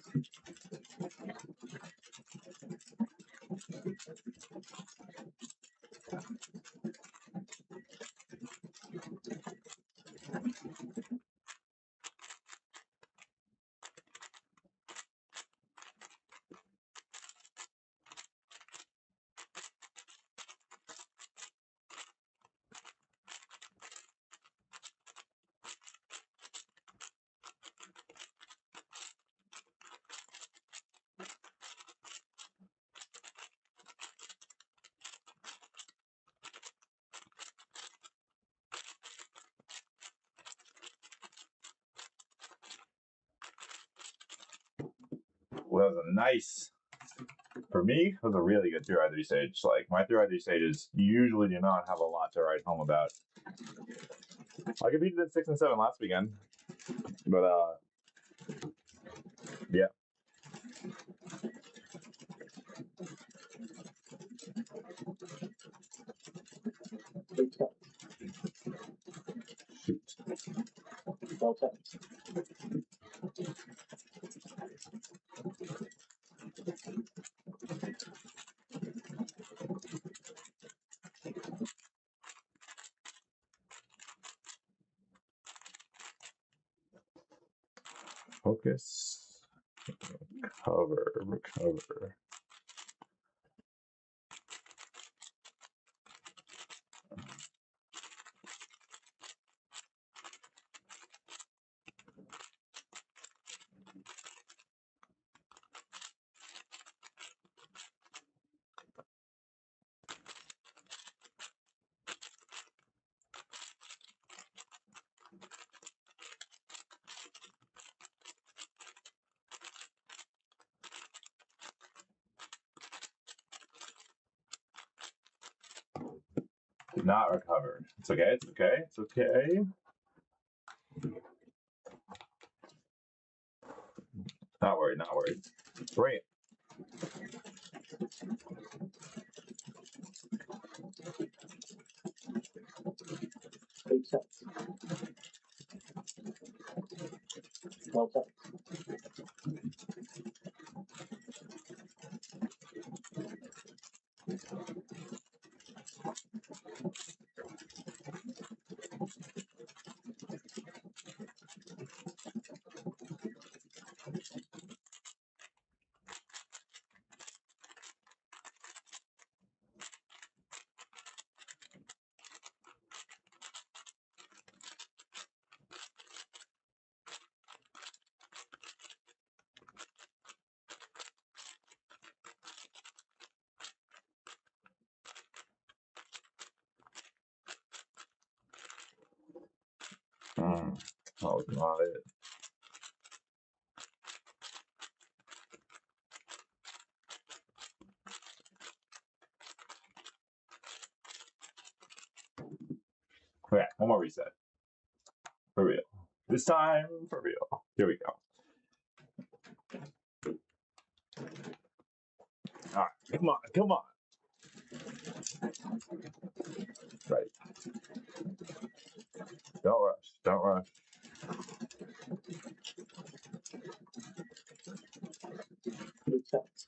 S1: Well, that was a nice. For me, it was a really good 3x3 stage. Like, my 3x3 stages usually do not have a lot to write home about. I competed at 6 and 7 last weekend, but yeah. Shoot.
S2: 12 seconds.
S1: Focus. Recover. Did not recover. It's okay. It's okay. It's okay. Not worried. Not worried. Bring it.
S2: Eight seconds. 12 seconds.
S1: That was not it. Okay, one more reset. For real. This time, for real. Here we go. All right, come on, come on. Right. Don't rush. Don't rush.
S2: Eight seconds.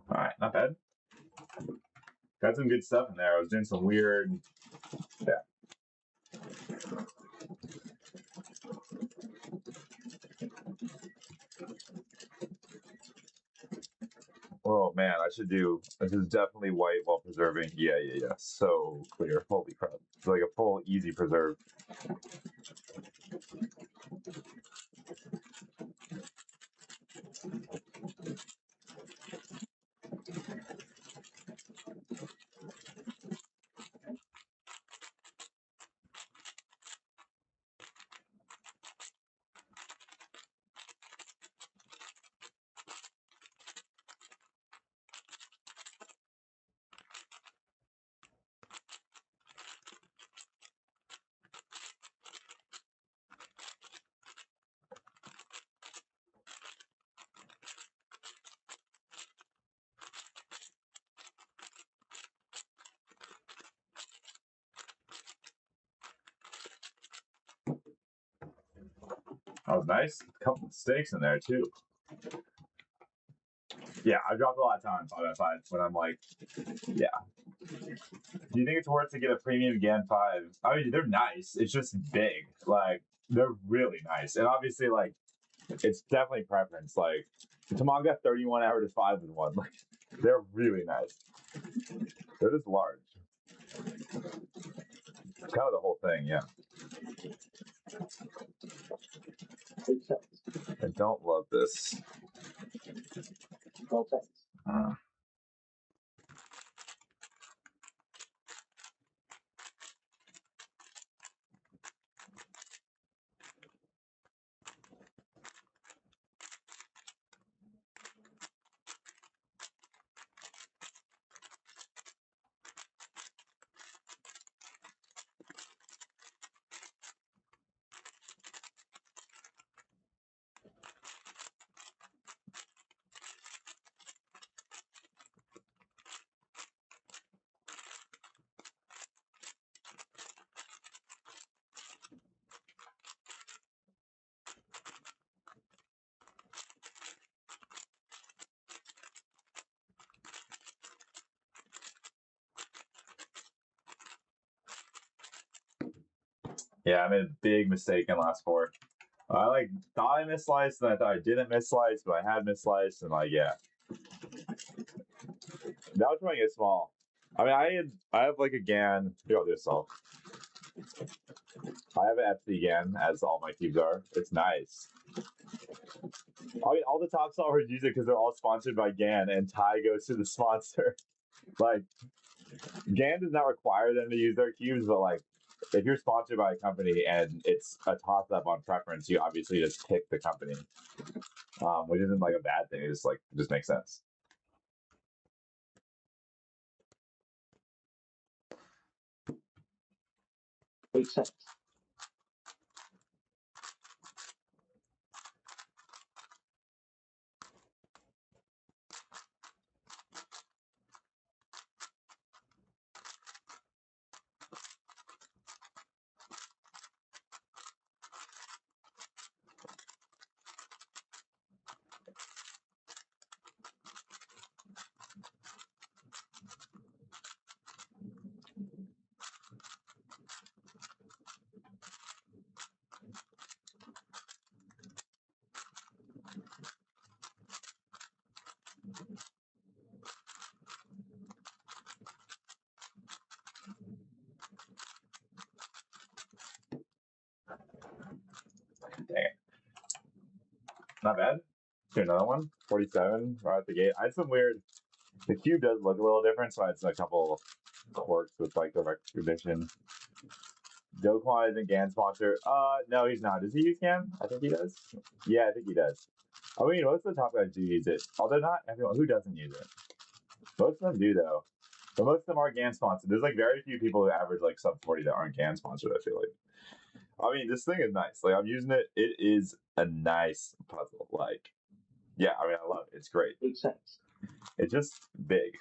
S1: All right, not bad. Got some good stuff in there. I was doing some weird. Yeah. Oh man, I should do. This is definitely white while preserving. Yeah. So clear. Holy crap! It's like a full easy preserve. That was nice. A couple mistakes in there too. Yeah, I dropped a lot of time 5x5 when I'm like, yeah. Do you think it's worth to get a premium GAN 5? I mean, they're nice. It's just big. Like, they're really nice. And obviously, like, it's definitely preference. Like, Tamon got 31 averages 5 with one. Like, they're really nice. They're just large. Kind of the whole thing, yeah.
S2: 8 seconds.
S1: I don't love this.
S2: 12 seconds.
S1: Yeah, I made a big mistake in last 4. I like thought I missliced, and I thought I didn't misslice, but I had missliced, and like, yeah. That was trying to get small. I mean, I have like a GAN. Here, I'll do a solve. I have an FC GAN, as all my cubes are. It's nice. I mean, all the top solvers use it because they're all sponsored by GAN, and Ty goes to the sponsor. Like, GAN does not require them to use their cubes, but like, if you're sponsored by a company and it's a toss up on preference, you obviously just pick the company, which isn't like a bad thing. It's like, it just makes sense.
S2: Eight seconds.
S1: Dang it. Not bad. Do another one. 47 right at the gate. I had some weird. The cube does look a little different, so I had a couple quirks with like the recognition. Dokwan isn't GAN sponsor. No, he's not. Does he use GAN? I think he does. Yeah, I think he does. I mean, most of the top guys do use it. Although not everyone. Who doesn't use it? Most of them do though. But most of them are GAN sponsored. There's like very few people who average like sub 40 that aren't GAN sponsored, I feel like. I mean, this thing is nice. Like, I'm using it. It is a nice puzzle. Like, yeah, I mean, I love it. It's great.
S2: 8 seconds.
S1: It's just big.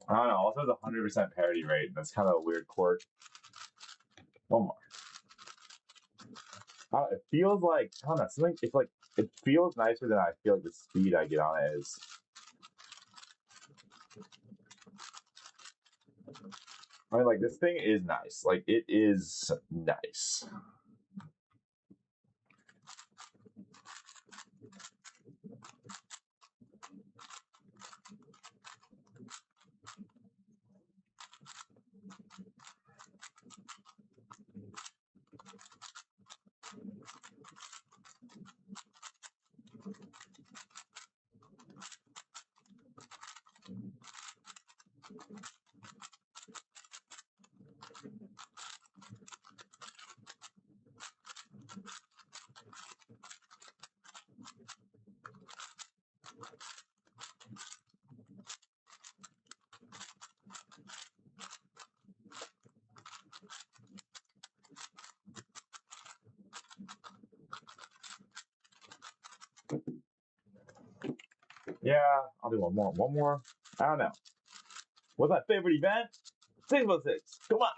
S1: I don't know. Also, the 100% parity rate. That's kind of a weird quirk. One more. It feels like, I don't know, something. It's like, it feels nicer than I feel like the speed I get on it is. I mean, like, this thing is nice. Like, it is nice. Yeah, I'll do one more. One more. I don't know. What's my favorite event? 6x6. Come on.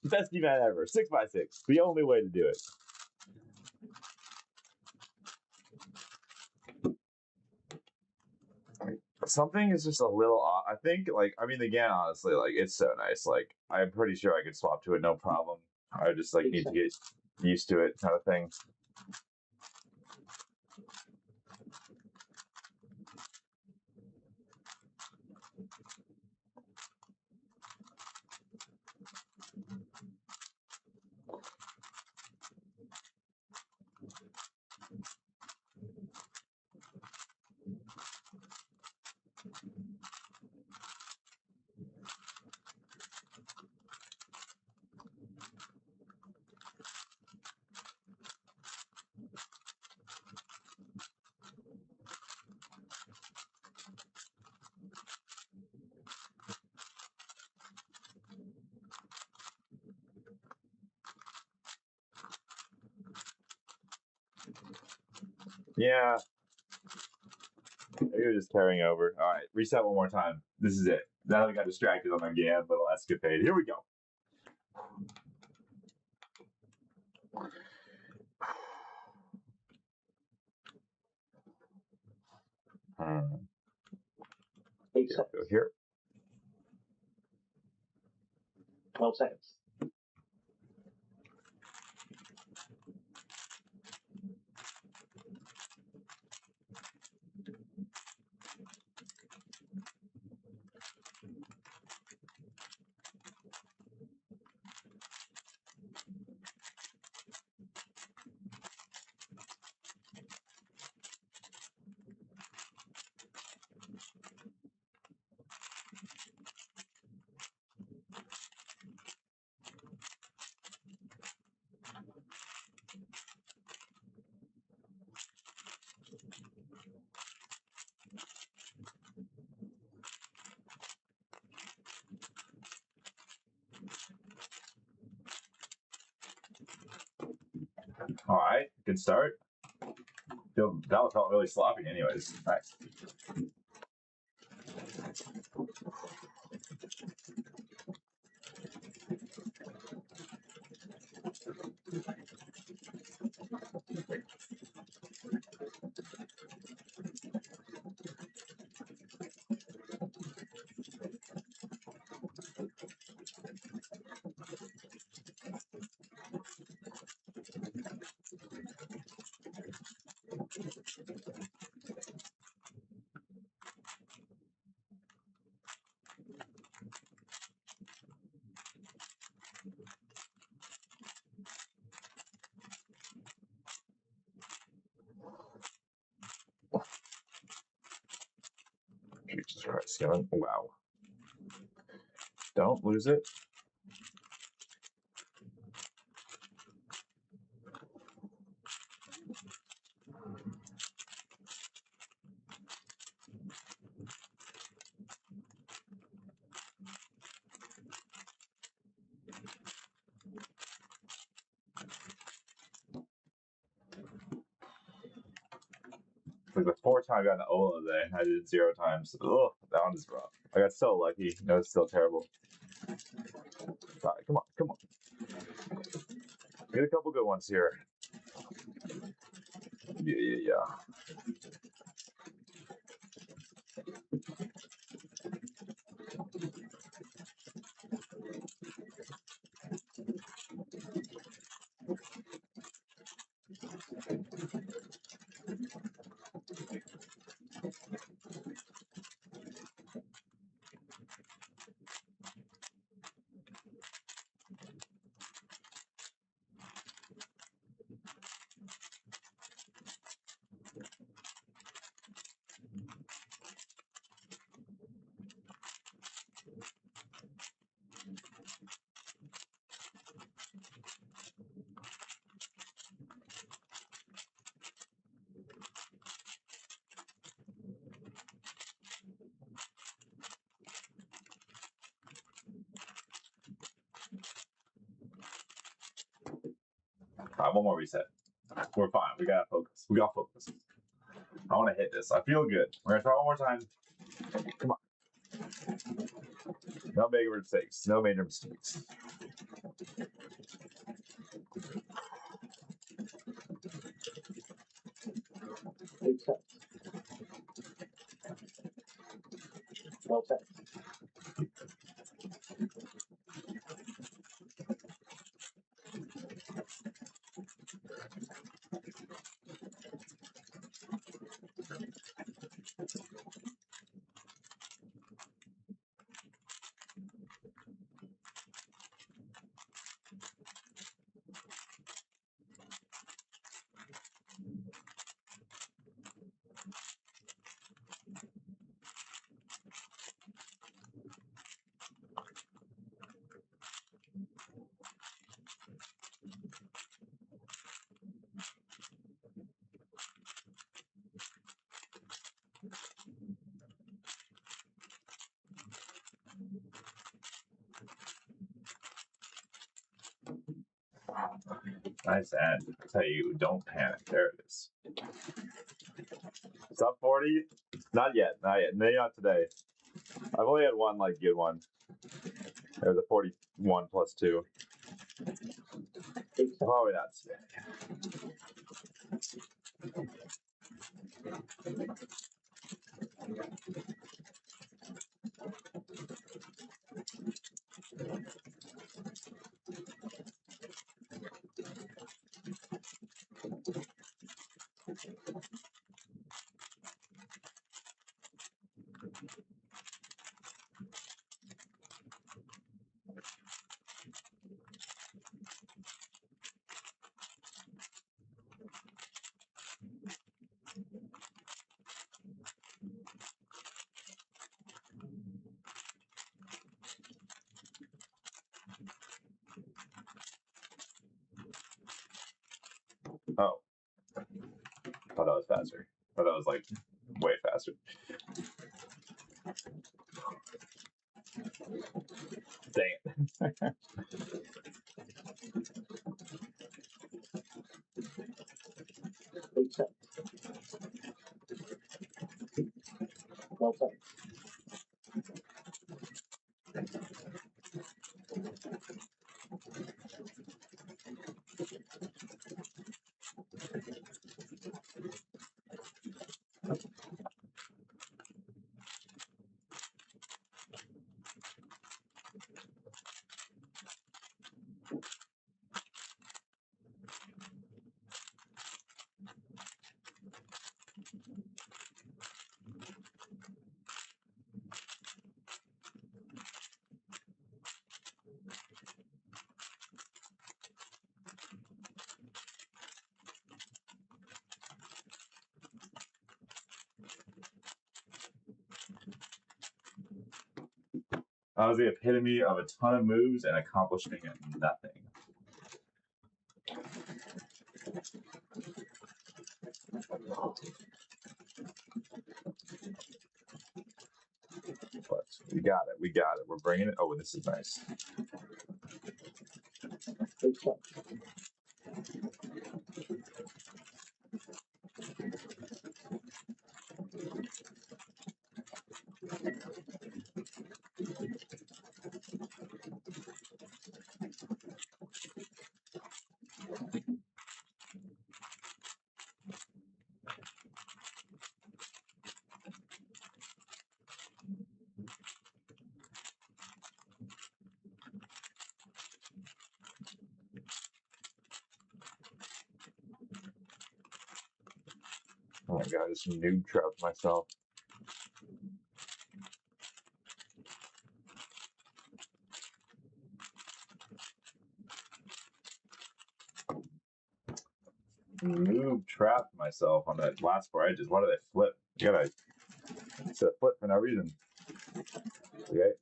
S1: Best event ever. 6x6. The only way to do it. Something is just a little off. I think, like, I mean, again, honestly, like, it's so nice. Like, I'm pretty sure I could swap to it no problem. I just, like, need to get used to it, kind of thing. Yeah. Maybe we're just carrying over. All right, reset one more time. This is it. Now I got distracted on my game little escapade. Here we go. Hmm.
S2: 8
S1: Here,
S2: seconds.
S1: go here.
S2: 12 seconds.
S1: All right, good start. That felt really sloppy, anyways. Nice. Jesus Christ, Skillen. Wow. Don't lose it. It's like the fourth time I got an Ola today. I did it 0 times. Oh, that one is rough. I got so lucky. No, it's still terrible. All right, come on, come on. Get a couple good ones here. Yeah. All right, one more reset. We're fine. We gotta focus. We got focus. I want to hit this. I feel good. We're gonna try one more time. Come on. No major mistakes. No major mistakes.
S2: Eight cents. 12 cents.
S1: Nice end. I tell you, don't panic. There it is. Sub 40? Not yet. Not yet. Maybe not today. I've only had one like good one. It was a 41 plus 2. Probably not today. Oh. Thought that was faster. Thought that was like way faster. Dang it.
S2: 8 cents. 12 cents.
S1: That was the epitome of a ton of moves and accomplishing nothing. But we got it. We got it. We're bringing it. Oh, this is nice.
S2: 8 cents.
S1: Oh my god, I just noob trapped myself. Noob trapped myself on that last four edges. Why did I flip? You gotta it's a flip for no reason. Okay.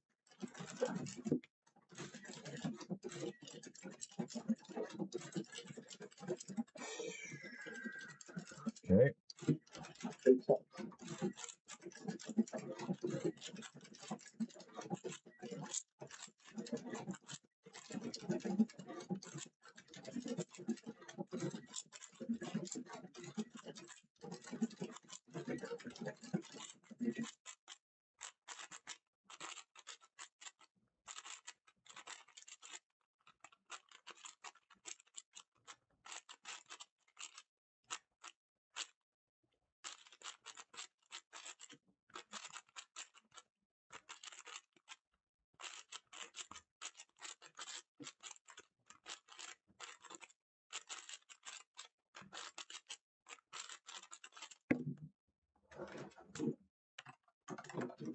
S1: Okay.
S2: 8 cents.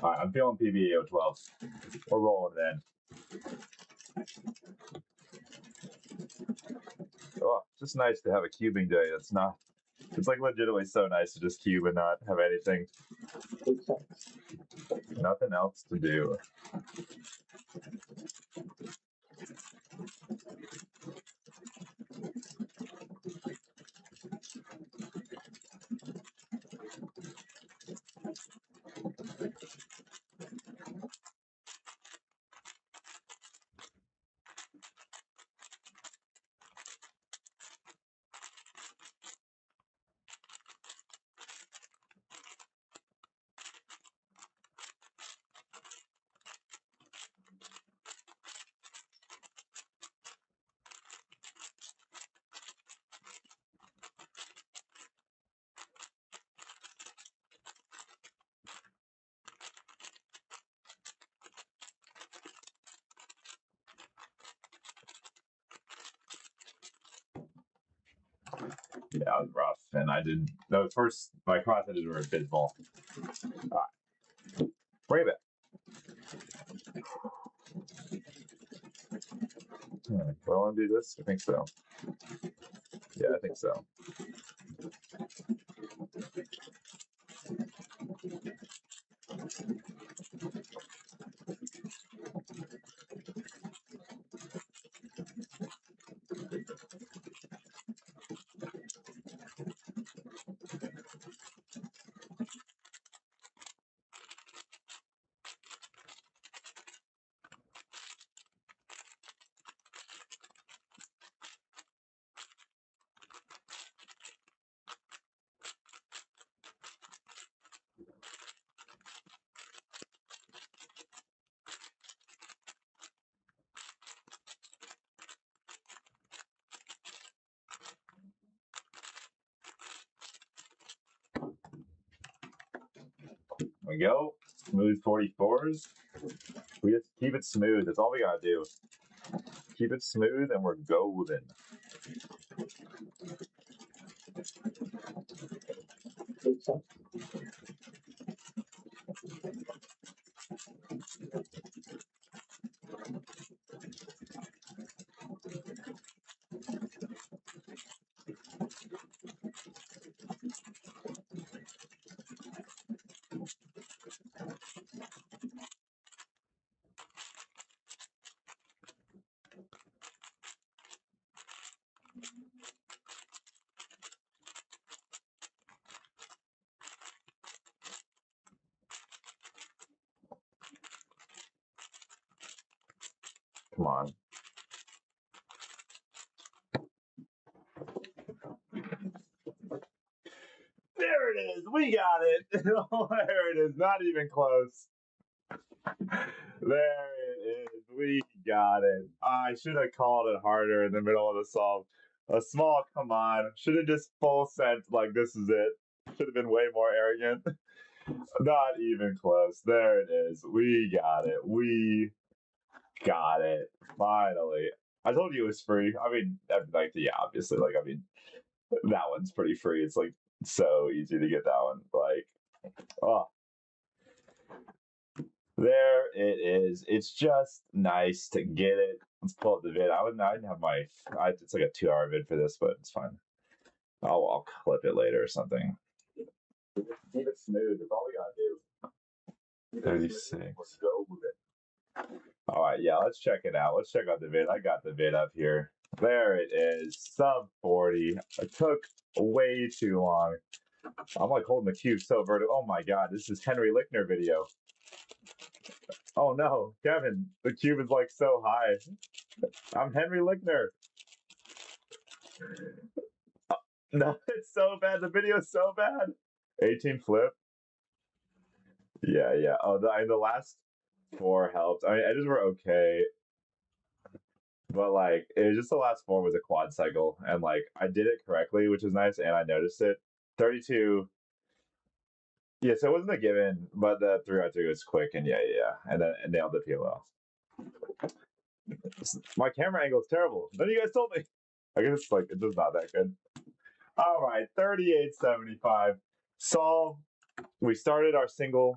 S1: All right, I'm feeling PBA 012. We're rolling it in. Oh, just nice to have a cubing day. It's like legitimately so nice to just cube and not have anything.
S2: 8 seconds.
S1: Nothing else to do. Yeah, it was rough, and I did the first. My cross edges were abysmal. All right, brave it. Do I want to do this? I think so. Yeah, I think so. We go. Smooth 44s. We just keep it smooth. That's all we gotta do. Keep it smooth and we're golden.
S2: 8 seconds.
S1: Come on. There it is. We got it. There it is. Not even close. There it is. We got it. I should have called it harder in the middle of the solve. A small, come on. Should have just full sent like this is it. Should have been way more arrogant. Not even close. There it is. We got it. We got it. Finally. I told you it was free. I mean, like, yeah, obviously, like, I mean, that one's pretty free. It's like so easy to get that one. Like, oh, there it is. It's just nice to get it. Let's pull up the vid. I didn't have my. It's like a 2-hour vid for this, but it's fine. I'll clip it later or something. Keep it smooth. That's all we gotta do. 36. Let's go with it. All right, yeah, let's check it out. Let's check out the vid. I got the vid up here. There it is. Sub 40. It took way too long. I'm like holding the cube so vertical. Oh my god, this is Henry Lickner video. Oh no, Kevin, the cube is like so high. I'm Henry Lickner. No, it's so bad. The video is so bad. 18 flip. Yeah. Oh, the last 4 helped. I mean, edges were okay, but like it was just the last 4 was a quad cycle, and like I did it correctly, which is nice, and I noticed it. 32. Yeah, so it wasn't a given, but the 3x3 was quick, and yeah, and then and nailed the PLL. My camera angle is terrible. Then you guys told me. I guess it's like it's just not that good. All right, 38.75. Solve we started our single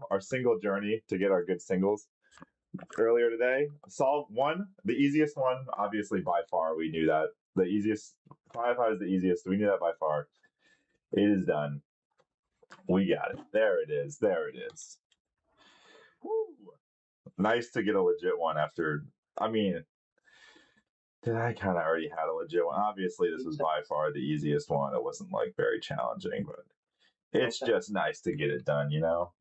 S1: journey to get our good singles earlier today. Solve one, the easiest one, obviously by far. We knew that the easiest 5 is the easiest. We knew that by far. It is done. We got it. There it is. There it is. Woo. Nice to get a legit one after. I mean, I kind of already had a legit one. Obviously, this was by far the easiest one. It wasn't like very challenging, but it's just nice to get it done, you know?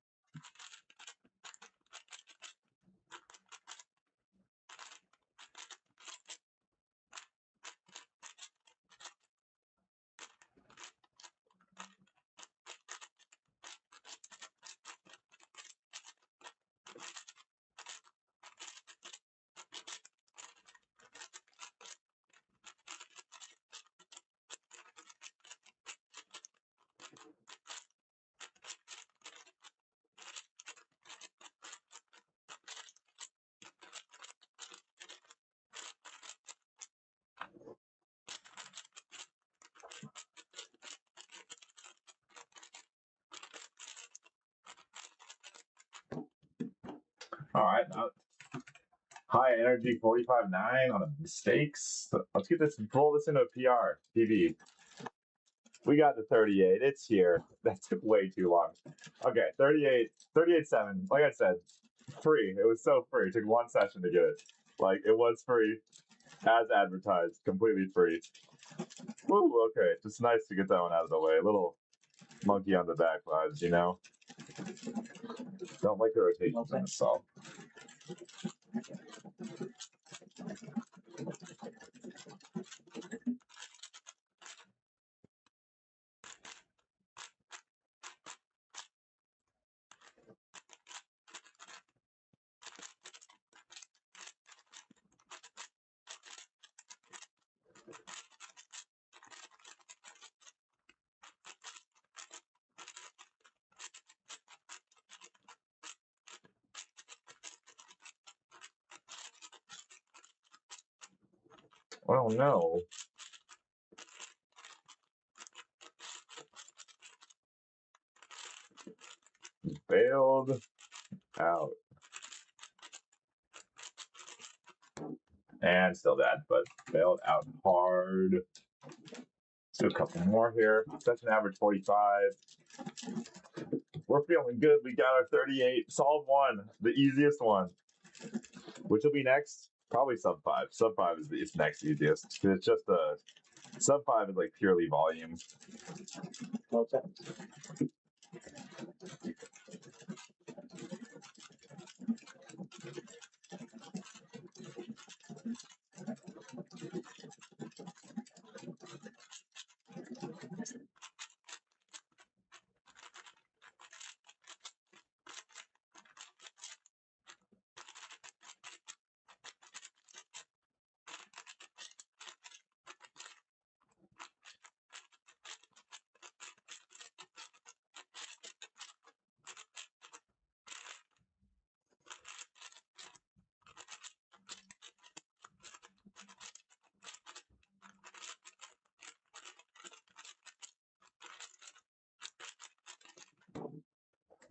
S1: All right. High energy 45.9 on a mistakes. Let's get this, roll this into a PR, PV. We got the 38. It's here. That took way too long. Okay, 38.7. Like I said, free. It was so free. It took one session to get it. Like, it was free as advertised, completely free. Woo, okay. Just nice to get that one out of the way. A little monkey on the back vibes, you know? Don't like the rotations in this song. Oh no. Bailed out. And still dead, but bailed out hard. Let's do a couple more here. Session average 45. We're feeling good. We got our 38. Solve one, the easiest one. Which will be next? Probably sub 5. Sub 5 is the next easiest. It's just a sub 5 is like purely volume.
S2: No sense.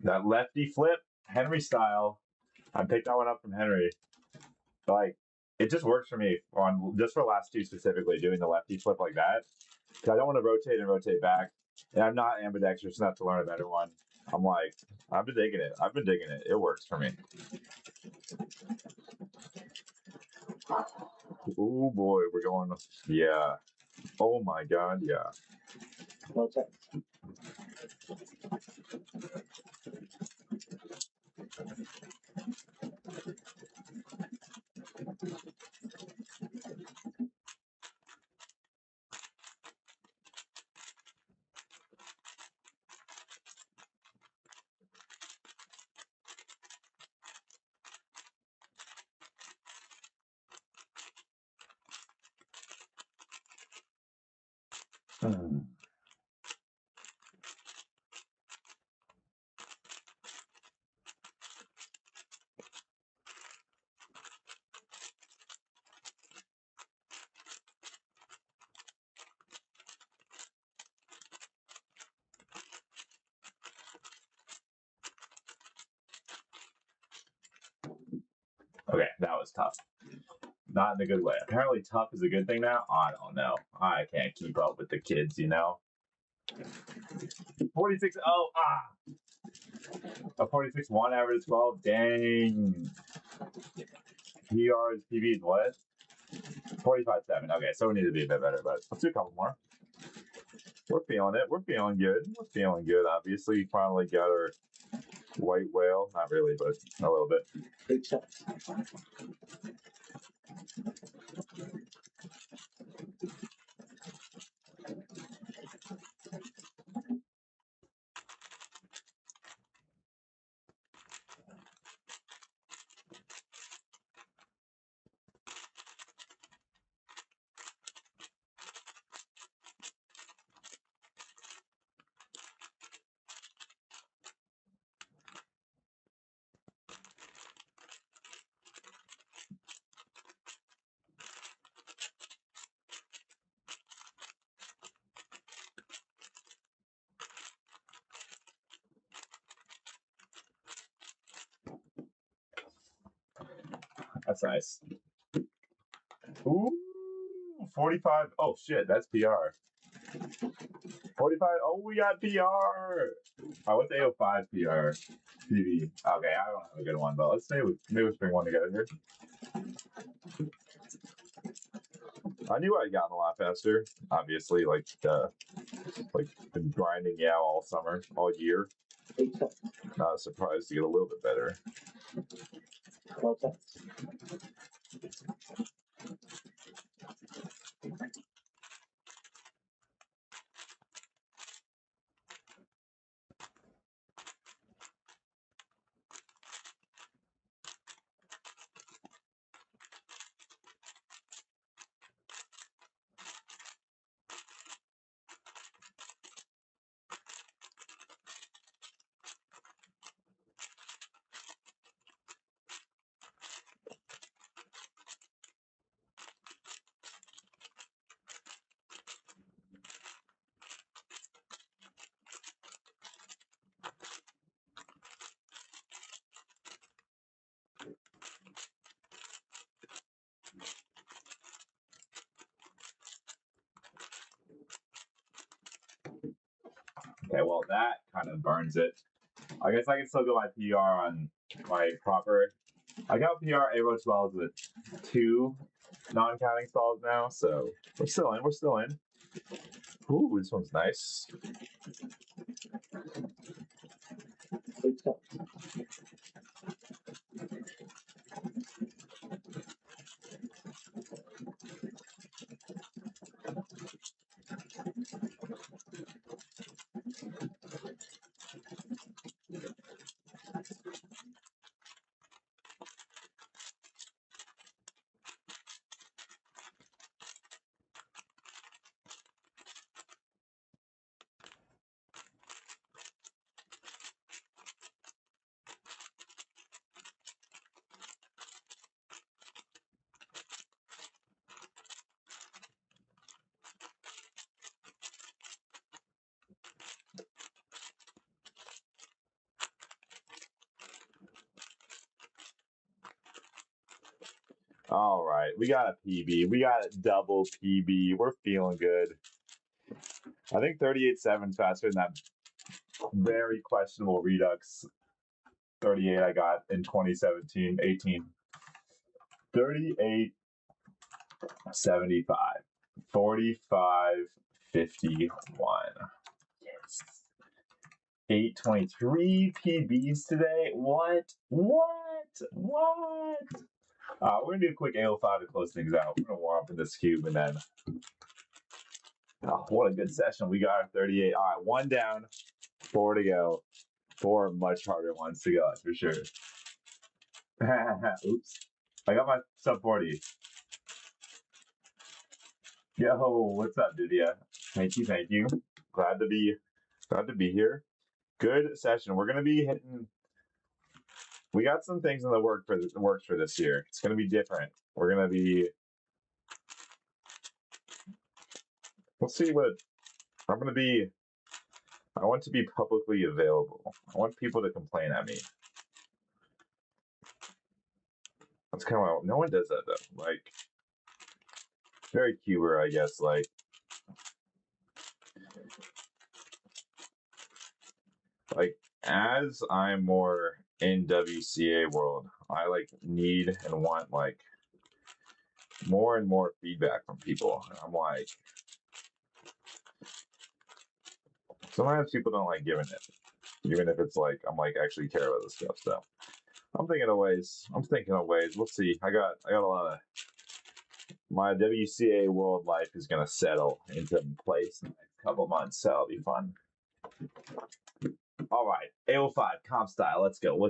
S1: That lefty flip, Henry style. I picked that one up from Henry. Like, it just works for me on just for last two specifically, doing the lefty flip like that. Because I don't want to rotate and rotate back. And I'm not ambidextrous enough to learn a better one. I'm like, I've been digging it. I've been digging it. It works for me. Oh boy, we're going. Yeah. Oh my God. Yeah.
S2: No sense.
S1: Hmm. Okay, that was tough. Not in a good way. Apparently, tough is a good thing now. I don't know. I can't keep up with the kids, you know. 46. Oh, a 46 1 average 12. Dang. PR's PB is what? 45 7. Okay, so we need to be a bit better, but let's do a couple more. We're feeling it. We're feeling good. We're feeling good. Obviously, finally got our white whale. Not really, but a little bit.
S2: Accept.
S1: That's nice. Ooh, 45. Oh, shit. That's PR. 45. Oh, we got PR. Oh, what's AO5 PR? PB. Okay, I don't have a good one, but let's say maybe we string one together here. I knew I'd gotten a lot faster. Obviously, like been grinding all summer, all year.
S2: Accept.
S1: Not surprised to get a little bit better.
S2: Well done.
S1: Okay, well that kind of burns it. I guess I can still go my PR on my proper. I got PR Aero 12s with 2 non-counting stalls now, so we're still in. We're still in. Ooh, this one's nice.
S2: Accept.
S1: All right, we got a PB. We got a double PB. We're feeling good. I think 38.7 is faster than that very questionable Redux 38 I got in 2017, 18. 38.75. 45.51. Yes. 823 PBs today. What? We're gonna do a quick AO5 to close things out. We're gonna warm up in this cube and then. Oh, what a good session. We got our 38. All right, 1 down, 4 to go. 4 much harder ones to go, that's for sure. Oops. I got my sub 40. Yo, what's up, Didia? Thank you. Glad to be here. Good session. We're gonna be hitting. We got some things in the works for this year. It's gonna be different. We're gonna be. We'll see what I'm gonna be. I want to be publicly available. I want people to complain at me. That's kind of no one does that though. Like very cuber, I guess. Like as I'm more in WCA world, I like need and want like more and more feedback from people. And I'm like, sometimes people don't like giving it, even if it's like I'm like actually care about this stuff. So I'm thinking of ways. We'll see. I got a lot of my WCA world life is gonna settle into place in the next couple months, so it'll be fun. All right, AO5 comp style. Let's go.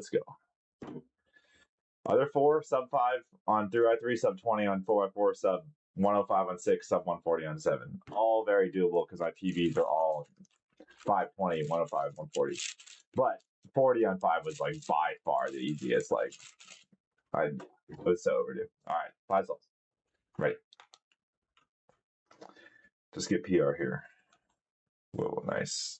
S1: Other 4 sub 5 on 3x3, sub 20 on 4x4, sub 105 on 6, sub 140 on 7. All very doable because my PBs are all 520, 105, 140. But 40 on 5 was like by far the easiest. Like it was so overdue. All right, 5 subs. Ready. Just get PR here. Whoa, nice.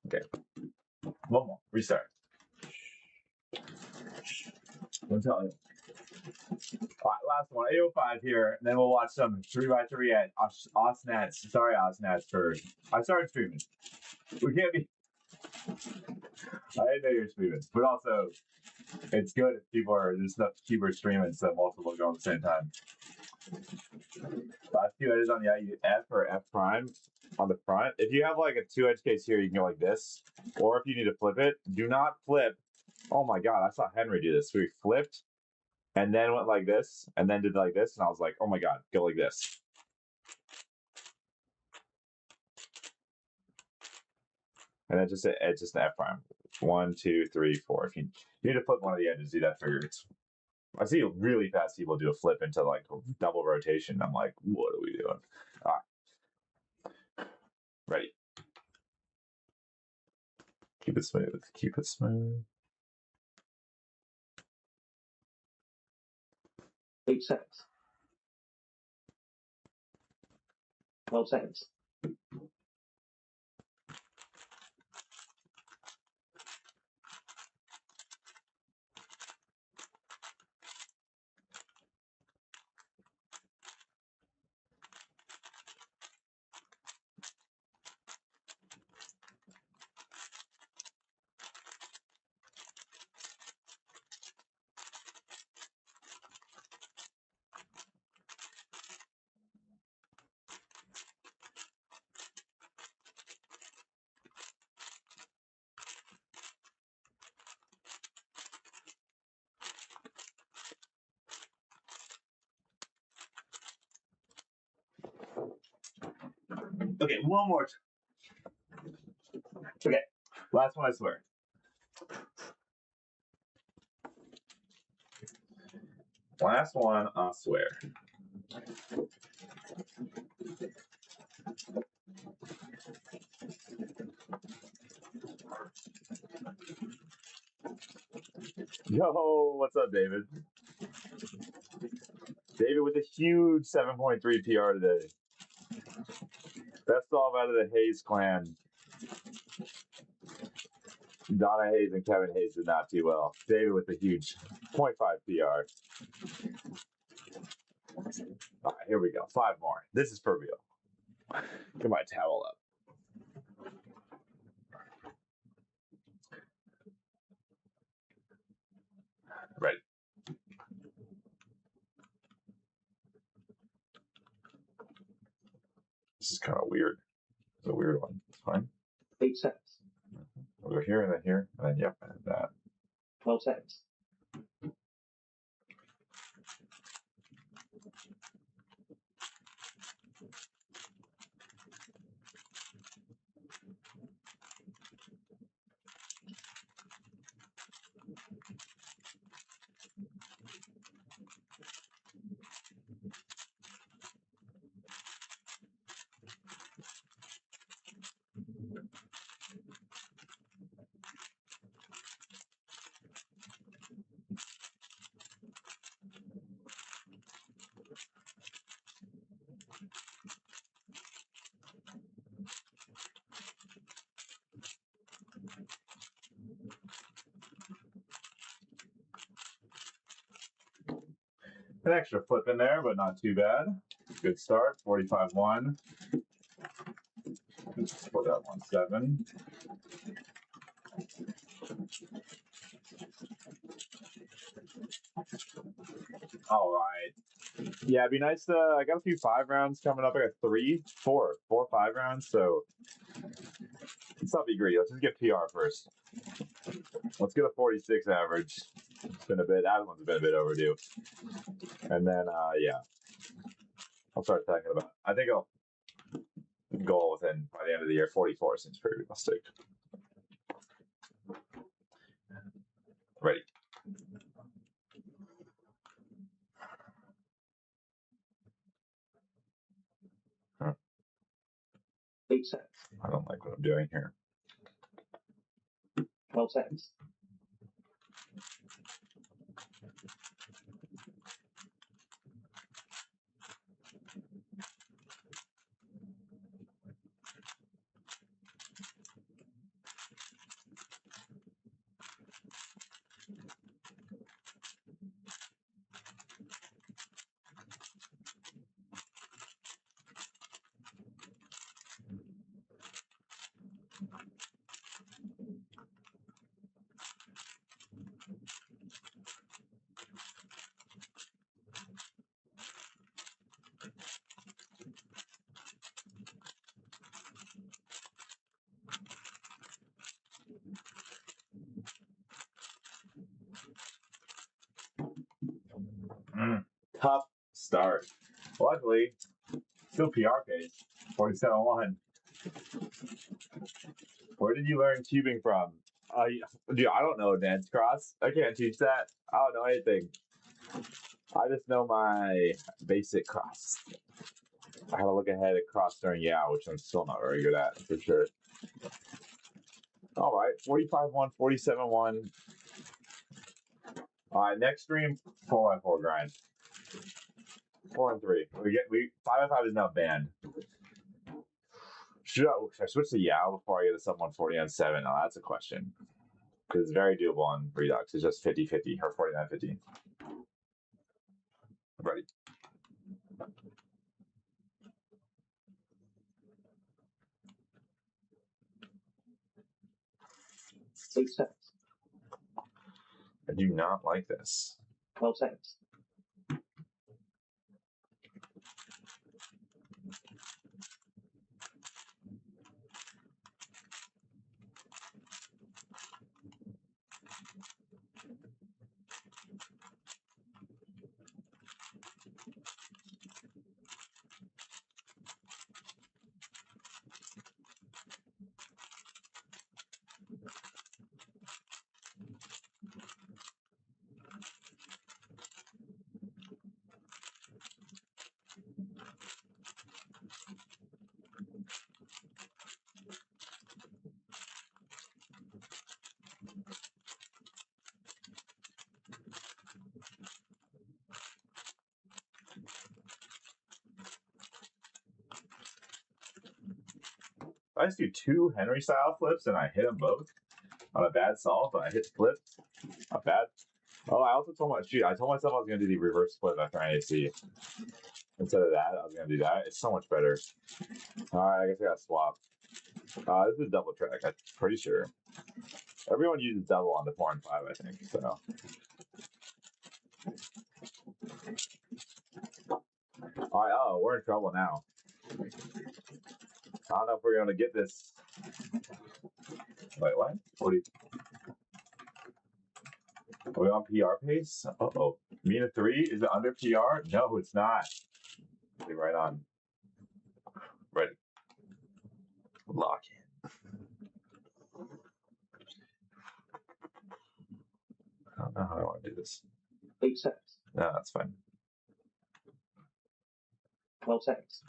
S1: Okay. One more. Restart. I'm telling you. All right, last one. 805 here. And then we'll watch some 3x3 at Osnats. Sorry, Osnats, for. I started streaming. We can't be. I didn't know you were streaming. But also, it's good if people are. There's enough keyboard streaming so multiple go at the same time. Last 2 edges on the F or F prime on the front. If you have like a 2 edge case here, you can go like this. Or if you need to flip it, do not flip. Oh my God, I saw Henry do this. So he flipped and then went like this and then did like this. And I was like, oh my God, go like this. And then it's just an F prime. 1, 2, 3, 4. If you need to flip one of the edges, do that for yours. I see really fast people do a flip into like double rotation. I'm like, what are we doing? All right. Ready. Keep it smooth. Keep it smooth.
S2: 8 seconds. 12 seconds. Okay, one more. Okay, last one, I swear. Last one, I swear. Yo, what's up, David? David with a huge 7.3 PR today. Best solve out of the Hayes clan. Donna Hayes and Kevin Hayes did not do well. David with a huge 0.5 PR. All right, here we go. 5 more. This is for real. Get my towel up. Ready. This is kind of weird. It's a weird one. It's fine. 8 seconds.
S1: We'll go here and then here, and then yep, and that.
S2: 12 seconds.
S1: An extra flip in there, but not too bad. Good start. 45-1. Put that 1-7. All right. Yeah, it'd be nice to. I got a few 5 rounds coming up. I got 4 or 5 rounds. So let's not be greedy. Let's just get PR first. Let's get a 46 average. It's been a bit. That one's been a bit overdue. And then, yeah, I'll start talking about. I think I'll go within by the end of the year. 44 seems pretty realistic. Ready. Huh.
S3: 8 cents.
S1: I don't like what I'm doing here.
S3: 12 cents.
S1: Tough start. Luckily, still PR pace. 47-1. Where did you learn cubing from? Dude, I don't know dance cross. I can't teach that. I don't know anything. I just know my basic cross. I had to look ahead at cross during which I'm still not very good at for sure. All right, 45-1, 47-1. All right, next stream 4x4 grind. 4 and 3. We 5x5 is now banned. Should I switch to before I get a sub 140 on 7? Now that's a question. Because it's very doable on Redux. It's just 50-50 or 49-50. Ready.
S3: $8 cents.
S1: I do not like this.
S3: 12 cents.
S1: I just do 2 Henry style flips and I hit them both on a bad solve, but I hit flip. Not bad. Oh, I also told myself I was going to do the reverse flip after NAC. Instead of that, I was going to do that. It's so much better. All right, I guess I got to swap. This is a double track, I'm pretty sure. Everyone uses double on the 4 and 5, I think. So. All right, oh, we're in trouble now. I don't know if we're going to get this. Wait, what? Are we on PR pace? Uh-oh. Mina 3? Is it under PR? No, it's not. Be right on. Ready. Lock in. I don't know how I want to do this.
S3: 8 cents.
S1: No, that's fine.
S3: 12 cents.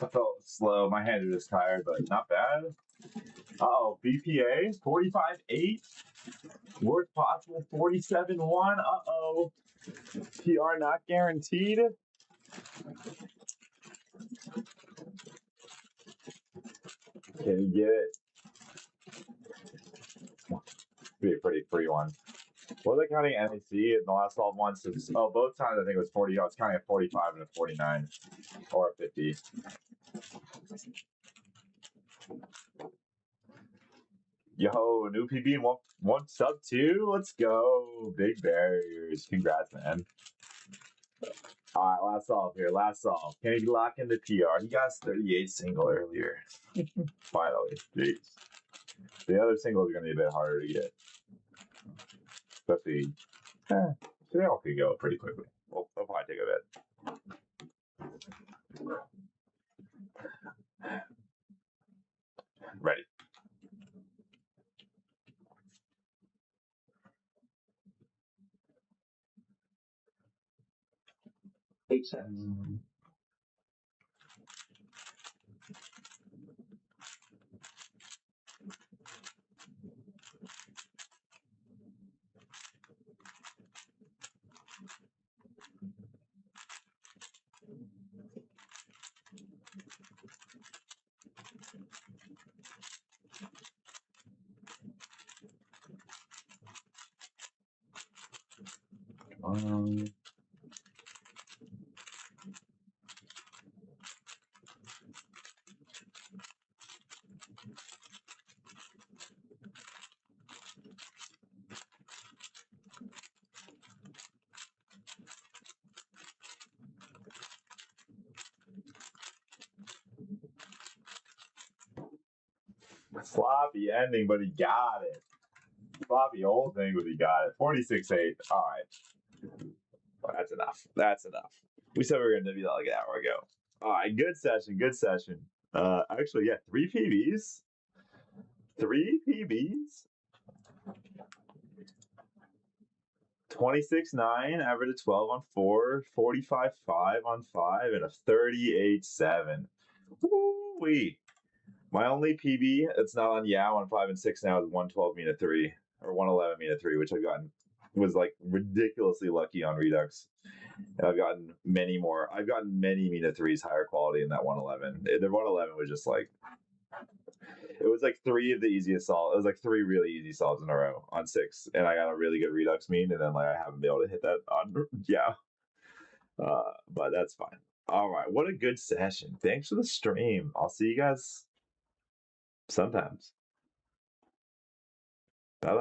S1: I felt slow. My hands are just tired, but not bad. Uh-oh, BPA 45.8. Worst possible 47.1. Uh-oh.
S2: PR not guaranteed.
S1: Can you get it? Be a pretty free one. What was I counting NAC in the last 12 months? Oh, both times I think it was 40. I was counting a 45 and a 49 or a 50. Yo, new PB and one sub two. Let's go. Big Bears. Congrats, man. All right, last solve here. Last solve. Can he lock in the PR? He got his 38 single earlier. Finally. Jeez. The other singles are going to be a bit harder to get. Especially, they all could go pretty quickly. Well, they'll probably take a bit. Ready.
S3: Eight seconds.
S1: Sloppy ending, but he got it. Sloppy old thing, but he got it. 46.8. All right. Well, that's enough. That's enough. We said we were going to be like an hour ago. All right. Good session. Good session. Actually, yeah, 3 PBs. 3 PBs. 26.9, average of 12 on 4, 45.5 on 5, and a 38.7. Woo-wee. My only PB that's not on Yao on 5 and 6 now is 112 Mina 3 or 111 Mina 3, which I've gotten was like ridiculously lucky on Redux. And I've gotten many more. I've gotten many Mina 3s higher quality in that 111. The 111 was just like, it was like 3 of the easiest solves. It was like 3 really easy solves in a row on 6. And I got a really good Redux mean, and then like I haven't been able to hit that on Yao. But that's fine. All right. What a good session. Thanks for the stream. I'll see you guys sometimes.